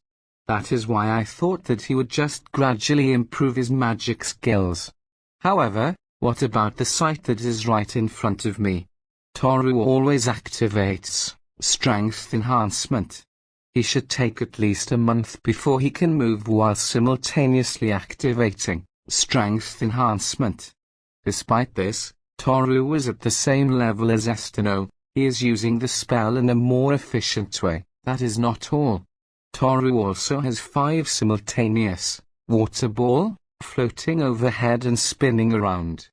That is why I thought that he would just gradually improve his magic skills. However, what about the sight that is right in front of me? Toru always activates strength enhancement. He should take at least a month before he can move while simultaneously activating strength enhancement. Despite this, Toru was at the same level as Estino. He is using the spell in a more efficient way. That is not all. Toru also has 5 simultaneous water ball floating overhead and spinning around.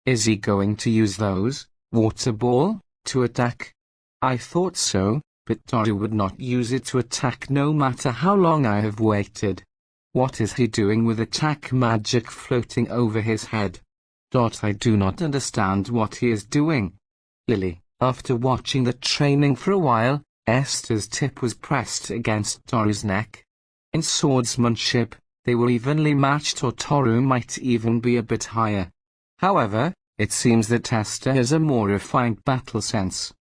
Is he going to use those water ball to attack? I thought so, but Toru would not use it to attack no matter how long I have waited. What is he doing with attack magic floating over his head? I do not understand what he is doing. Lily, after watching the training for a while, Esther's tip was pressed against Toru's neck. In swordsmanship, they were evenly matched, or Toru might even be a bit higher. However, it seems that Esther has a more refined battle sense.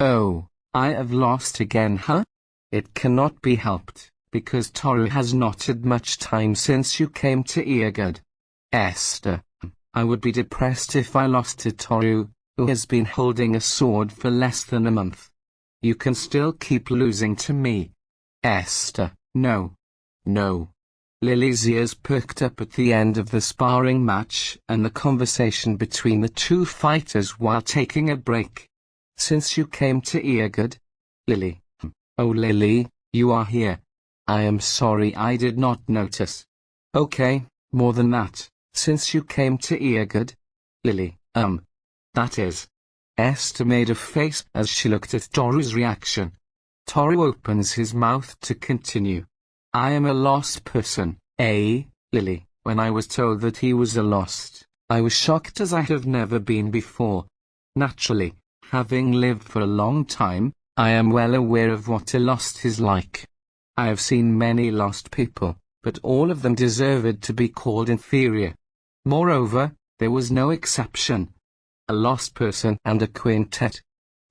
Oh, I have lost again, huh? It cannot be helped, because Toru has not had much time since you came to Eargood. Esther, I would be depressed if I lost to Toru, who has been holding a sword for less than a month. You can still keep losing to me. Esther, no. No. Lily's ears perked up at the end of the sparring match and the conversation between the two fighters while taking a break. Since you came to Eargood? Lily. Oh Lily, you are here. I am sorry I did not notice. Okay, more than that, since you came to Eargood? Lily, that is. Esther made a face as she looked at Toru's reaction. Toru opens his mouth to continue. I am a lost person, eh, Lily? When I was told that he was a lost, I was shocked as I have never been before. Naturally, having lived for a long time, I am well aware of what a lost is like. I have seen many lost people, but all of them deserved to be called inferior. Moreover, there was no exception. A lost person and a quintet.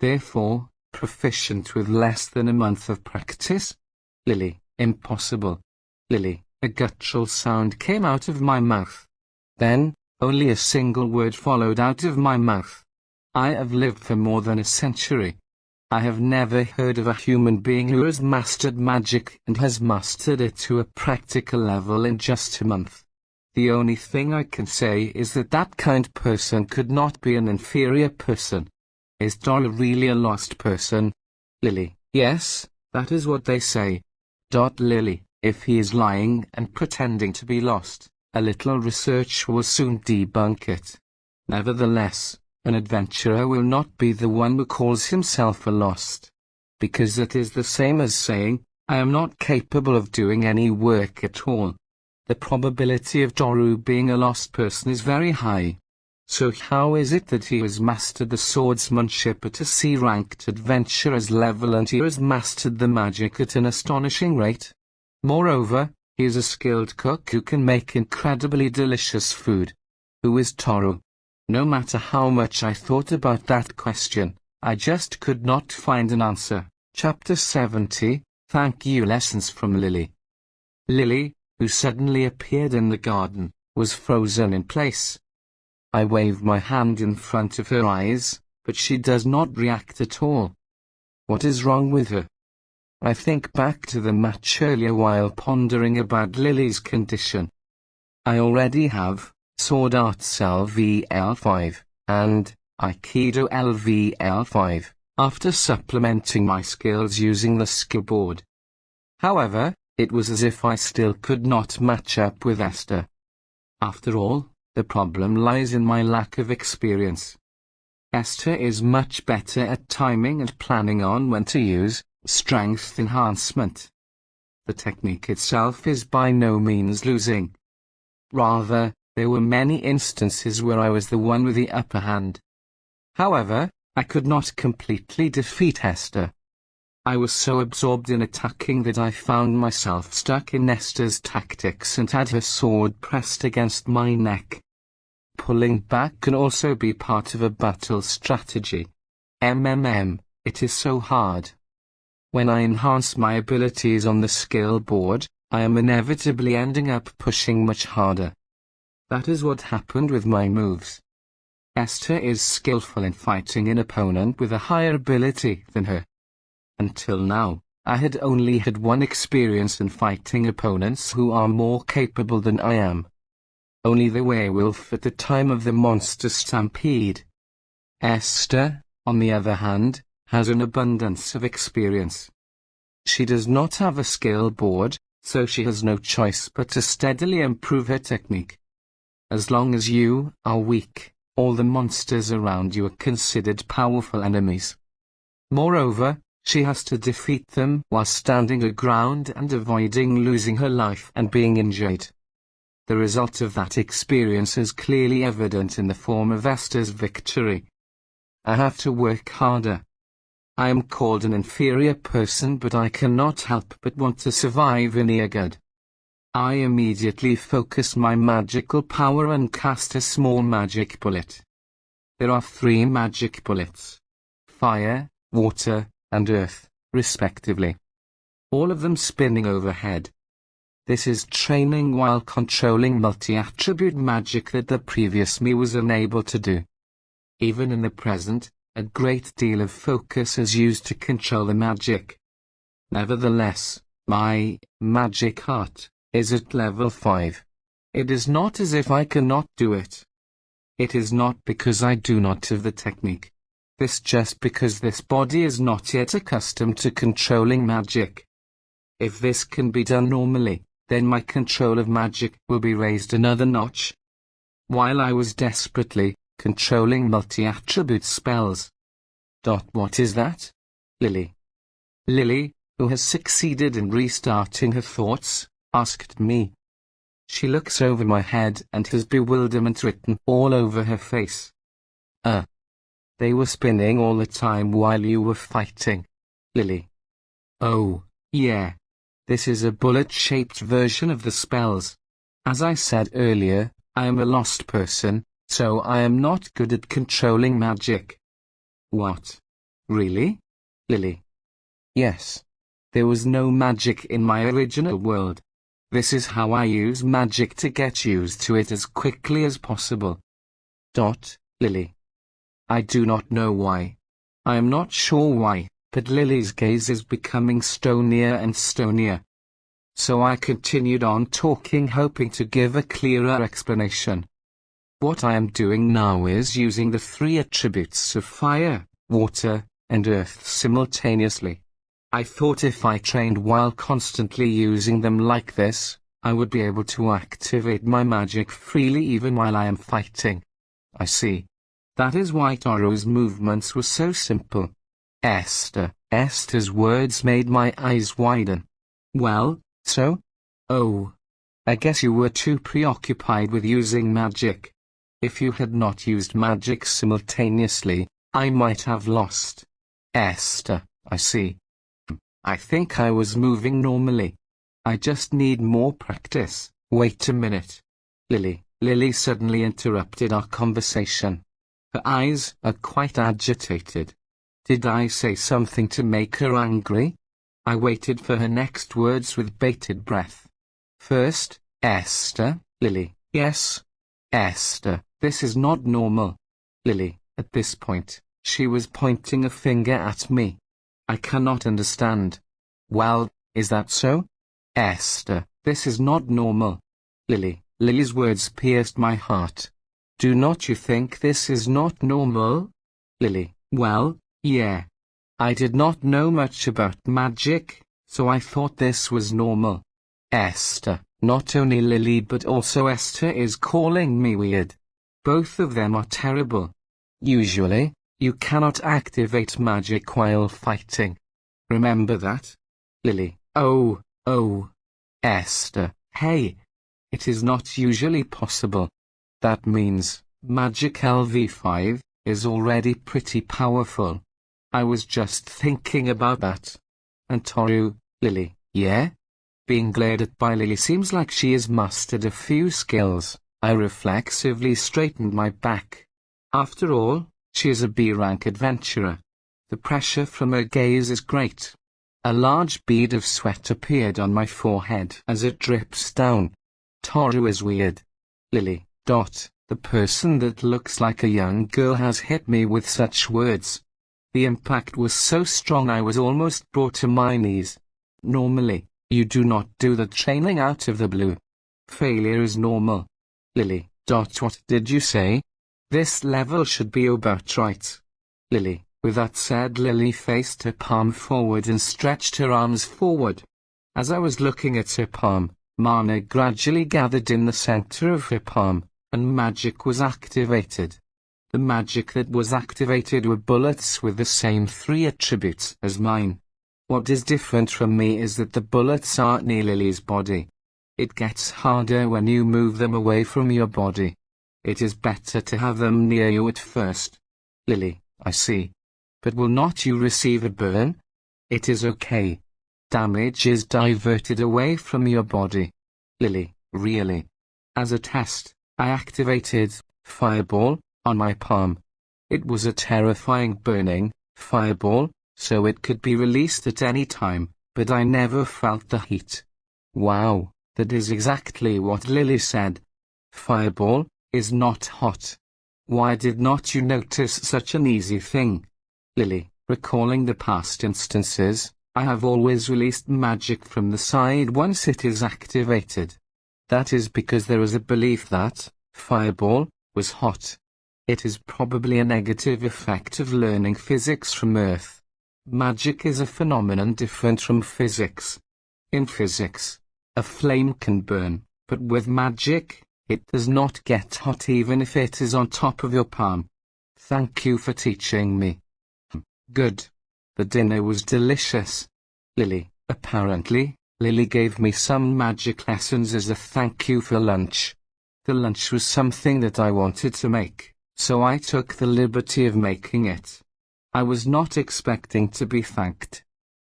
Therefore, proficient with less than a month of practice? Lily, impossible. Lily, a guttural sound came out of my mouth. Then, only a single word followed out of my mouth. I have lived for more than a century. I have never heard of a human being who has mastered magic and has mastered it to a practical level in just a month. The only thing I can say is that that kind person could not be an inferior person. Is Toru really a lost person? Lily, yes, that is what they say. Lily, if he is lying and pretending to be lost, a little research will soon debunk it. Nevertheless, an adventurer will not be the one who calls himself a lost. Because that is the same as saying, I am not capable of doing any work at all. The probability of Toru being a lost person is very high. So how is it that he has mastered the swordsmanship at a C-ranked adventurer's level and he has mastered the magic at an astonishing rate? Moreover, he is a skilled cook who can make incredibly delicious food. Who is Toru? No matter how much I thought about that question, I just could not find an answer. Chapter 70, Thank You Lessons from Lily. Lily, who suddenly appeared in the garden, was frozen in place. I wave my hand in front of her eyes, but she does not react at all. What is wrong with her? I think back to the match earlier while pondering about Lily's condition. I already have Sword Arts LVL5 and Aikido LVL5, after supplementing my skills using the skill board. However, it was as if I still could not match up with Esther. After all, the problem lies in my lack of experience. Esther is much better at timing and planning on when to use strength enhancement. The technique itself is by no means losing. Rather, there were many instances where I was the one with the upper hand. However, I could not completely defeat Esther. I was so absorbed in attacking that I found myself stuck in Esther's tactics and had her sword pressed against my neck. Pulling back can also be part of a battle strategy. It is so hard. When I enhance my abilities on the skill board, I am inevitably ending up pushing much harder. That is what happened with my moves. Esther is skillful in fighting an opponent with a higher ability than her. Until now, I had only had one experience in fighting opponents who are more capable than I am. Only the werewolf at the time of the monster stampede. Esther, on the other hand, has an abundance of experience. She does not have a skill board, so she has no choice but to steadily improve her technique. As long as you are weak, all the monsters around you are considered powerful enemies. Moreover, she has to defeat them while standing her ground and avoiding losing her life and being injured. The result of that experience is clearly evident in the form of Esther's victory. I have to work harder. I am called an inferior person, but I cannot help but want to survive in Eargud. I immediately focus my magical power and cast a small magic bullet. There are 3 magic bullets: fire, water, and earth, respectively. All of them spinning overhead. This is training while controlling multi-attribute magic that the previous me was unable to do. Even in the present, a great deal of focus is used to control the magic. Nevertheless, my magic heart is at level 5. It is not as if I cannot do it. It is not because I do not have the technique. This just because this body is not yet accustomed to controlling magic. If this can be done normally, then my control of magic will be raised another notch. While I was desperately controlling multi-attribute spells. What is that? Lily. Lily, who has succeeded in restarting her thoughts, asked me. She looks over my head and has bewilderment written all over her face. They were spinning all the time while you were fighting. Lily. Oh, yeah. This is a bullet-shaped version of the spells. As I said earlier, I am a lost person, so I am not good at controlling magic. What? Really? Lily. Yes. There was no magic in my original world. This is how I use magic to get used to it as quickly as possible. Lily. I do not know why. I am not sure why, but Lily's gaze is becoming stonier and stonier. So I continued on talking, hoping to give a clearer explanation. What I am doing now is using the 3 attributes of fire, water, and earth simultaneously. I thought if I trained while constantly using them like this, I would be able to activate my magic freely even while I am fighting. I see. That is why Toru's movements were so simple. Esther's words made my eyes widen. Well, so? Oh. I guess you were too preoccupied with using magic. If you had not used magic simultaneously, I might have lost. Esther, I see. I think I was moving normally. I just need more practice. Wait a minute. Lily suddenly interrupted our conversation. Her eyes are quite agitated. Did I say something to make her angry? I waited for her next words with bated breath. First, Esther, Lily, yes. Esther, this is not normal. Lily, at this point, she was pointing a finger at me. I cannot understand. Well, is that so? Esther, this is not normal. Lily's words pierced my heart. Do not you think this is not normal? Lily, well, yeah. I did not know much about magic, so I thought this was normal. Esther, not only Lily but also Esther is calling me weird. Both of them are terrible. Usually, you cannot activate magic while fighting. Remember that? Lily, oh. Esther, hey. It is not usually possible. That means, magic LV5 is already pretty powerful. I was just thinking about that. And Toru, Lily, yeah? Being glared at by Lily seems like she has mastered a few skills. I reflexively straightened my back. After all, she is a B-rank adventurer. The pressure from her gaze is great. A large bead of sweat appeared on my forehead as it drips down. Toru is weird. Lily, the person that looks like a young girl has hit me with such words. The impact was so strong I was almost brought to my knees. Normally, you do not do the training out of the blue. Failure is normal. Lily, what did you say? This level should be about right. Lily, with that said, Lily faced her palm forward and stretched her arms forward. As I was looking at her palm, mana gradually gathered in the center of her palm, and magic was activated. The magic that was activated were bullets with the same 3 attributes as mine. What is different from me is that the bullets aren't near Lily's body. It gets harder when you move them away from your body. It is better to have them near you at first. Lily, I see. But will not you receive a burn? It is okay. Damage is diverted away from your body. Lily, really? As a test, I activated Fireball on my palm. It was a terrifying burning fireball, so it could be released at any time, but I never felt the heat. Wow, that is exactly what Lily said. Fireball is not hot. Why did not you notice such an easy thing? Lily, recalling the past instances, I have always released magic from the side once it is activated. That is because there is a belief that Fireball was hot. It is probably a negative effect of learning physics from Earth. Magic is a phenomenon different from physics. In physics, a flame can burn, but with magic, it does not get hot even if it is on top of your palm. Thank you for teaching me. Good. The dinner was delicious. Lily, apparently, Lily gave me some magic lessons as a thank you for lunch. The lunch was something that I wanted to make, so I took the liberty of making it. I was not expecting to be thanked.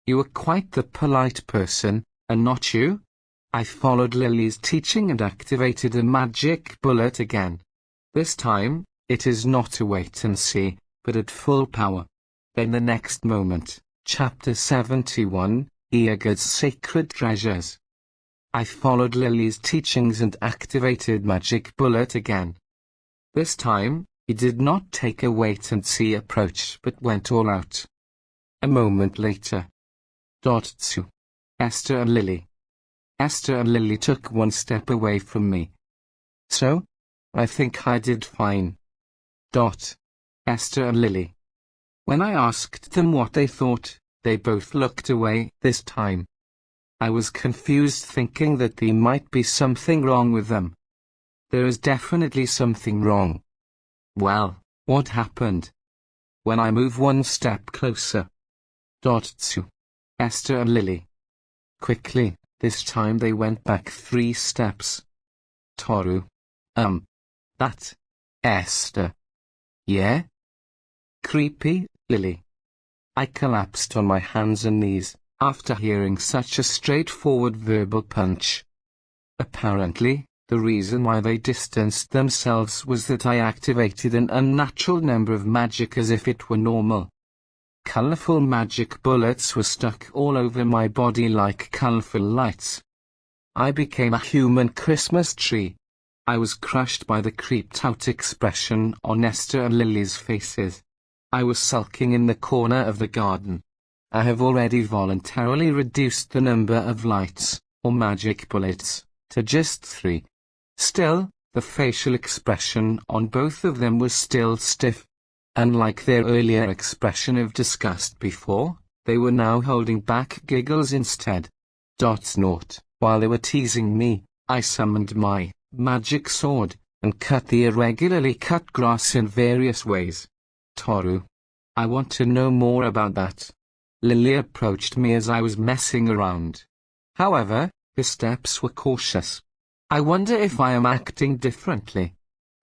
You were quite the polite person, and not you? I followed Lily's teaching and activated a magic bullet again. This time, it is not a wait and see, but at full power. Then the next moment, Chapter 71, Iagod's Sacred Treasures. I followed Lily's teachings and activated magic bullet again. This time, he did not take a wait-and-see approach but went all out. A moment later. Dotsu. Esther and Lily. Esther and Lily took one step away from me. So? I think I did fine. Esther and Lily. When I asked them what they thought, they both looked away this time. I was confused, thinking that there might be something wrong with them. There is definitely something wrong. Well, what happened? When I move one step closer. Dotsu. Esther and Lily. Quickly, this time they went back 3 steps. Toru. That. Esther. Yeah? Creepy, Lily. I collapsed on my hands and knees, after hearing such a straightforward verbal punch. Apparently, the reason why they distanced themselves was that I activated an unnatural number of magic as if it were normal. Colorful magic bullets were stuck all over my body like colorful lights. I became a human Christmas tree. I was crushed by the creeped-out expression on Esther and Lily's faces. I was sulking in the corner of the garden. I have already voluntarily reduced the number of lights, or magic bullets, to just 3. Still, the facial expression on both of them was still stiff. Unlike their earlier expression of disgust before, they were now holding back giggles instead. While they were teasing me, I summoned my magic sword, and cut the irregularly cut grass in various ways. Toru. I want to know more about that. Lily approached me as I was messing around. However, her steps were cautious. I wonder if I am acting differently.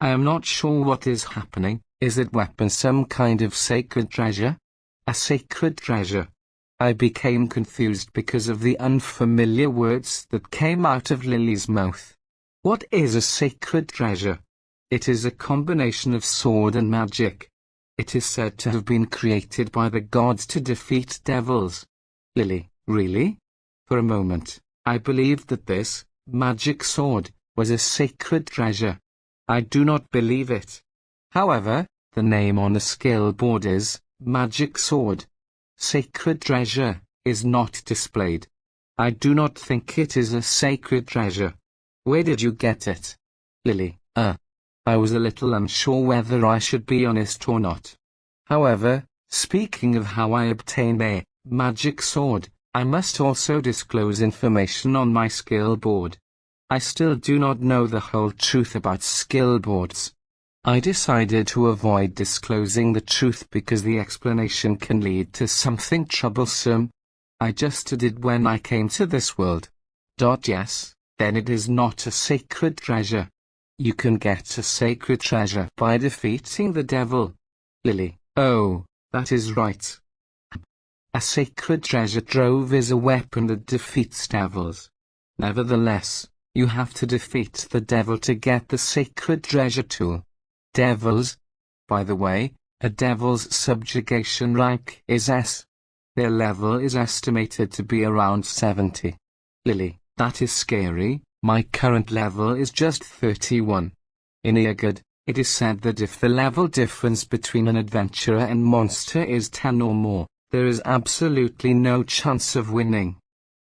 I am not sure what is happening. Is that weapon some kind of sacred treasure? A sacred treasure? I became confused because of the unfamiliar words that came out of Lily's mouth. What is a sacred treasure? It is a combination of sword and magic. It is said to have been created by the gods to defeat devils. Lily, really? For a moment, I believed that this magic sword was a sacred treasure. I do not believe it. However, the name on the skill board is Magic Sword. Sacred Treasure is not displayed. I do not think it is a sacred treasure. Where did you get it? Lily. I was a little unsure whether I should be honest or not. However, speaking of how I obtained a magic sword, I must also disclose information on my skill board. I still do not know the whole truth about skill boards. I decided to avoid disclosing the truth because the explanation can lead to something troublesome. I just did when I came to this world. Yes, then it is not a sacred treasure. You can get a sacred treasure by defeating the devil. Lily. Oh, that is right. A sacred treasure trove is a weapon that defeats devils. Nevertheless, you have to defeat the devil to get the sacred treasure tool. Devils. By the way, a devil's subjugation rank is S. Their level is estimated to be around 70. Lily. That is scary. My current level is just 31. In Iagod, it is said that if the level difference between an adventurer and monster is 10 or more, there is absolutely no chance of winning.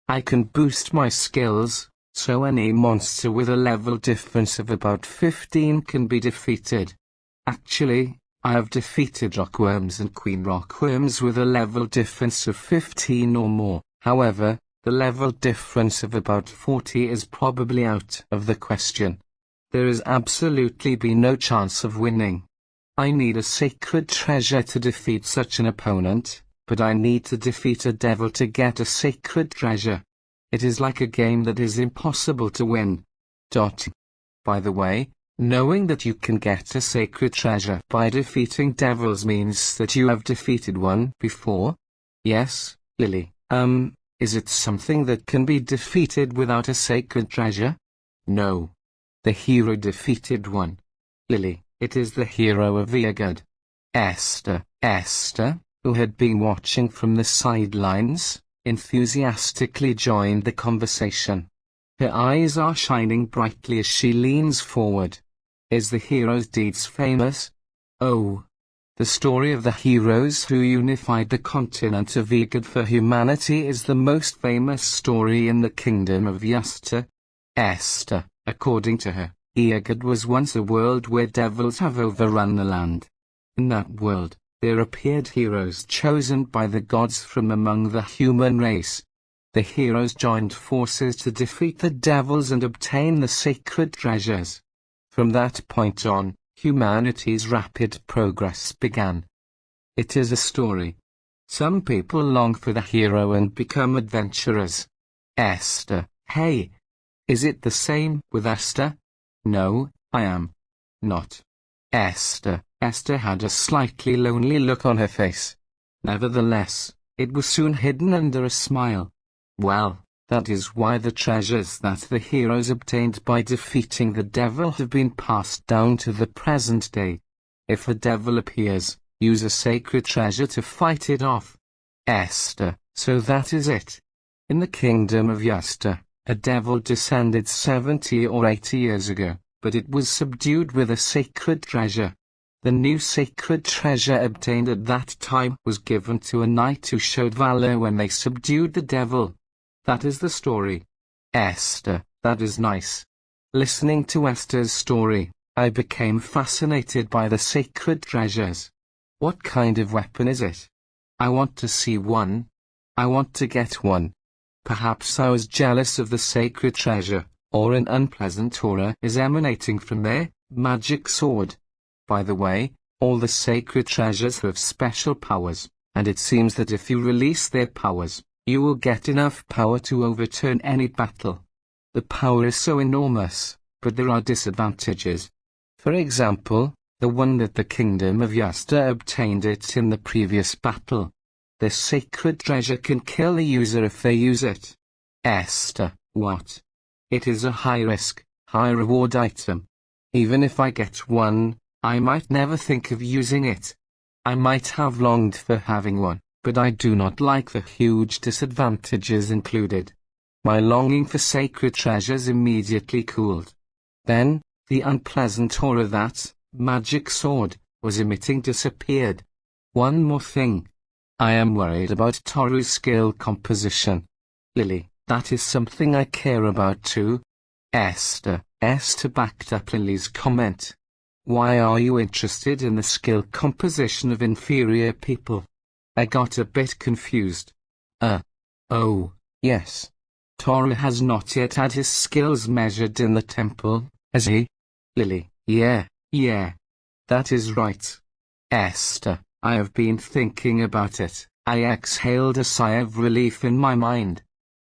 I can boost my skills, so any monster with a level difference of about 15 can be defeated. Actually, I have defeated rockworms and queen rockworms with a level difference of 15 or more. However, the level difference of about 40 is probably out of the question. There is absolutely be no chance of winning. I need a sacred treasure to defeat such an opponent, but I need to defeat a devil to get a sacred treasure. It is like a game that is impossible to win. By the way, knowing that you can get a sacred treasure by defeating devils means that you have defeated one before? Yes, Lily. Is it something that can be defeated without a sacred treasure? No. The hero defeated one. Lily, it is the hero of Viagad. Esther, who had been watching from the sidelines, enthusiastically joined the conversation. Her eyes are shining brightly as she leans forward. Is the hero's deeds famous? Oh. The story of the heroes who unified the continent of Viagad for humanity is the most famous story in the kingdom of Yusta. Esther, according to her, Viagad was once a world where devils have overrun the land. In that world, there appeared heroes chosen by the gods from among the human race. The heroes joined forces to defeat the devils and obtain the sacred treasures. From that point on, humanity's rapid progress began. It is a story. Some people long for the hero and become adventurers. Esther, hey. Is it the same with Esther? No, I am not. Esther had a slightly lonely look on her face. Nevertheless, it was soon hidden under a smile. Well, that is why the treasures that the heroes obtained by defeating the devil have been passed down to the present day. If a devil appears, use a sacred treasure to fight it off. Esther, so that is it. In the kingdom of Yusta, a devil descended 70 or 80 years ago, but it was subdued with a sacred treasure. The new sacred treasure obtained at that time was given to a knight who showed valor when they subdued the devil. That is the story. Esther, that is nice. Listening to Esther's story, I became fascinated by the sacred treasures. What kind of weapon is it? I want to see one. I want to get one. Perhaps I was jealous of the sacred treasure, or an unpleasant aura is emanating from their magic sword. By the way, all the sacred treasures have special powers, and it seems that if you release their powers, you will get enough power to overturn any battle. The power is so enormous, but there are disadvantages. For example, the one that the kingdom of Yusta obtained it in the previous battle. The sacred treasure can kill the user if they use it. Esther, what? It is a high-risk, high-reward item. Even if I get one, I might never think of using it. I might have longed for having one, but I do not like the huge disadvantages included. My longing for sacred treasures immediately cooled. Then, the unpleasant aura that magic sword was emitting disappeared. One more thing. I am worried about Toru's skill composition. Lily, that is something I care about too. Esther backed up Lily's comment. Why are you interested in the skill composition of inferior people? I got a bit confused. Oh, yes. Toru has not yet had his skills measured in the temple, has he? Lily, yeah. That is right. Esther, I have been thinking about it. I exhaled a sigh of relief in my mind.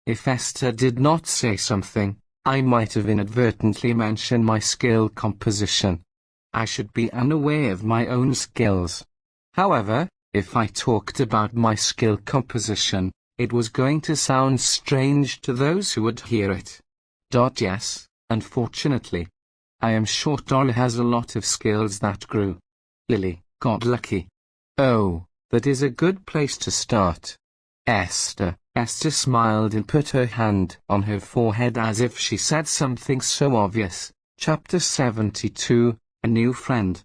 If Esther did not say something, I might have inadvertently mentioned my skill composition. I should be unaware of my own skills. However, if I talked about my skill composition, it was going to sound strange to those who would hear it. Yes, unfortunately. I am sure Toru has a lot of skills that grew. Lily, got lucky. Oh, that is a good place to start. Esther smiled and put her hand on her forehead as if she said something so obvious. Chapter 72, A New Friend.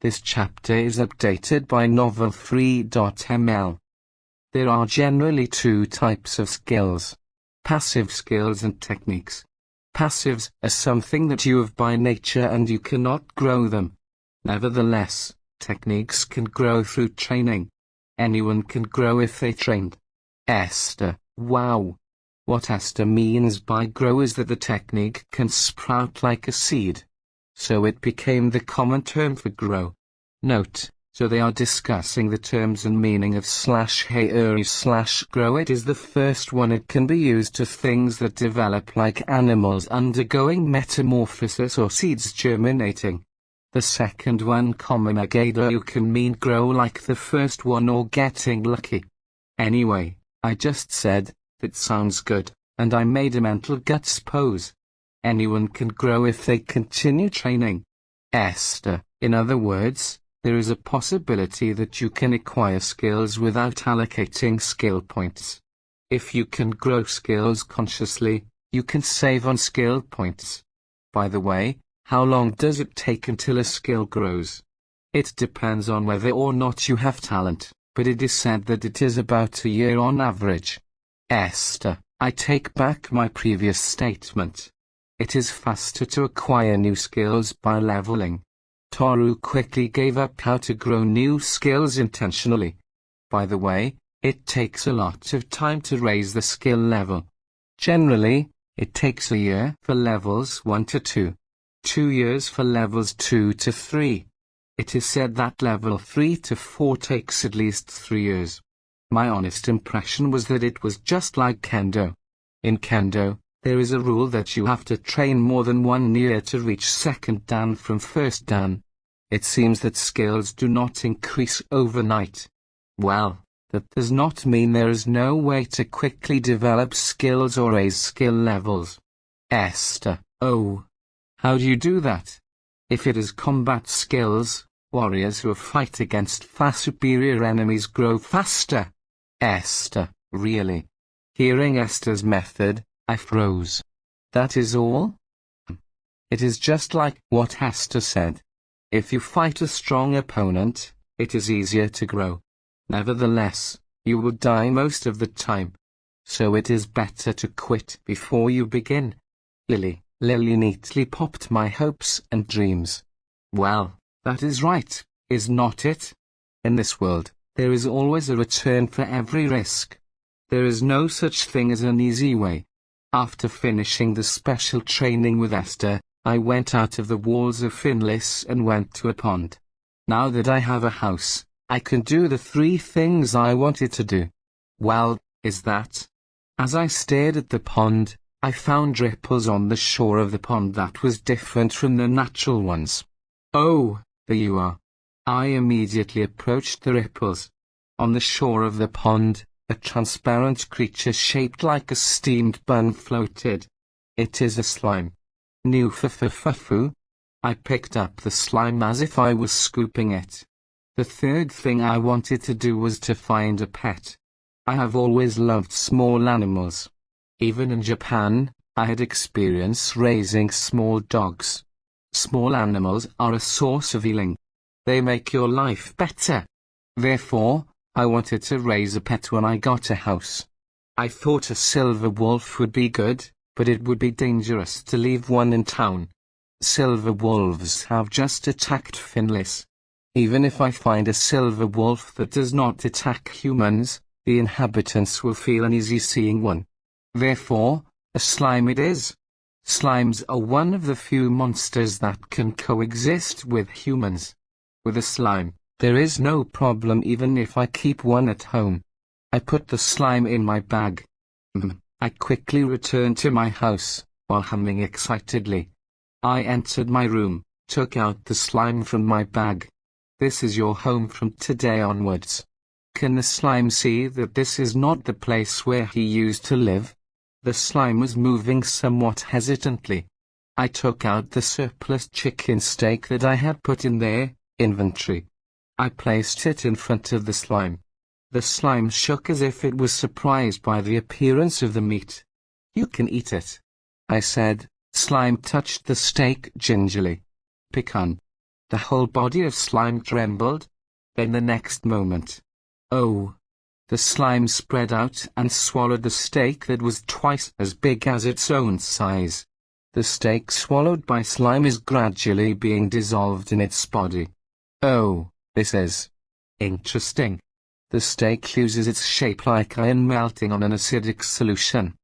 This chapter is updated by novel3.ml. There are generally two types of skills: passive skills and techniques. Passives are something that you have by nature and you cannot grow them. Nevertheless, techniques can grow through training. Anyone can grow if they trained. Esther, wow. What Esther means by grow is that the technique can sprout like a seed. So it became the common term for grow. Note, So they are discussing the terms and meaning of /Hagiu/grow. It is the first one. It can be used to things that develop like animals undergoing metamorphosis or seeds germinating. The second one, Hagiu, can mean grow like the first one or getting lucky. Anyway, I just said, that sounds good, and I made a mental guts pose. Anyone can grow if they continue training. Esther, in other words, there is a possibility that you can acquire skills without allocating skill points. If you can grow skills consciously, you can save on skill points. By the way, how long does it take until a skill grows? It depends on whether or not you have talent, but it is said that it is about a year on average. Esther, I take back my previous statement. It is faster to acquire new skills by leveling. Toru quickly gave up how to grow new skills intentionally. By the way, it takes a lot of time to raise the skill level. Generally, it takes a year for levels 1 to 2. 2 years for levels 2 to 3. It is said that level 3 to 4 takes at least 3 years. My honest impression was that it was just like Kendo. In Kendo, there is a rule that you have to train more than 1 year to reach second dan from first dan. It seems that skills do not increase overnight. Well, that does not mean there is no way to quickly develop skills or raise skill levels. Esther, oh. How do you do that? If it is combat skills, warriors who fight against far superior enemies grow faster. Esther, really? Hearing Esther's method, I froze. That is all? It is just like what Esther said. If you fight a strong opponent, it is easier to grow. Nevertheless, you will die most of the time. So it is better to quit before you begin. Lily neatly popped my hopes and dreams. Well, that is right, is not it? In this world, there is always a return for every risk. There is no such thing as an easy way. After finishing the special training with Esther, I went out of the walls of Finlis and went to a pond. Now that I have a house, I can do the 3 things I wanted to do. Well, is that? As I stared at the pond, I found ripples on the shore of the pond that was different from the natural ones. Oh, there you are. I immediately approached the ripples. On the shore of the pond, a transparent creature shaped like a steamed bun floated. It is a slime. New fufu. I picked up the slime as if I was scooping it. The third thing I wanted to do was to find a pet. I have always loved small animals. Even in Japan, I had experience raising small dogs. Small animals are a source of healing. They make your life better. Therefore, I wanted to raise a pet when I got a house. I thought a silver wolf would be good, but it would be dangerous to leave one in town. Silver wolves have just attacked Finlis. Even if I find a silver wolf that does not attack humans, the inhabitants will feel uneasy seeing one. Therefore, a slime it is. Slimes are one of the few monsters that can coexist with humans. With a slime, there is no problem even if I keep one at home. I put the slime in my bag. I quickly returned to my house, while humming excitedly. I entered my room, took out the slime from my bag. This is your home from today onwards. Can the slime see that this is not the place where he used to live? The slime was moving somewhat hesitantly. I took out the surplus chicken steak that I had put in their inventory. I placed it in front of the slime. The slime shook as if it was surprised by the appearance of the meat. You can eat it, I said. Slime touched the steak gingerly. Pecan. The whole body of slime trembled. Then the next moment, oh! The slime spread out and swallowed the steak that was twice as big as its own size. The steak swallowed by slime is gradually being dissolved in its body. Oh, this is interesting. The steak loses its shape like iron melting on an acidic solution.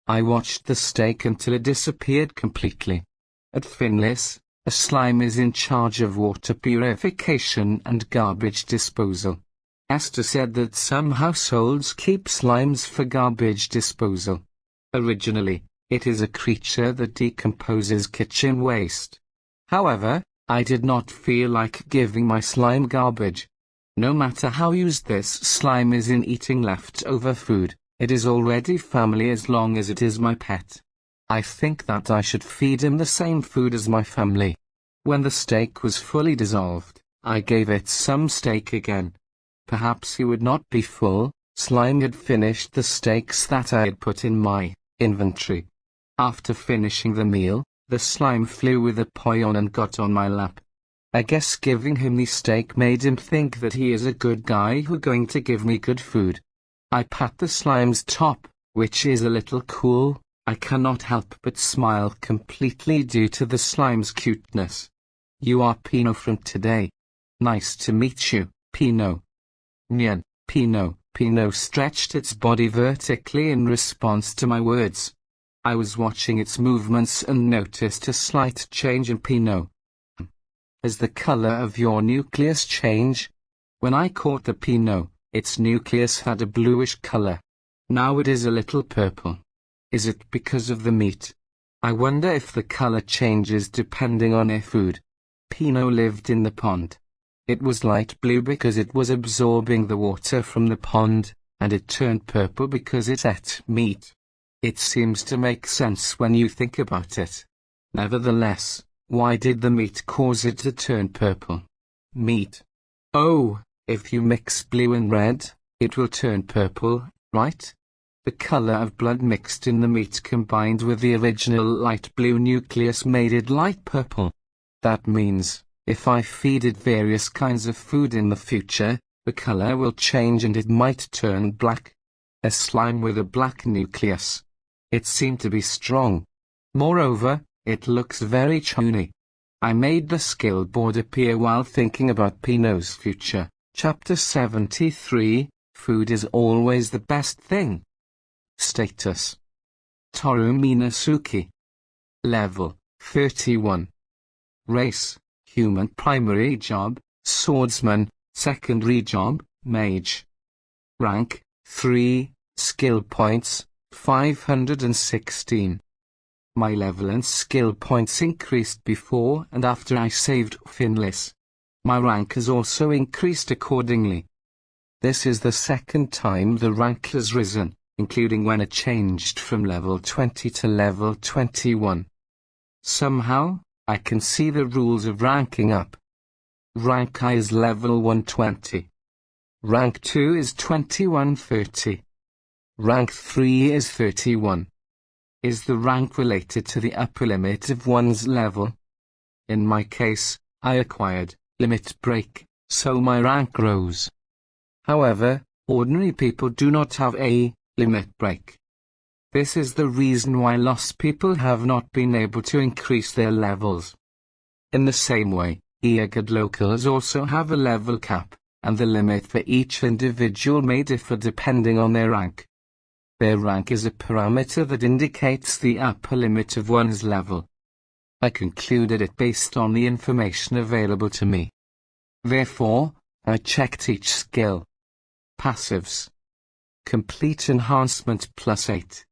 I watched the steak until it disappeared completely. At Finlis, A slime is in charge of water purification and garbage disposal. Esther said that some households keep slimes for garbage disposal. Originally, it is a creature that decomposes kitchen waste. However, I did not feel like giving my slime garbage. No matter how used this slime is in eating leftover food, it is already family as long as it is my pet. I think that I should feed him the same food as my family. When the steak was fully dissolved, I gave it some steak again. Perhaps he would not be full. Slime had finished the steaks that I had put in my inventory. After finishing the meal, the slime flew with a poyon and got on my lap. I guess giving him the steak made him think that he is a good guy who going to give me good food. I pat the slime's top, which is a little cool. I cannot help but smile completely due to the slime's cuteness. You are Pino from today. Nice to meet you, Pino. Nyan, Pino. Pino stretched its body vertically in response to my words. I was watching its movements and noticed a slight change in Pino. Has the color of your nucleus changed? When I caught the Pino, its nucleus had a bluish color. Now it is a little purple. Is it because of the meat? I wonder if the color changes depending on their food. Pino lived in the pond. It was light blue because it was absorbing the water from the pond, and it turned purple because it ate meat. It seems to make sense when you think about it. Nevertheless, why did the meat cause it to turn purple? Meat. Oh, if you mix blue and red, it will turn purple, right? The color of blood mixed in the meat combined with the original light blue nucleus made it light purple. That means, if I feed it various kinds of food in the future, the color will change and it might turn black. A slime with a black nucleus. It seemed to be strong. Moreover, it looks very chony. I made the skill board appear while thinking about Pino's future. Chapter 73, Food is always the best thing. Status. Toru Minasuki. Level, 31. Race, human. Primary job, swordsman. Secondary job, mage. Rank, 3, skill points, 516. My level and skill points increased before and after I saved Finless. My rank has also increased accordingly. This is the second time the rank has risen, including when it changed from level 20 to level 21. Somehow, I can see the rules of ranking up. Rank I is level 120. Rank 2 is 2130. Rank 3 is 31. Is the rank related to the upper limit of one's level? In my case, I acquired limit break, so my rank rose. However, ordinary people do not have a limit break. This is the reason why lost people have not been able to increase their levels. In the same way, good locals also have a level cap, and the limit for each individual may differ depending on their rank. Their rank is a parameter that indicates the upper limit of one's level. I concluded it based on the information available to me. Therefore, I checked each skill. Passives. Complete enhancement +8.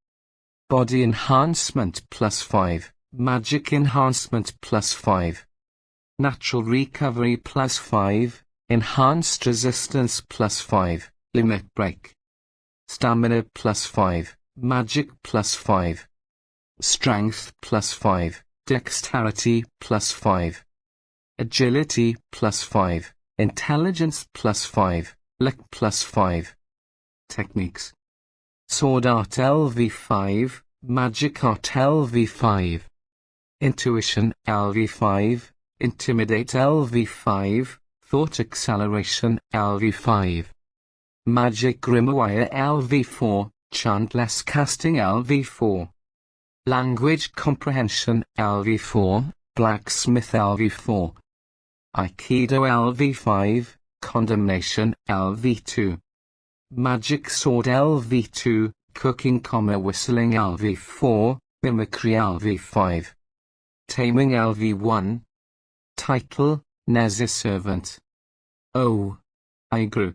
Body enhancement +5. Magic enhancement +5. Natural recovery +5. Enhanced resistance +5. Limit break. Stamina +5. Magic +5. Strength +5. Dexterity +5. Agility +5. Intelligence +5. Luck +5. Techniques. Sword Art LV5. Magic Art LV5. Intuition LV5. Intimidate LV5. Thought Acceleration LV5. Magic Grimoire LV4, Chantless Casting LV4. Language Comprehension LV4, Blacksmith LV4. Aikido LV5, Condemnation LV2. Magic Sword LV2, Cooking, Whistling LV4, Mimicry LV5. Taming LV1, Title: Nezu's Servant. Oh. I grew.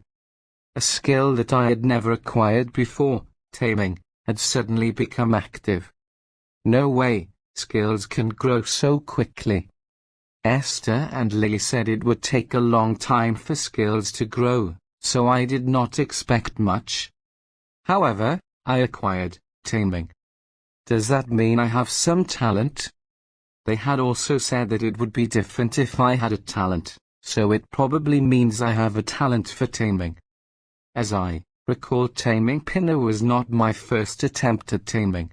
A skill that I had never acquired before, taming, had suddenly become active. No way, skills can grow so quickly. Esther and Lily said it would take a long time for skills to grow, so I did not expect much. However, I acquired taming. Does that mean I have some talent? They had also said that it would be different if I had a talent, so it probably means I have a talent for taming. As I recall, taming Pinner was not my first attempt at taming.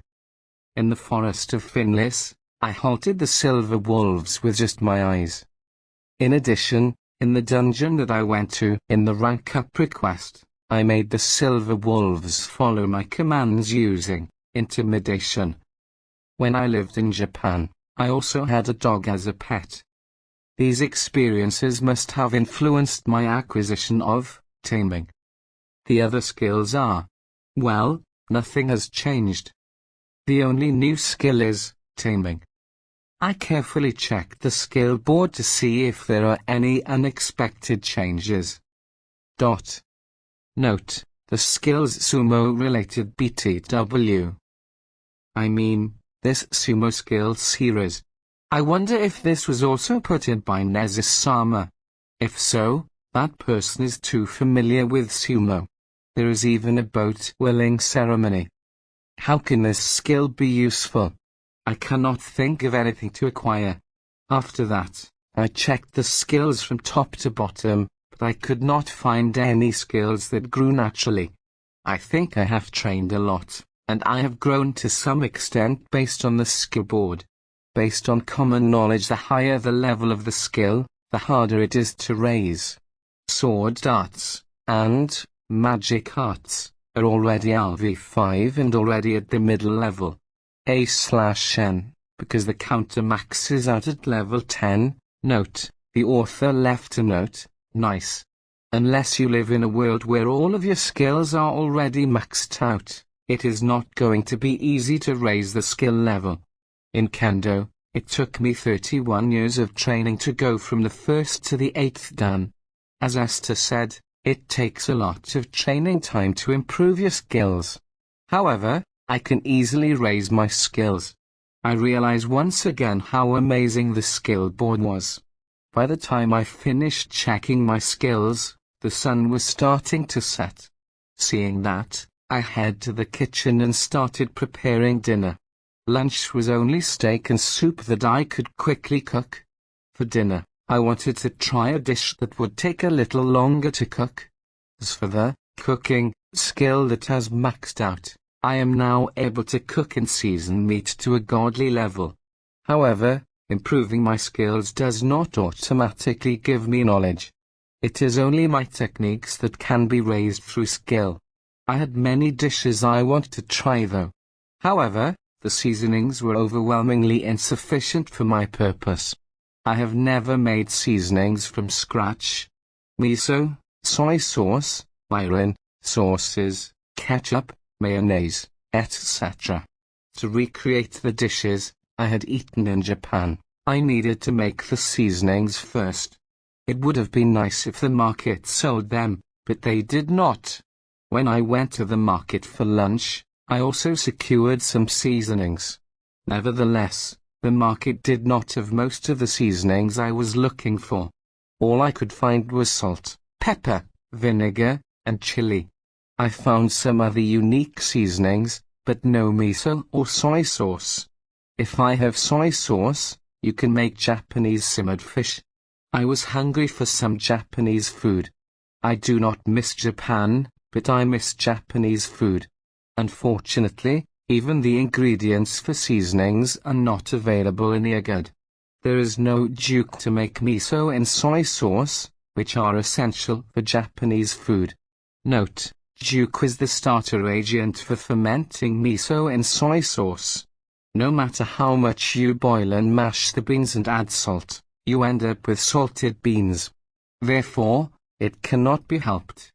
In the forest of Finlis, I halted the silver wolves with just my eyes. In addition, in the dungeon that I went to in the rank up request, I made the silver wolves follow my commands using intimidation. When I lived in Japan, I also had a dog as a pet. These experiences must have influenced my acquisition of taming. The other skills are, well, nothing has changed. The only new skill is taming. I carefully checked the skill board to see if there are any unexpected changes. Note: the skills sumo-related BTW. I mean, this sumo skill series. I wonder if this was also put in by Nezu-sama. If so, that person is too familiar with sumo. There is even a boat-willing ceremony. How can this skill be useful? I cannot think of anything to acquire. After that, I checked the skills from top to bottom, but I could not find any skills that grew naturally. I think I have trained a lot, and I have grown to some extent based on the skill board. Based on common knowledge, the higher the level of the skill, the harder it is to raise. Sword arts and magic arts are already LV5 and already at the middle level. A/N, because the counter maxes out at level 10. Note: the author left a note. Nice. Unless you live in a world where all of your skills are already maxed out, it is not going to be easy to raise the skill level. In Kendo, it took me 31 years of training to go from the 1st to the 8th dan. As Esther said, it takes a lot of training time to improve your skills. However, I can easily raise my skills. I realize once again how amazing the skill board was. By the time I finished checking my skills, the sun was starting to set. Seeing that, I head to the kitchen and started preparing dinner. Lunch was only steak and soup that I could quickly cook. For dinner, I wanted to try a dish that would take a little longer to cook. As for the cooking skill that has maxed out, I am now able to cook and season meat to a godly level. However, improving my skills does not automatically give me knowledge. It is only my techniques that can be raised through skill. I had many dishes I want to try though. However, the seasonings were overwhelmingly insufficient for my purpose. I have never made seasonings from scratch. Miso, soy sauce, mirin, sauces, ketchup, mayonnaise, etc. To recreate the dishes I had eaten in Japan, I needed to make the seasonings first. It would have been nice if the market sold them, but they did not. When I went to the market for lunch, I also secured some seasonings. Nevertheless, the market did not have most of the seasonings I was looking for. All I could find was salt, pepper, vinegar, and chili. I found some other unique seasonings, but no miso or soy sauce. If I have soy sauce, you can make Japanese simmered fish. I was hungry for some Japanese food. I do not miss Japan, but I miss Japanese food. Unfortunately, even the ingredients for seasonings are not available in Iagud. There is no juke to make miso and soy sauce, which are essential for Japanese food. Note: juke is the starter agent for fermenting miso and soy sauce. No matter how much you boil and mash the beans and add salt, you end up with salted beans. Therefore, it cannot be helped.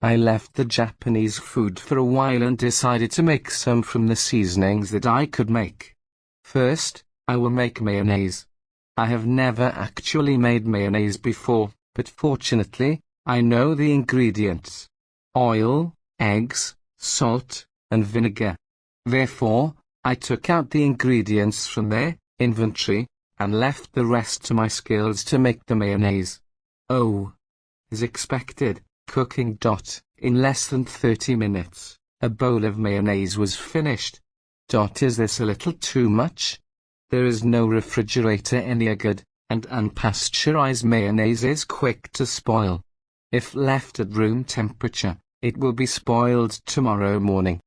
I left the Japanese food for a while and decided to make some from the seasonings that I could make. First, I will make mayonnaise. I have never actually made mayonnaise before, but fortunately, I know the ingredients: oil, eggs, salt, and vinegar. Therefore, I took out the ingredients from their inventory, and left the rest to my skills to make the mayonnaise. Oh, as expected, cooking. In less than 30 minutes, a bowl of mayonnaise was finished. Is this a little too much? There is no refrigerator in Yogurt, and unpasteurized mayonnaise is quick to spoil. If left at room temperature, it will be spoiled tomorrow morning.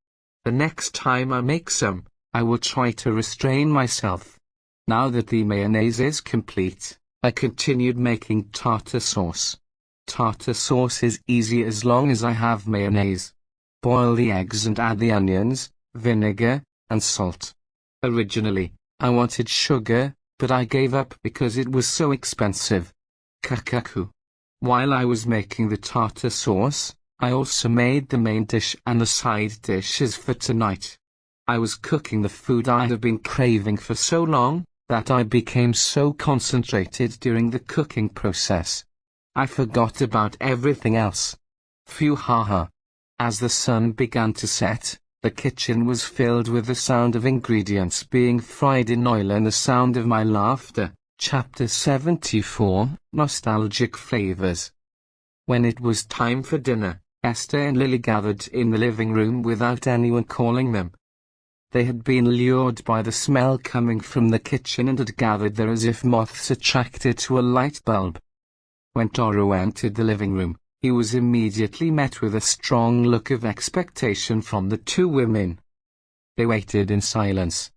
The next time I make some, I will try to restrain myself. Now that the mayonnaise is complete, I continued making tartar sauce. Tartar sauce is easy as long as I have mayonnaise. Boil the eggs and add the onions, vinegar, and salt. Originally, I wanted sugar, but I gave up because it was so expensive. Kakaku. While I was making the tartar sauce, I also made the main dish and the side dishes for tonight. I was cooking the food I have been craving for so long, that I became so concentrated during the cooking process. I forgot about everything else. Phew, haha. As the sun began to set, the kitchen was filled with the sound of ingredients being fried in oil and the sound of my laughter. Chapter 74, Nostalgic Flavors. When it was time for dinner, Esther and Lily gathered in the living room without anyone calling them. They had been lured by the smell coming from the kitchen and had gathered there as if moths attracted to a light bulb. When Toru entered the living room, he was immediately met with a strong look of expectation from the two women. They waited in silence.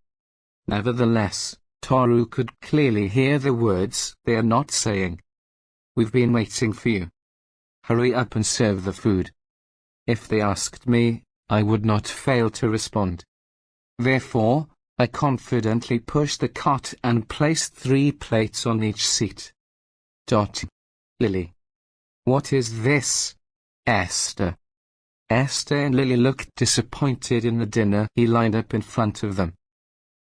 Nevertheless, Toru could clearly hear the words they are not saying. "We've been waiting for you. Hurry up and serve the food." If they asked me, I would not fail to respond. Therefore, I confidently pushed the cot and placed 3 plates on each seat. Lily. "What is this?" Esther. Esther and Lily looked disappointed in the dinner he lined up in front of them.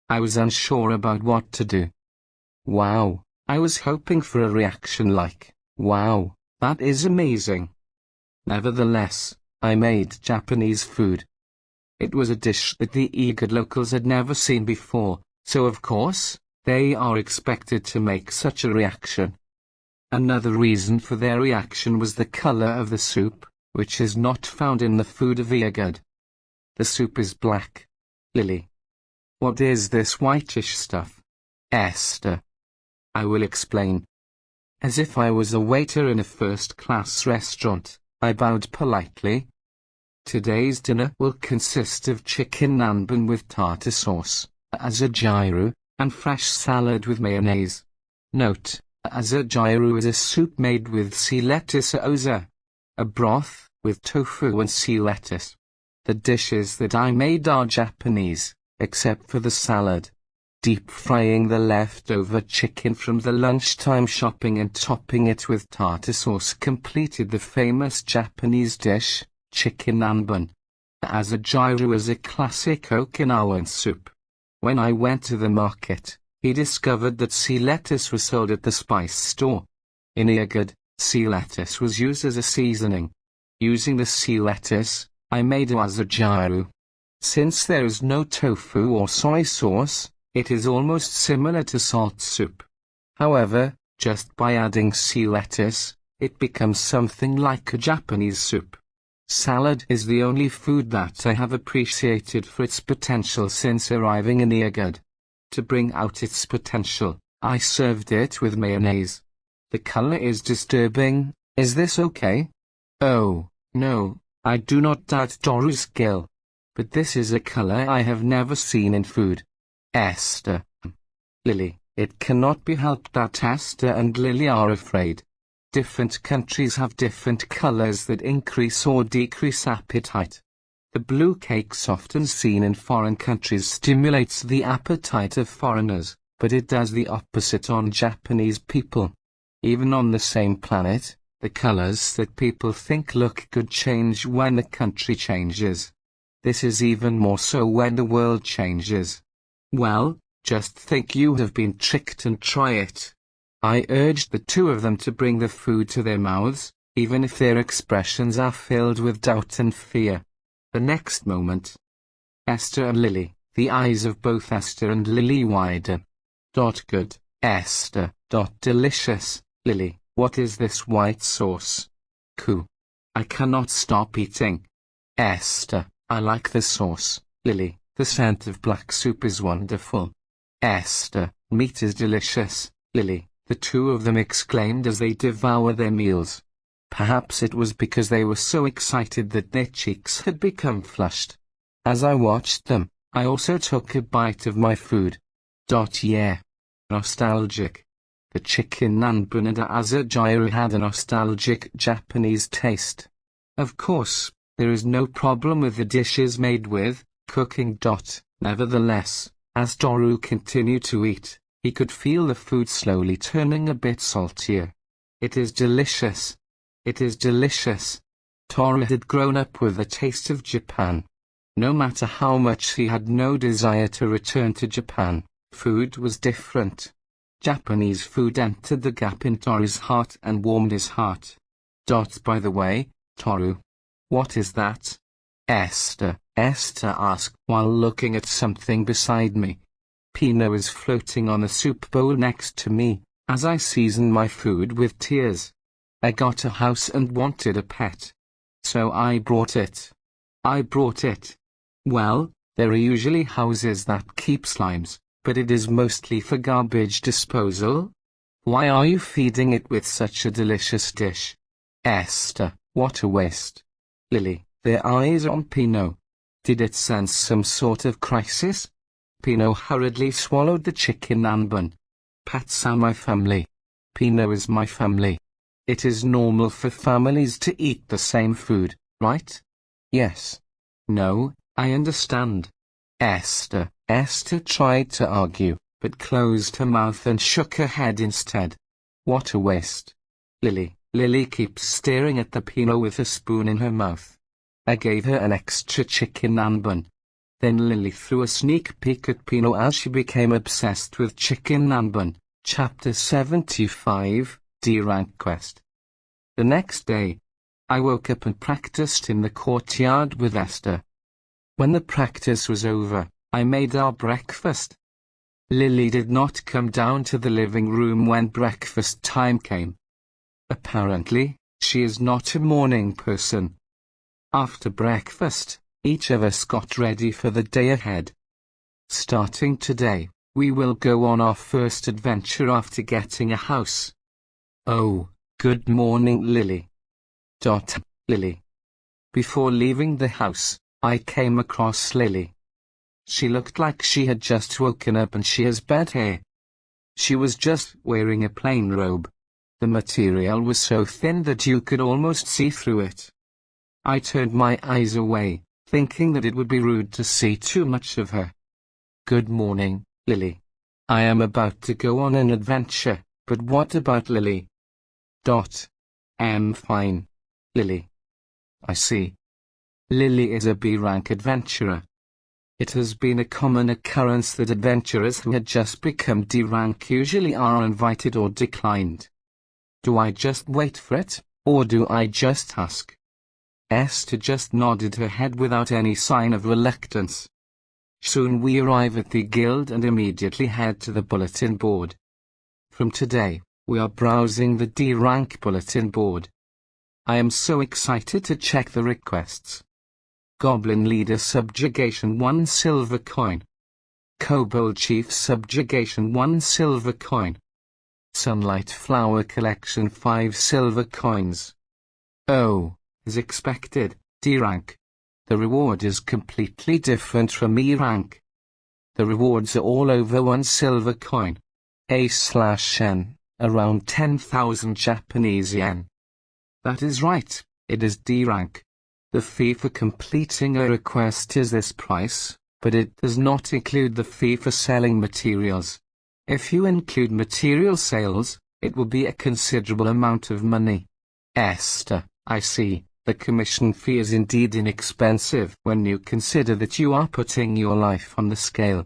I was unsure about what to do. Wow, I was hoping for a reaction like, "Wow, that is amazing." Nevertheless, I made Japanese food. It was a dish that the eager locals had never seen before, so of course, they are expected to make such a reaction. Another reason for their reaction was the color of the soup, which is not found in the food of Yogurt. The soup is black. Lily. "What is this whitish stuff?" Esther. "I will explain." As if I was a waiter in a first-class restaurant, I bowed politely. Today's dinner will consist of chicken nanban with tartar sauce, azagiru, and fresh salad with mayonnaise. Note: azagiru is a soup made with sea lettuce oza, a broth with tofu and sea lettuce. The dishes that I made are Japanese, except for the salad. Deep frying the leftover chicken from the lunchtime shopping and topping it with tartar sauce completed the famous Japanese dish, chicken nanban. Azagiru is a classic Okinawan soup. When I went to the market, he discovered that sea lettuce was sold at the spice store. In Yogurt, sea lettuce was used as a seasoning. Using the sea lettuce, I made azagiru. Since there is no tofu or soy sauce, it is almost similar to salt soup. However, just by adding sea lettuce, it becomes something like a Japanese soup. Salad is the only food that I have appreciated for its potential since arriving in Yogurt. To bring out its potential, I served it with mayonnaise. The color is disturbing. Is this okay? Oh, no, I do not doubt Toru's skill. But this is a color I have never seen in food. Esther. Lily, it cannot be helped that Esther and Lily are afraid. Different countries have different colors that increase or decrease appetite. The blue cakes often seen in foreign countries stimulates the appetite of foreigners, but it does the opposite on Japanese people. Even on the same planet, the colors that people think look good change when the country changes. This is even more so when the world changes. Well, just think you have been tricked and try it. I urged the two of them to bring the food to their mouths, even if their expressions are filled with doubt and fear. The next moment, Esther and Lily, the eyes of both Esther and Lily widen. Good, Esther. Delicious, Lily. What is this white sauce? I cannot stop eating. Esther, I like the sauce. Lily, the scent of black soup is wonderful. Esther, meat is delicious. Lily, the two of them exclaimed as they devoured their meals. Perhaps it was because they were so excited that their cheeks had become flushed. As I watched them, I also took a bite of my food. Yeah. Nostalgic. The chicken nanbun and azagyro had a nostalgic Japanese taste. Of course, there is no problem with the dishes made with cooking. Nevertheless, as Toru continued to eat, he could feel the food slowly turning a bit saltier. It is delicious. It is delicious. Toru had grown up with the taste of Japan. No matter how much he had no desire to return to Japan, food was different. Japanese food entered the gap in Toru's heart and warmed his heart. By the way, Toru. What is that? Esther asked while looking at something beside me. Pino is floating on the soup bowl next to me, as I season my food with tears. I got a house and wanted a pet. So I brought it. Well, there are usually houses that keep slimes, but it is mostly for garbage disposal. Why are you feeding it with such a delicious dish? Esther, what a waste. Lily, their eyes on Pino. Did it sense some sort of crisis? Pino hurriedly swallowed the chicken nanbun. Pets are my family. Pino is my family. It is normal for families to eat the same food, right? Yes. No, I understand. Esther tried to argue, but closed her mouth and shook her head instead. What a waste. Lily keeps staring at the Pino with a spoon in her mouth. I gave her an extra chicken nanbun. Then Lily threw a sneak peek at Pino as she became obsessed with chicken nanbun. Chapter 75, D-Rank Quest. The next day, I woke up and practiced in the courtyard with Esther. When the practice was over, I made our breakfast. Lily did not come down to the living room when breakfast time came. Apparently, she is not a morning person. After breakfast, each of us got ready for the day ahead. Starting today, we will go on our first adventure after getting a house. Oh, good morning, Lily. Lily. Before leaving the house, I came across Lily. She looked like she had just woken up and she has bad hair. She was just wearing a plain robe. The material was so thin that you could almost see through it. I turned my eyes away, thinking that it would be rude to see too much of her. Good morning, Lily. I am about to go on an adventure, but what about Lily? I'm fine. Lily. I see. Lily is a B-rank adventurer. It has been a common occurrence that adventurers who had just become D-rank usually are invited or declined. Do I just wait for it, or do I just ask? Esther just nodded her head without any sign of reluctance. Soon we arrive at the guild and immediately head to the bulletin board. From today, we are browsing the D-rank bulletin board. I am so excited to check the requests. Goblin Leader Subjugation 1 silver coin. Kobold Chief Subjugation 1 silver coin. Sunlight Flower Collection 5 silver coins. Oh, as expected, D-rank. The reward is completely different from E-rank. The rewards are all over 1 silver coin. A/N, around 10,000 Japanese yen. That is right, it is D-rank. The fee for completing a request is this price, but it does not include the fee for selling materials. If you include material sales, it will be a considerable amount of money. Esther, I see, the commission fee is indeed inexpensive when you consider that you are putting your life on the scale.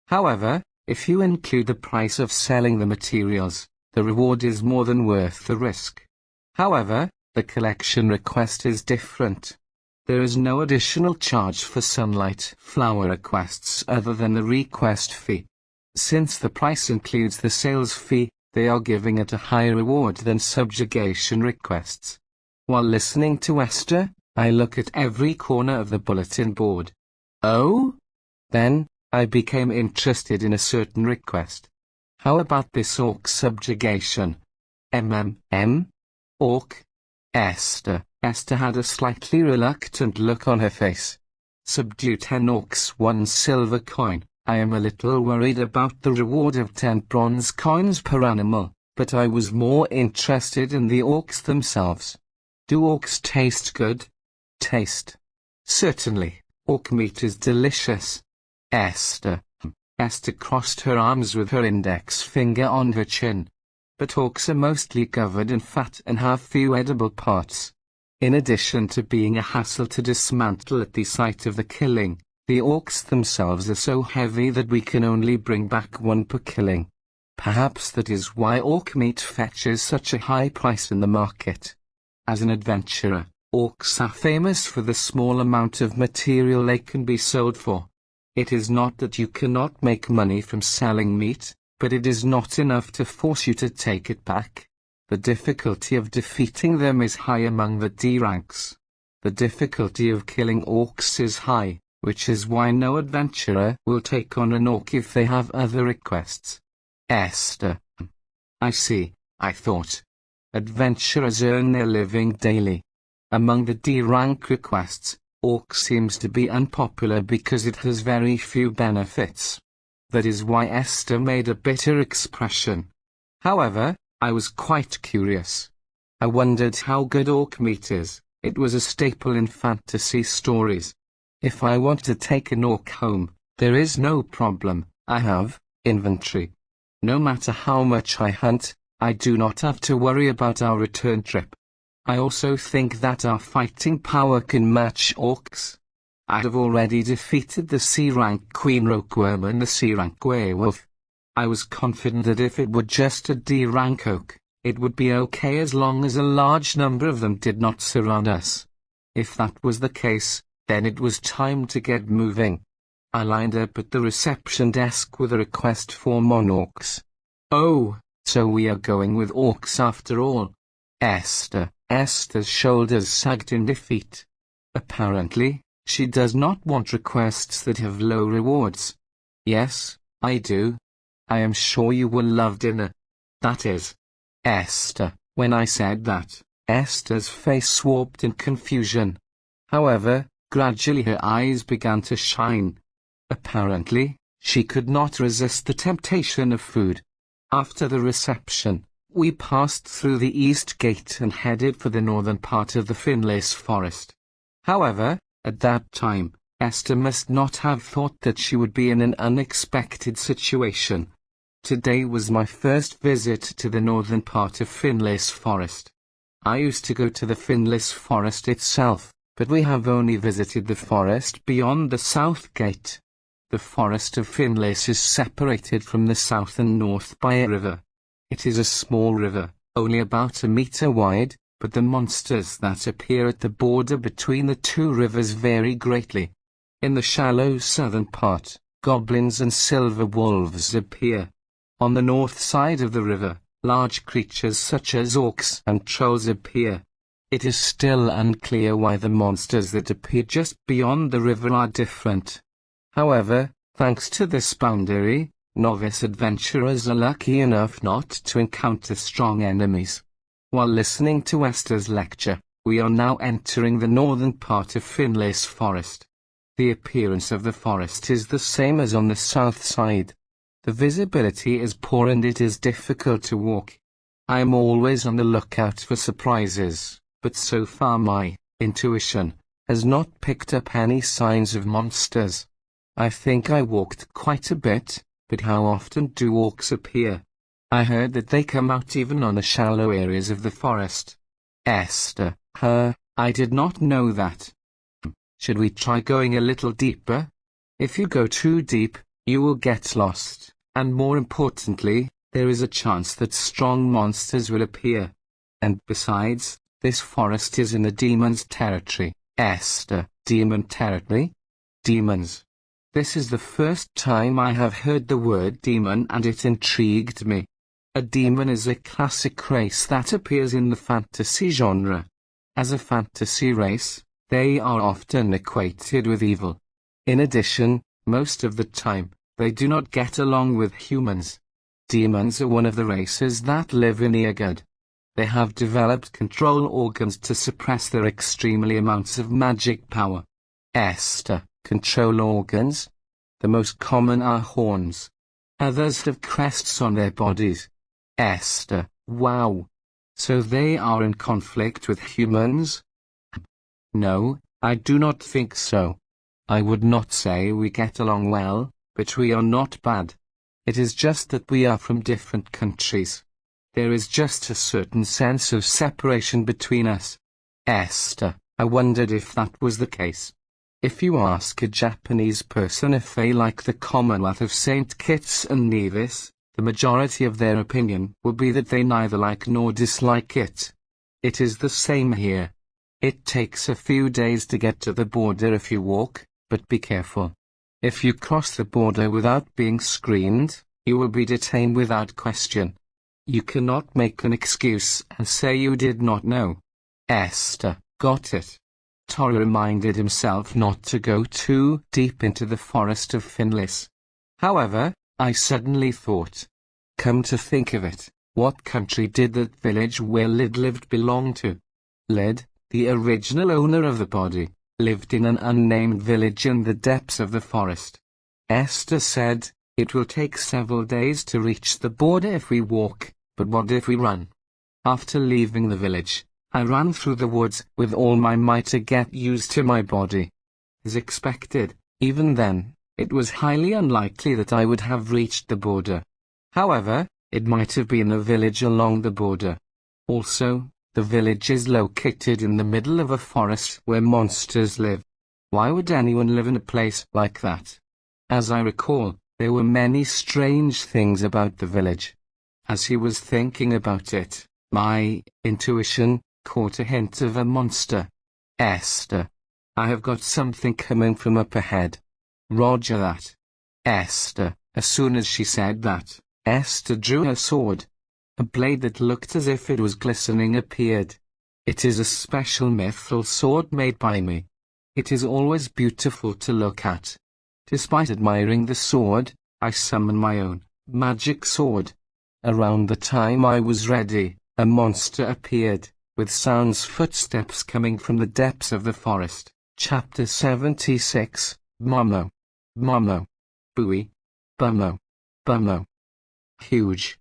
However, if you include the price of selling the materials, the reward is more than worth the risk. However, the collection request is different. There is no additional charge for sunlight flower requests other than the request fee. Since the price includes the sales fee, they are giving it a higher reward than subjugation requests. While listening to Esther, I look at every corner of the bulletin board. Oh? Then, I became interested in a certain request. How about this orc subjugation? Orc? Esther had a slightly reluctant look on her face. Subdue 10 orcs, 1 silver coin. I am a little worried about the reward of 10 bronze coins per animal, but I was more interested in the orcs themselves. Do orcs taste good? Taste. Certainly, orc meat is delicious. Esther crossed her arms with her index finger on her chin. But orcs are mostly covered in fat and have few edible parts. In addition to being a hassle to dismantle at the site of the killing, the orcs themselves are so heavy that we can only bring back 1 per killing. Perhaps that is why orc meat fetches such a high price in the market. As an adventurer, orcs are famous for the small amount of material they can be sold for. It is not that you cannot make money from selling meat, but it is not enough to force you to take it back. The difficulty of defeating them is high among the D ranks. The difficulty of killing orcs is high, which is why no adventurer will take on an orc if they have other requests. Esther. I see, I thought. Adventurers earn their living daily. Among the D rank requests, orc seems to be unpopular because it has very few benefits. That is why Esther made a bitter expression. However, I was quite curious. I wondered how good orc meat is. It was a staple in fantasy stories. If I want to take an orc home, there is no problem. I have inventory. No matter how much I hunt, I do not have to worry about our return trip. I also think that our fighting power can match orcs. I have already defeated the C-rank Queen Rockworm and the C-rank Werewolf. I was confident that if it were just a D-rank oak, it would be okay as long as a large number of them did not surround us. If that was the case, then it was time to get moving. I lined up at the reception desk with a request for monarchs. Oh, so we are going with orcs after all. Esther's shoulders sagged in defeat. Apparently, she does not want requests that have low rewards. Yes, I do. I am sure you will love dinner. That is. Esther. When I said that, Esther's face warped in confusion. However, gradually her eyes began to shine. Apparently, she could not resist the temptation of food. After the reception, we passed through the east gate and headed for the northern part of the Finlace forest. However, at that time, Esther must not have thought that she would be in an unexpected situation. Today was my first visit to the northern part of Finlace Forest. I used to go to the Finlace Forest itself, but we have only visited the forest beyond the south gate. The forest of Finlace is separated from the south and north by a river. It is a small river, only about a meter wide, but the monsters that appear at the border between the two rivers vary greatly. In the shallow southern part, goblins and silver wolves appear. On the north side of the river, large creatures such as orcs and trolls appear. It is still unclear why the monsters that appear just beyond the river are different. However, thanks to this boundary, novice adventurers are lucky enough not to encounter strong enemies. While listening to Esther's lecture, we are now entering the northern part of Finlace Forest. The appearance of the forest is the same as on the south side. The visibility is poor and it is difficult to walk. I am always on the lookout for surprises, but so far my intuition has not picked up any signs of monsters. I think I walked quite a bit, but how often do orcs appear? I heard that they come out even on the shallow areas of the forest. Esther, I did not know that. Should we try going a little deeper? If you go too deep, you will get lost, and more importantly, there is a chance that strong monsters will appear. And besides, this forest is in the demon's territory. Esther, demon territory? Demons. This is the first time I have heard the word demon, and it intrigued me. A demon is a classic race that appears in the fantasy genre. As a fantasy race, they are often equated with evil. In addition, most of the time, they do not get along with humans. Demons are one of the races that live in Eargod. They have developed control organs to suppress their extremely amounts of magic power. Esther, control organs? The most common are horns. Others have crests on their bodies. Esther, wow. So they are in conflict with humans? No, I do not think so. I would not say we get along well, but we are not bad. It is just that we are from different countries. There is just a certain sense of separation between us. Esther, I wondered if that was the case. If you ask a Japanese person if they like the Commonwealth of St. Kitts and Nevis, the majority of their opinion will be that they neither like nor dislike it. It is the same here. It takes a few days to get to the border if you walk, but be careful. If you cross the border without being screened, you will be detained without question. You cannot make an excuse and say you did not know. Esther, got it. Toru reminded himself not to go too deep into the forest of Finlis. However, I suddenly thought, come to think of it, what country did that village where Lid lived belong to? Lid, the original owner of the body, lived in an unnamed village in the depths of the forest. Esther said, it will take several days to reach the border if we walk, but what if we run? After leaving the village, I ran through the woods with all my might to get used to my body. As expected, even then, it was highly unlikely that I would have reached the border. However, it might have been a village along the border. Also, the village is located in the middle of a forest where monsters live. Why would anyone live in a place like that? As I recall, there were many strange things about the village. As he was thinking about it, my intuition caught a hint of a monster. Esther, I have got something coming from up ahead. Roger that. Esther, as soon as she said that, Esther drew her sword. A blade that looked as if it was glistening appeared. It is a special mithril sword made by me. It is always beautiful to look at. Despite admiring the sword, I summoned my own magic sword. Around the time I was ready, a monster appeared, with sounds footsteps coming from the depths of the forest. Chapter 76, Momo. Momo. Bui. Bummo. Bummo. Huge.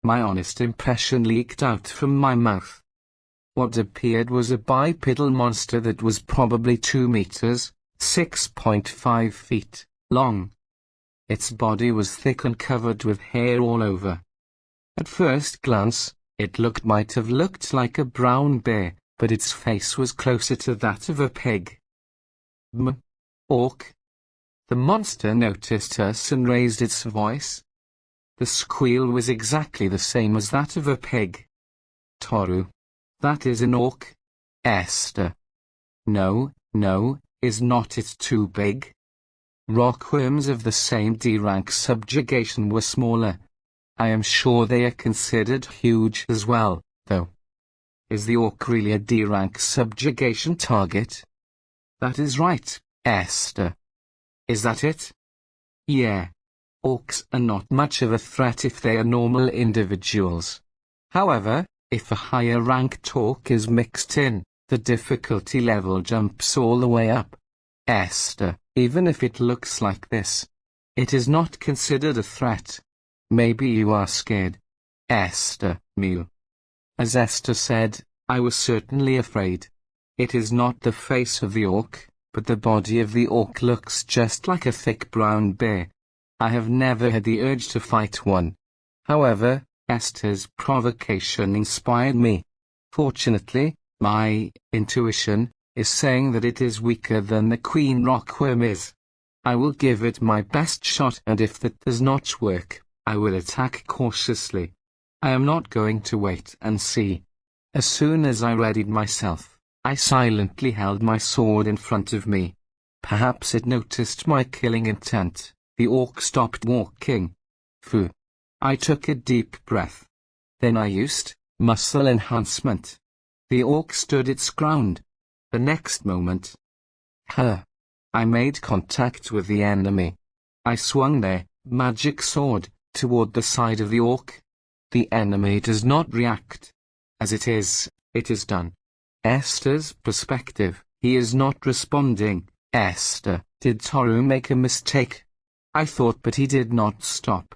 My honest impression leaked out from my mouth. What appeared was a bipedal monster that was probably 2 meters, 6.5 feet, long. Its body was thick and covered with hair all over. At first glance, it might have looked like a brown bear, but its face was closer to that of a pig. Orc. The monster noticed us and raised its voice. The squeal was exactly the same as that of a pig. Toru. That is an orc. Esther. No, is not it too big? Rockworms of the same D-rank subjugation were smaller. I am sure they are considered huge as well, though. Is the orc really a D-rank subjugation target? That is right, Esther. Is that it? Yeah. Orcs are not much of a threat if they are normal individuals. However, if a higher ranked orc is mixed in, the difficulty level jumps all the way up. Esther, even if it looks like this, it is not considered a threat. Maybe you are scared. Esther, Mew. As Esther said, I was certainly afraid. It is not the face of the orc, but the body of the orc looks just like a thick brown bear. I have never had the urge to fight one. However, Esther's provocation inspired me. Fortunately, my intuition is saying that it is weaker than the queen rockworm is. I will give it my best shot, and if that does not work, I will attack cautiously. I am not going to wait and see. As soon as I readied myself, I silently held my sword in front of me. Perhaps it noticed my killing intent. The orc stopped walking. Phew. I took a deep breath. Then I used muscle enhancement. The orc stood its ground. The next moment, I made contact with the enemy. I swung their magic sword toward the side of the orc. The enemy does not react. As it is done. Esther's perspective, he is not responding. Esther, did Toru make a mistake? I thought, but he did not stop.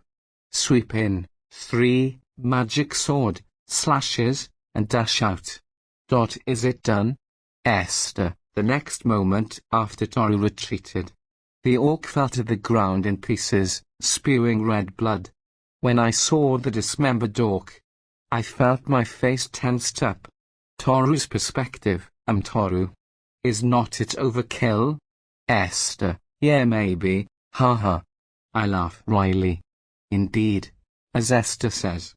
Sweep in, 3, magic sword, slashes, and dash out. Is it done? Esther, the next moment after Toru retreated. The orc fell to the ground in pieces, spewing red blood. When I saw the dismembered orc, I felt my face tensed up. Toru's perspective, Toru. Is not it overkill? Esther, yeah maybe, haha. I laugh wryly. Indeed, as Esther says,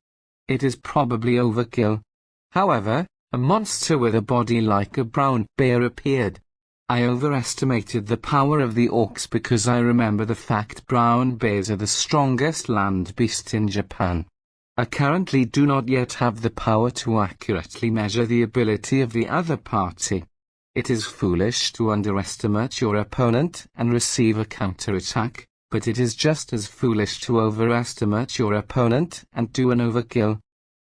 it is probably overkill. However, a monster with a body like a brown bear appeared. I overestimated the power of the orcs because I remember the fact brown bears are the strongest land beast in Japan. I currently do not yet have the power to accurately measure the ability of the other party. It is foolish to underestimate your opponent and receive a counterattack, but it is just as foolish to overestimate your opponent and do an overkill.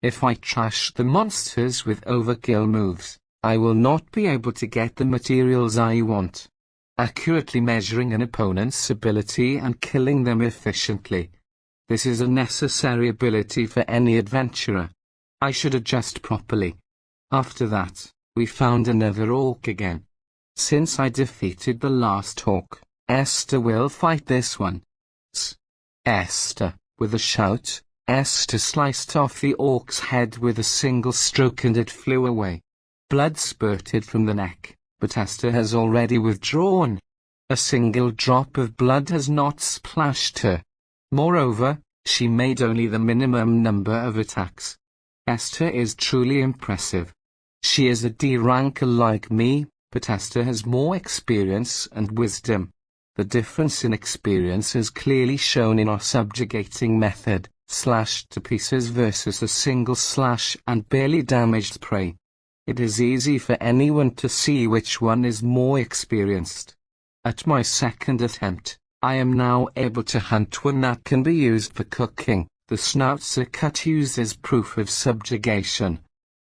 If I trash the monsters with overkill moves, I will not be able to get the materials I want. Accurately measuring an opponent's ability and killing them efficiently. This is a necessary ability for any adventurer. I should adjust properly. After that, we found another orc again. Since I defeated the last orc, Esther will fight this one. Esther, with a shout, Esther sliced off the orc's head with a single stroke and it flew away. Blood spurted from the neck, but Esther has already withdrawn. A single drop of blood has not splashed her. Moreover, she made only the minimum number of attacks. Esther is truly impressive. She is a D ranker like me, but Esther has more experience and wisdom. The difference in experience is clearly shown in our subjugating method, slashed to pieces versus a single slash and barely damaged prey. It is easy for anyone to see which one is more experienced. At my second attempt, I am now able to hunt one that can be used for cooking. The snouts are cut used as proof of subjugation.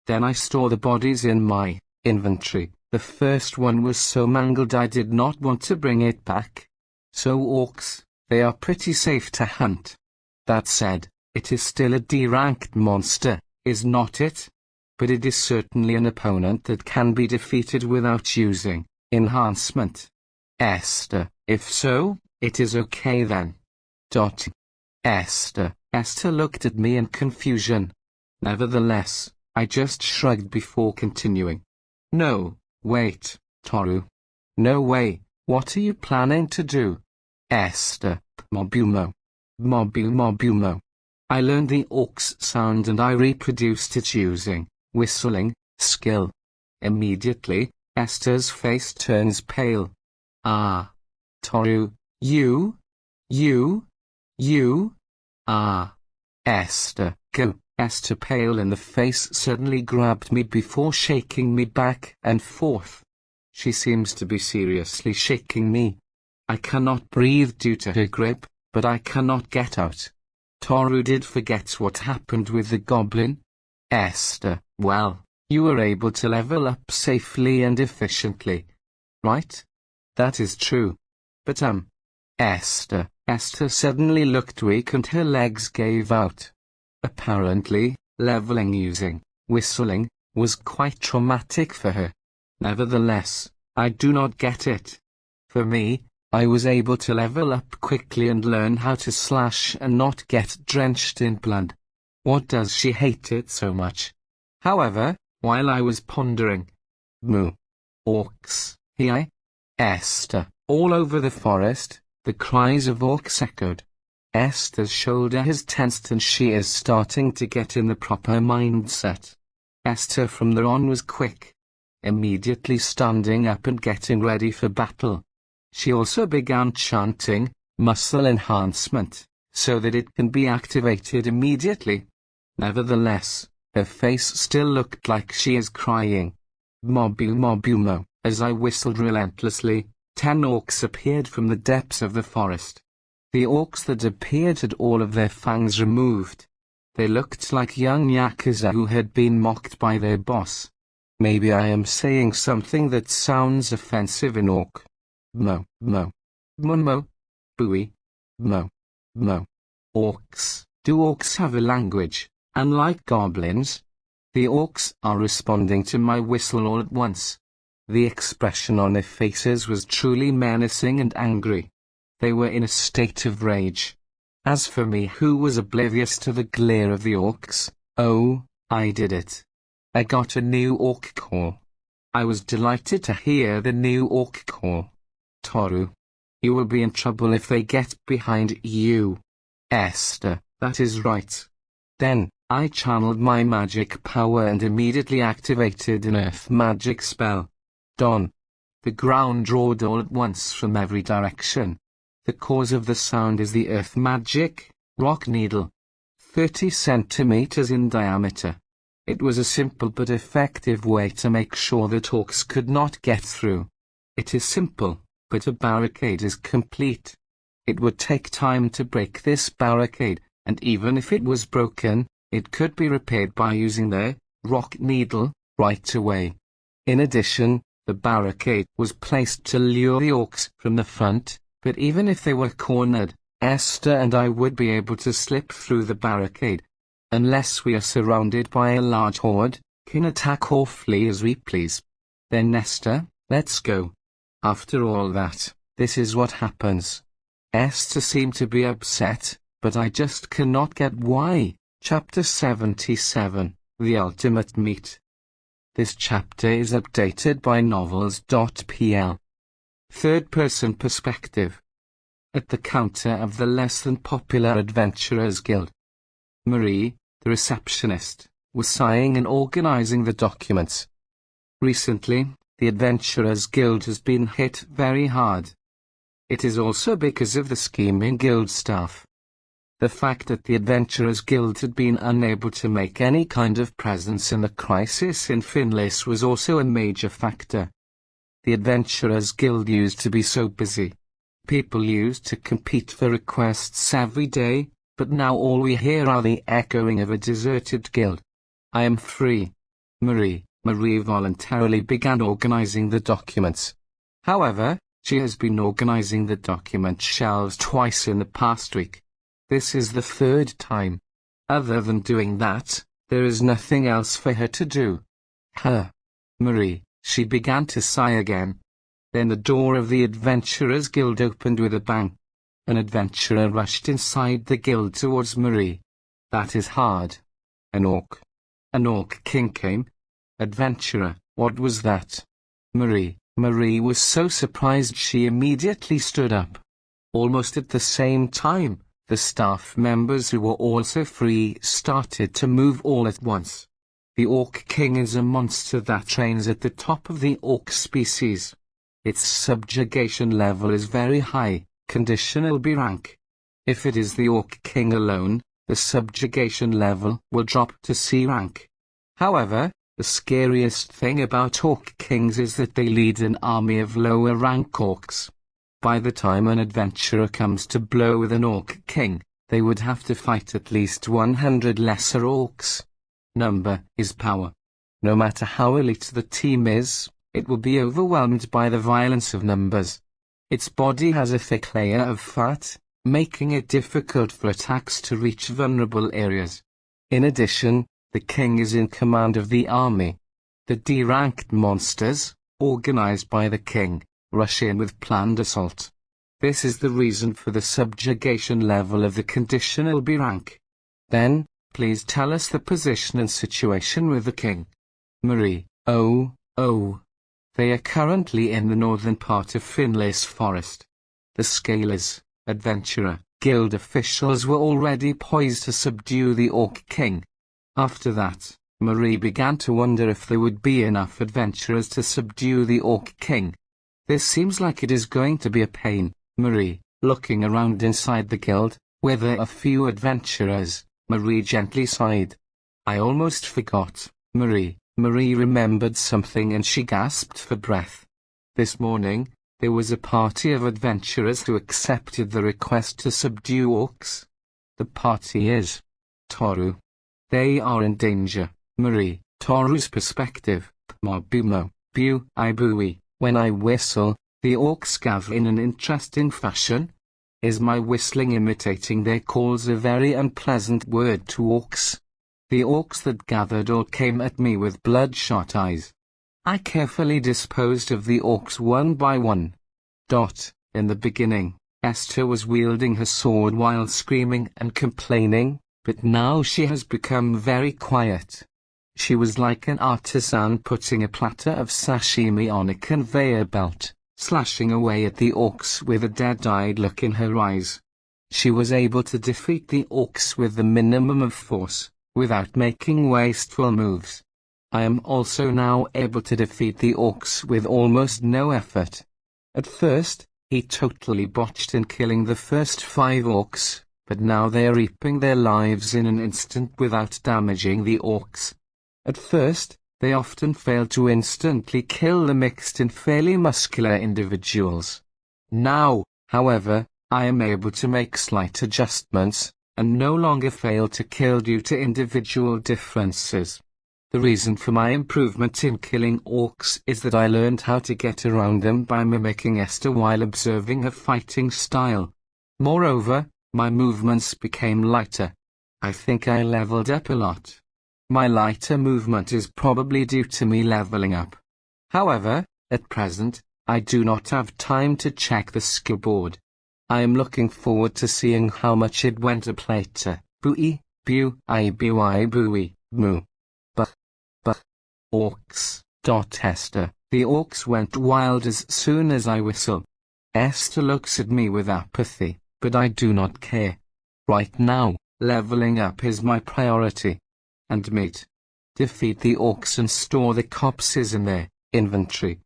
Then I store the bodies in my inventory. The first one was so mangled I did not want to bring it back. So orcs, they are pretty safe to hunt. That said, it is still a D-ranked monster, is not it? But it is certainly an opponent that can be defeated without using enhancement. Esther, if so, it is okay then. Esther looked at me in confusion. Nevertheless, I just shrugged before continuing. No, wait, Toru. No way, what are you planning to do? Esther, Mobumo. Mobumo. I learned the orc's sound and I reproduced it using whistling skill. Immediately, Esther's face turns pale. Ah. Toru, you? Ah. Esther, go. Esther, pale in the face, suddenly grabbed me before shaking me back and forth. She seems to be seriously shaking me. I cannot breathe due to her grip, but I cannot get out. Toru did forget what happened with the goblin. Esther, well, you were able to level up safely and efficiently. Right? That is true. But Esther suddenly looked weak and her legs gave out. Apparently, leveling using whistling was quite traumatic for her. Nevertheless, I do not get it. For me, I was able to level up quickly and learn how to slash and not get drenched in blood. What does she hate it so much? However, while I was pondering, moo, orcs, Esther, all over the forest, the cries of orcs echoed. Esther's shoulder has tensed and she is starting to get in the proper mindset. Esther from there on was quick, immediately standing up and getting ready for battle. She also began chanting, muscle enhancement, so that it can be activated immediately. Nevertheless, her face still looked like she is crying. Mobu mobu mo. As I whistled relentlessly, 10 orcs appeared from the depths of the forest. The orcs that appeared had all of their fangs removed. They looked like young yakuza who had been mocked by their boss. Maybe I am saying something that sounds offensive in orc. Mo, mo. Mo mo. Bui. Mo. Mo. Orcs. Do orcs have a language, unlike goblins? The orcs are responding to my whistle all at once. The expression on their faces was truly menacing and angry. They were in a state of rage. As for me, who was oblivious to the glare of the orcs, oh, I did it. I got a new orc call. I was delighted to hear the new orc call. Toru. You will be in trouble if they get behind you. Esther, that is right. Then, I channeled my magic power and immediately activated an earth magic spell. Don. The ground roared all at once from every direction. The cause of the sound is the earth magic, rock needle. 30 centimeters in diameter. It was a simple but effective way to make sure that orcs could not get through. It is simple, but a barricade is complete. It would take time to break this barricade, and even if it was broken, it could be repaired by using the rock needle right away. In addition, the barricade was placed to lure the orcs from the front, but even if they were cornered, Esther and I would be able to slip through the barricade. Unless we are surrounded by a large horde, can attack or flee as we please. Then Esther, let's go. After all that, this is what happens. Esther seemed to be upset, but I just cannot get why. Chapter 77, The Ultimate Meet. This chapter is updated by novels.pl. Third-person perspective. At the counter of the less-than-popular Adventurers Guild, Marie, the receptionist, was sighing and organizing the documents. Recently, the Adventurers Guild has been hit very hard. It is also because of the scheming guild staff. The fact that the Adventurers Guild had been unable to make any kind of presence in the crisis in Finlis was also a major factor. The Adventurers Guild used to be so busy. People used to compete for requests every day, but now all we hear are the echoing of a deserted guild. I am free. Marie voluntarily began organizing the documents. However, she has been organizing the document shelves twice in the past week. This is the third time. Other than doing that, there is nothing else for her to do. Marie. She began to sigh again. Then the door of the Adventurers Guild opened with a bang. An adventurer rushed inside the guild towards Marie. That is hard. An orc. An orc king came. Adventurer, what was that? Marie was so surprised she immediately stood up. Almost at the same time, the staff members who were also free started to move all at once. The Orc King is a monster that trains at the top of the orc species. Its subjugation level is very high, conditional B rank. If it is the Orc King alone, the subjugation level will drop to C rank. However, the scariest thing about Orc Kings is that they lead an army of lower rank orcs. By the time an adventurer comes to blow with an Orc King, they would have to fight at least 100 lesser orcs. Number is power. No matter how elite the team is, it will be overwhelmed by the violence of numbers. Its body has a thick layer of fat, making it difficult for attacks to reach vulnerable areas. In addition, the king is in command of the army. The D-ranked monsters, organized by the king, rush in with planned assault. This is the reason for the subjugation level of the conditional B rank. Then, please tell us the position and situation with the king. Marie, they are currently in the northern part of Finlay's forest. The scale is, adventurer, Guild officials were already poised to subdue the Orc King. After that, Marie began to wonder if there would be enough adventurers to subdue the Orc King. This seems like it is going to be a pain, Marie, looking around inside the guild, where there are few adventurers, Marie gently sighed. I almost forgot, Marie. Marie remembered something and she gasped for breath. This morning, there was a party of adventurers who accepted the request to subdue orcs. The party is Toru. They are in danger, Marie. Toru's perspective, Mabumo, Bu Ibui. When I whistle, the orcs gather in an interesting fashion. Is my whistling imitating their calls a very unpleasant word to orcs? The orcs that gathered all came at me with bloodshot eyes. I carefully disposed of the orcs one by one. In the beginning, Esther was wielding her sword while screaming and complaining, but now she has become very quiet. She was like an artisan putting a platter of sashimi on a conveyor belt, slashing away at the orcs with a dead-eyed look in her eyes. She was able to defeat the orcs with the minimum of force, without making wasteful moves. I am also now able to defeat the orcs with almost no effort. At first, he totally botched in killing the first 5 orcs, but now they are reaping their lives in an instant without damaging the orcs. At first, they often fail to instantly kill the mixed and fairly muscular individuals. Now, however, I am able to make slight adjustments, and no longer fail to kill due to individual differences. The reason for my improvement in killing orcs is that I learned how to get around them by mimicking Esther while observing her fighting style. Moreover, my movements became lighter. I think I leveled up a lot. My lighter movement is probably due to me leveling up. However, at present, I do not have time to check the skill board. I am looking forward to seeing how much it went up later. Bui, bu, I bui, mu. Orcs. Esther. The orcs went wild as soon as I whistle. Esther looks at me with apathy, but I do not care. Right now, leveling up is my priority. And meat. Defeat the orcs and store the corpses in their inventory.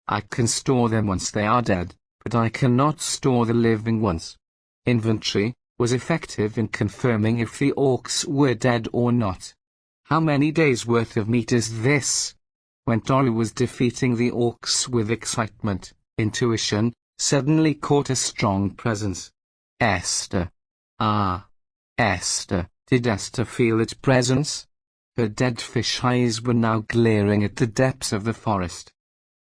I can store them once they are dead, but I cannot store the living ones. Inventory was effective in confirming if the orcs were dead or not. How many days' worth of meat is this? When Toru was defeating the orcs with excitement, intuition suddenly caught a strong presence. Esther. Ah. Esther. Did Esther feel its presence? Her dead fish eyes were now glaring at the depths of the forest.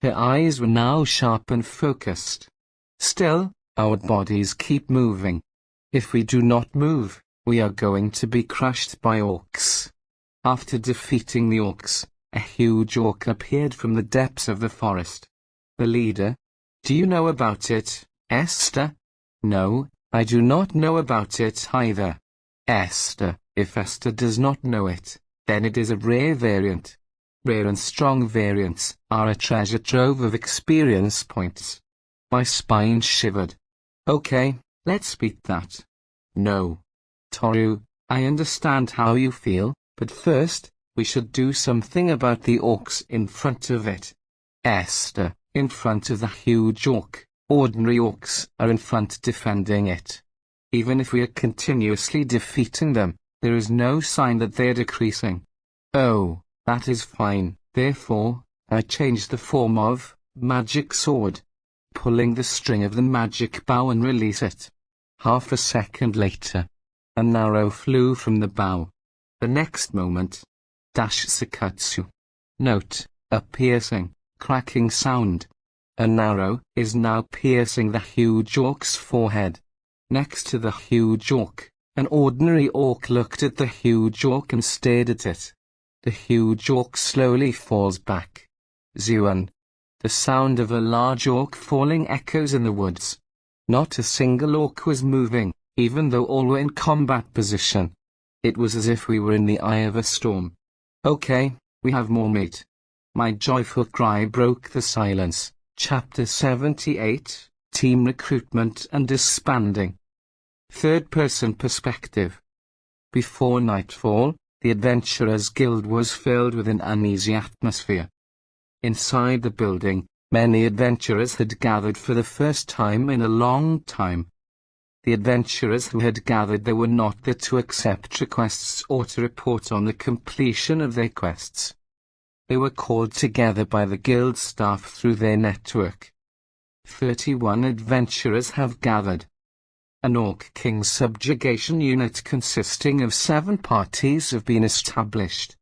Her eyes were now sharp and focused. Still, our bodies keep moving. If we do not move, we are going to be crushed by orcs. After defeating the orcs, a huge orc appeared from the depths of the forest. The leader. Do you know about it, Esther? No, I do not know about it either. Esther. If Esther does not know it, then it is a rare variant. Rare and strong variants are a treasure trove of experience points. My spine shivered. Okay, let's beat that. No. Toru, I understand how you feel, but first, we should do something about the orcs in front of it. Esther, in front of the huge orc. Ordinary orcs are in front defending it. Even if we are continuously defeating them, there is no sign that they are decreasing. Oh, that is fine. Therefore, I changed the form of magic sword. Pulling the string of the magic bow and release it. Half a second later, an arrow flew from the bow. The next moment, Sakatsu. Note, a piercing, cracking sound. An arrow is now piercing the huge orc's forehead. Next to the huge orc, an ordinary orc looked at the huge orc and stared at it. The huge orc slowly falls back. Zuan. The sound of a large orc falling echoes in the woods. Not a single orc was moving, even though all were in combat position. It was as if we were in the eye of a storm. Okay, we have more meat. My joyful cry broke the silence. Chapter 78, Team Recruitment and Disbanding. Third-person perspective. Before nightfall, the Adventurers Guild was filled with an uneasy atmosphere. Inside the building, many adventurers had gathered for the first time in a long time. The adventurers who had gathered there were not there to accept requests or to report on the completion of their quests. They were called together by the guild staff through their network. 31 adventurers have gathered. An Orc King subjugation unit consisting of 7 parties have been established.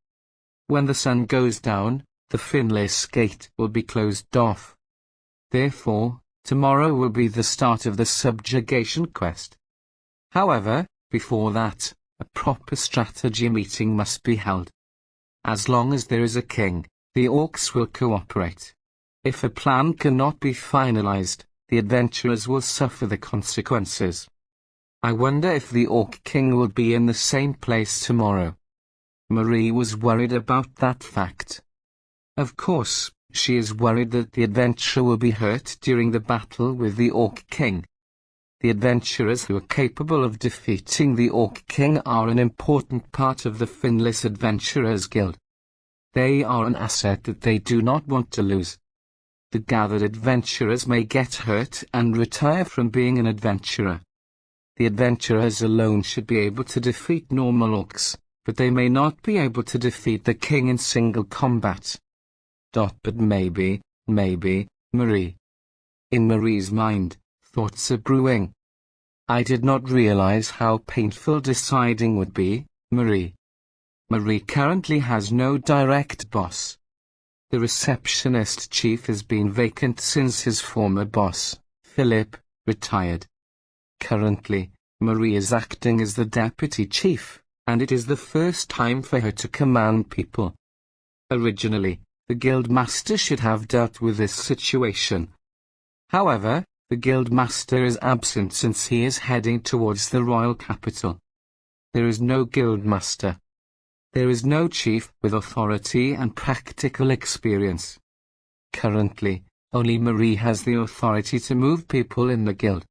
When the sun goes down, the Finless Gate will be closed off. Therefore, tomorrow will be the start of the subjugation quest. However, before that, a proper strategy meeting must be held. As long as there is a king, the orcs will cooperate. If a plan cannot be finalized, the adventurers will suffer the consequences. I wonder if the Orc King will be in the same place tomorrow. Marie was worried about that fact. Of course, she is worried that the adventurer will be hurt during the battle with the Orc King. The adventurers who are capable of defeating the Orc King are an important part of the Finless Adventurers Guild. They are an asset that they do not want to lose. The gathered adventurers may get hurt and retire from being an adventurer. The adventurers alone should be able to defeat normal orcs, but they may not be able to defeat the king in single combat. But maybe, Marie. In Marie's mind, thoughts are brewing. I did not realize how painful deciding would be, Marie. Marie currently has no direct boss. The receptionist chief has been vacant since his former boss, Philip, retired. Currently, Marie is acting as the deputy chief, and it is the first time for her to command people. Originally, the guild master should have dealt with this situation. However, the guild master is absent since he is heading towards the royal capital. There is no guild master. There is no chief with authority and practical experience. Currently, only Marie has the authority to move people in the guild.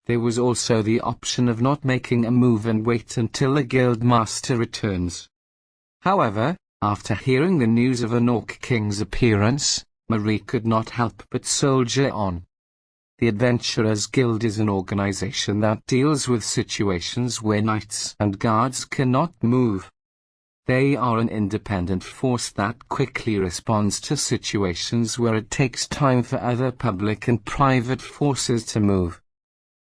There was also the option of not making a move and wait until the guild master returns. However, after hearing the news of an Orc King's appearance, Marie could not help but soldier on. The Adventurers Guild is an organization that deals with situations where knights and guards cannot move. They are an independent force that quickly responds to situations where it takes time for other public and private forces to move.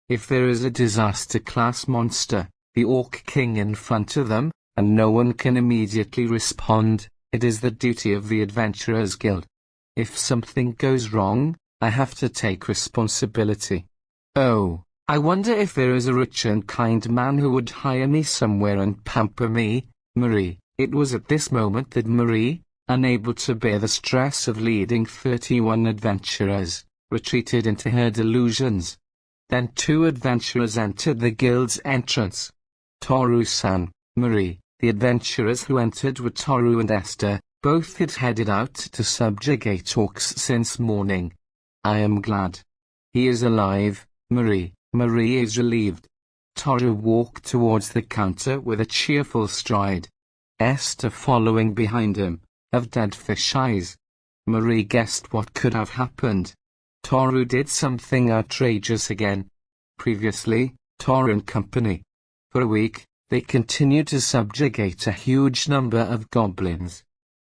If there is a disaster-class monster, the Orc King in front of them, and no one can immediately respond, it is the duty of the Adventurers Guild. If something goes wrong, I have to take responsibility. Oh, I wonder if there is a rich and kind man who would hire me somewhere and pamper me, Marie. It was at this moment that Marie, unable to bear the stress of leading 31 adventurers, retreated into her delusions. Then 2 adventurers entered the guild's entrance. Toru-san, Marie. The adventurers who entered were Toru and Esther. Both had headed out to subjugate orcs since morning. I am glad. He is alive, Marie. Marie is relieved. Toru walked towards the counter with a cheerful stride. Esther following behind him, of dead fish eyes. Marie guessed what could have happened. Toru did something outrageous again. Previously, Toru and company. For a week, they continued to subjugate a huge number of goblins.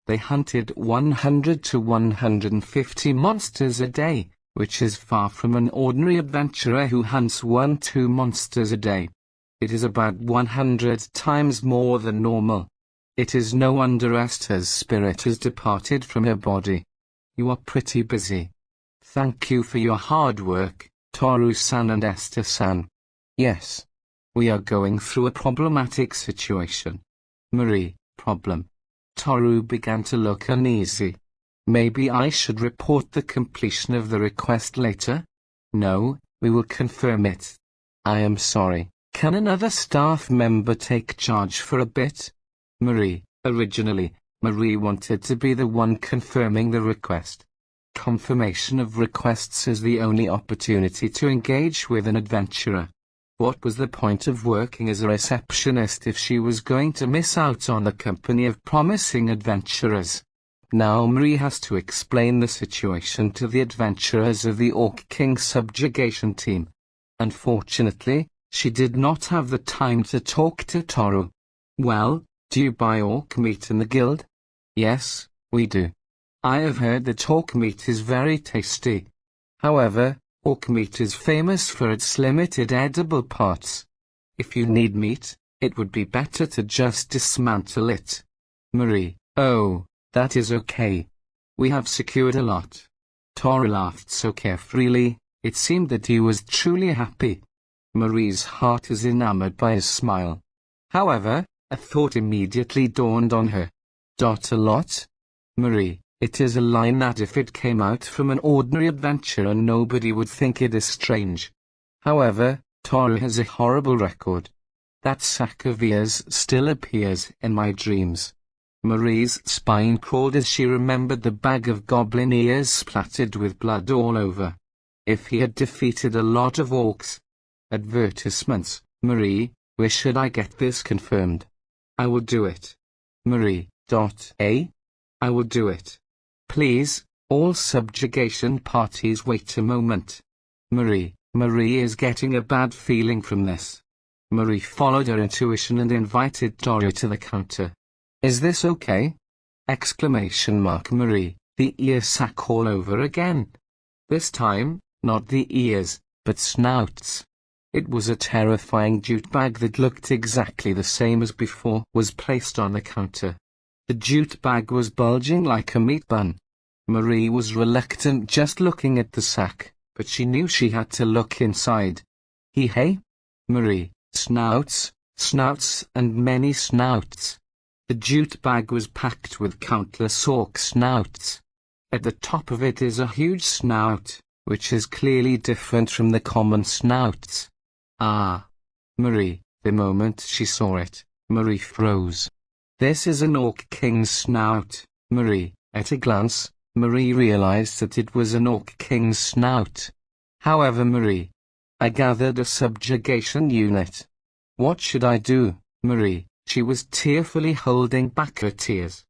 They hunted 100 to 150 monsters a day, which is far from an ordinary adventurer who hunts 1-2 monsters a day. It is about 100 times more than normal. It is no wonder Esther's spirit has departed from her body. You are pretty busy. Thank you for your hard work, Toru-san and Esther-san. Yes. We are going through a problematic situation. Marie, problem. Toru began to look uneasy. Maybe I should report the completion of the request later? No, we will confirm it. I am sorry. Can another staff member take charge for a bit? Marie, originally, Marie wanted to be the one confirming the request. Confirmation of requests is the only opportunity to engage with an adventurer. What was the point of working as a receptionist if she was going to miss out on the company of promising adventurers? Now Marie has to explain the situation to the adventurers of the Orc King subjugation team. Unfortunately, she did not have the time to talk to Toru. Well, do you buy orc meat in the guild? Yes, we do. I have heard that orc meat is very tasty. However, orc meat is famous for its limited edible parts. If you need meat, it would be better to just dismantle it. Marie: oh, that is okay. We have secured a lot. Toru laughed so carefreely, it seemed that he was truly happy. Marie's heart is enamored by his smile. However, a thought immediately dawned on her. A lot? Marie: it is a line that if it came out from an ordinary adventurer nobody would think it is strange. However, Toru has a horrible record. That sack of ears still appears in my dreams. Marie's spine crawled as she remembered the bag of goblin ears splattered with blood all over. If he had defeated a lot of orcs. Advertisements: Marie, where should I get this confirmed? I will do it. Marie: I will do it. Please, all subjugation parties wait a moment. Marie is getting a bad feeling from this. Marie followed her intuition and invited Toru to the counter. Is this okay? Marie, the ear sack all over again. This time, not the ears, but snouts. It was a terrifying jute bag that looked exactly the same as before was placed on the counter. The jute bag was bulging like a meat bun. Marie was reluctant just looking at the sack, but she knew she had to look inside. Hey? Marie: snouts, and many snouts. The jute bag was packed with countless orc snouts. At the top of it is a huge snout, which is clearly different from the common snouts. Ah! Marie, the moment she saw it, Marie froze. This is an Orc King's snout, Marie. At a glance, Marie realized that it was an Orc King's snout. However, Marie, I gathered a subjugation unit. What should I do, Marie? She was tearfully holding back her tears.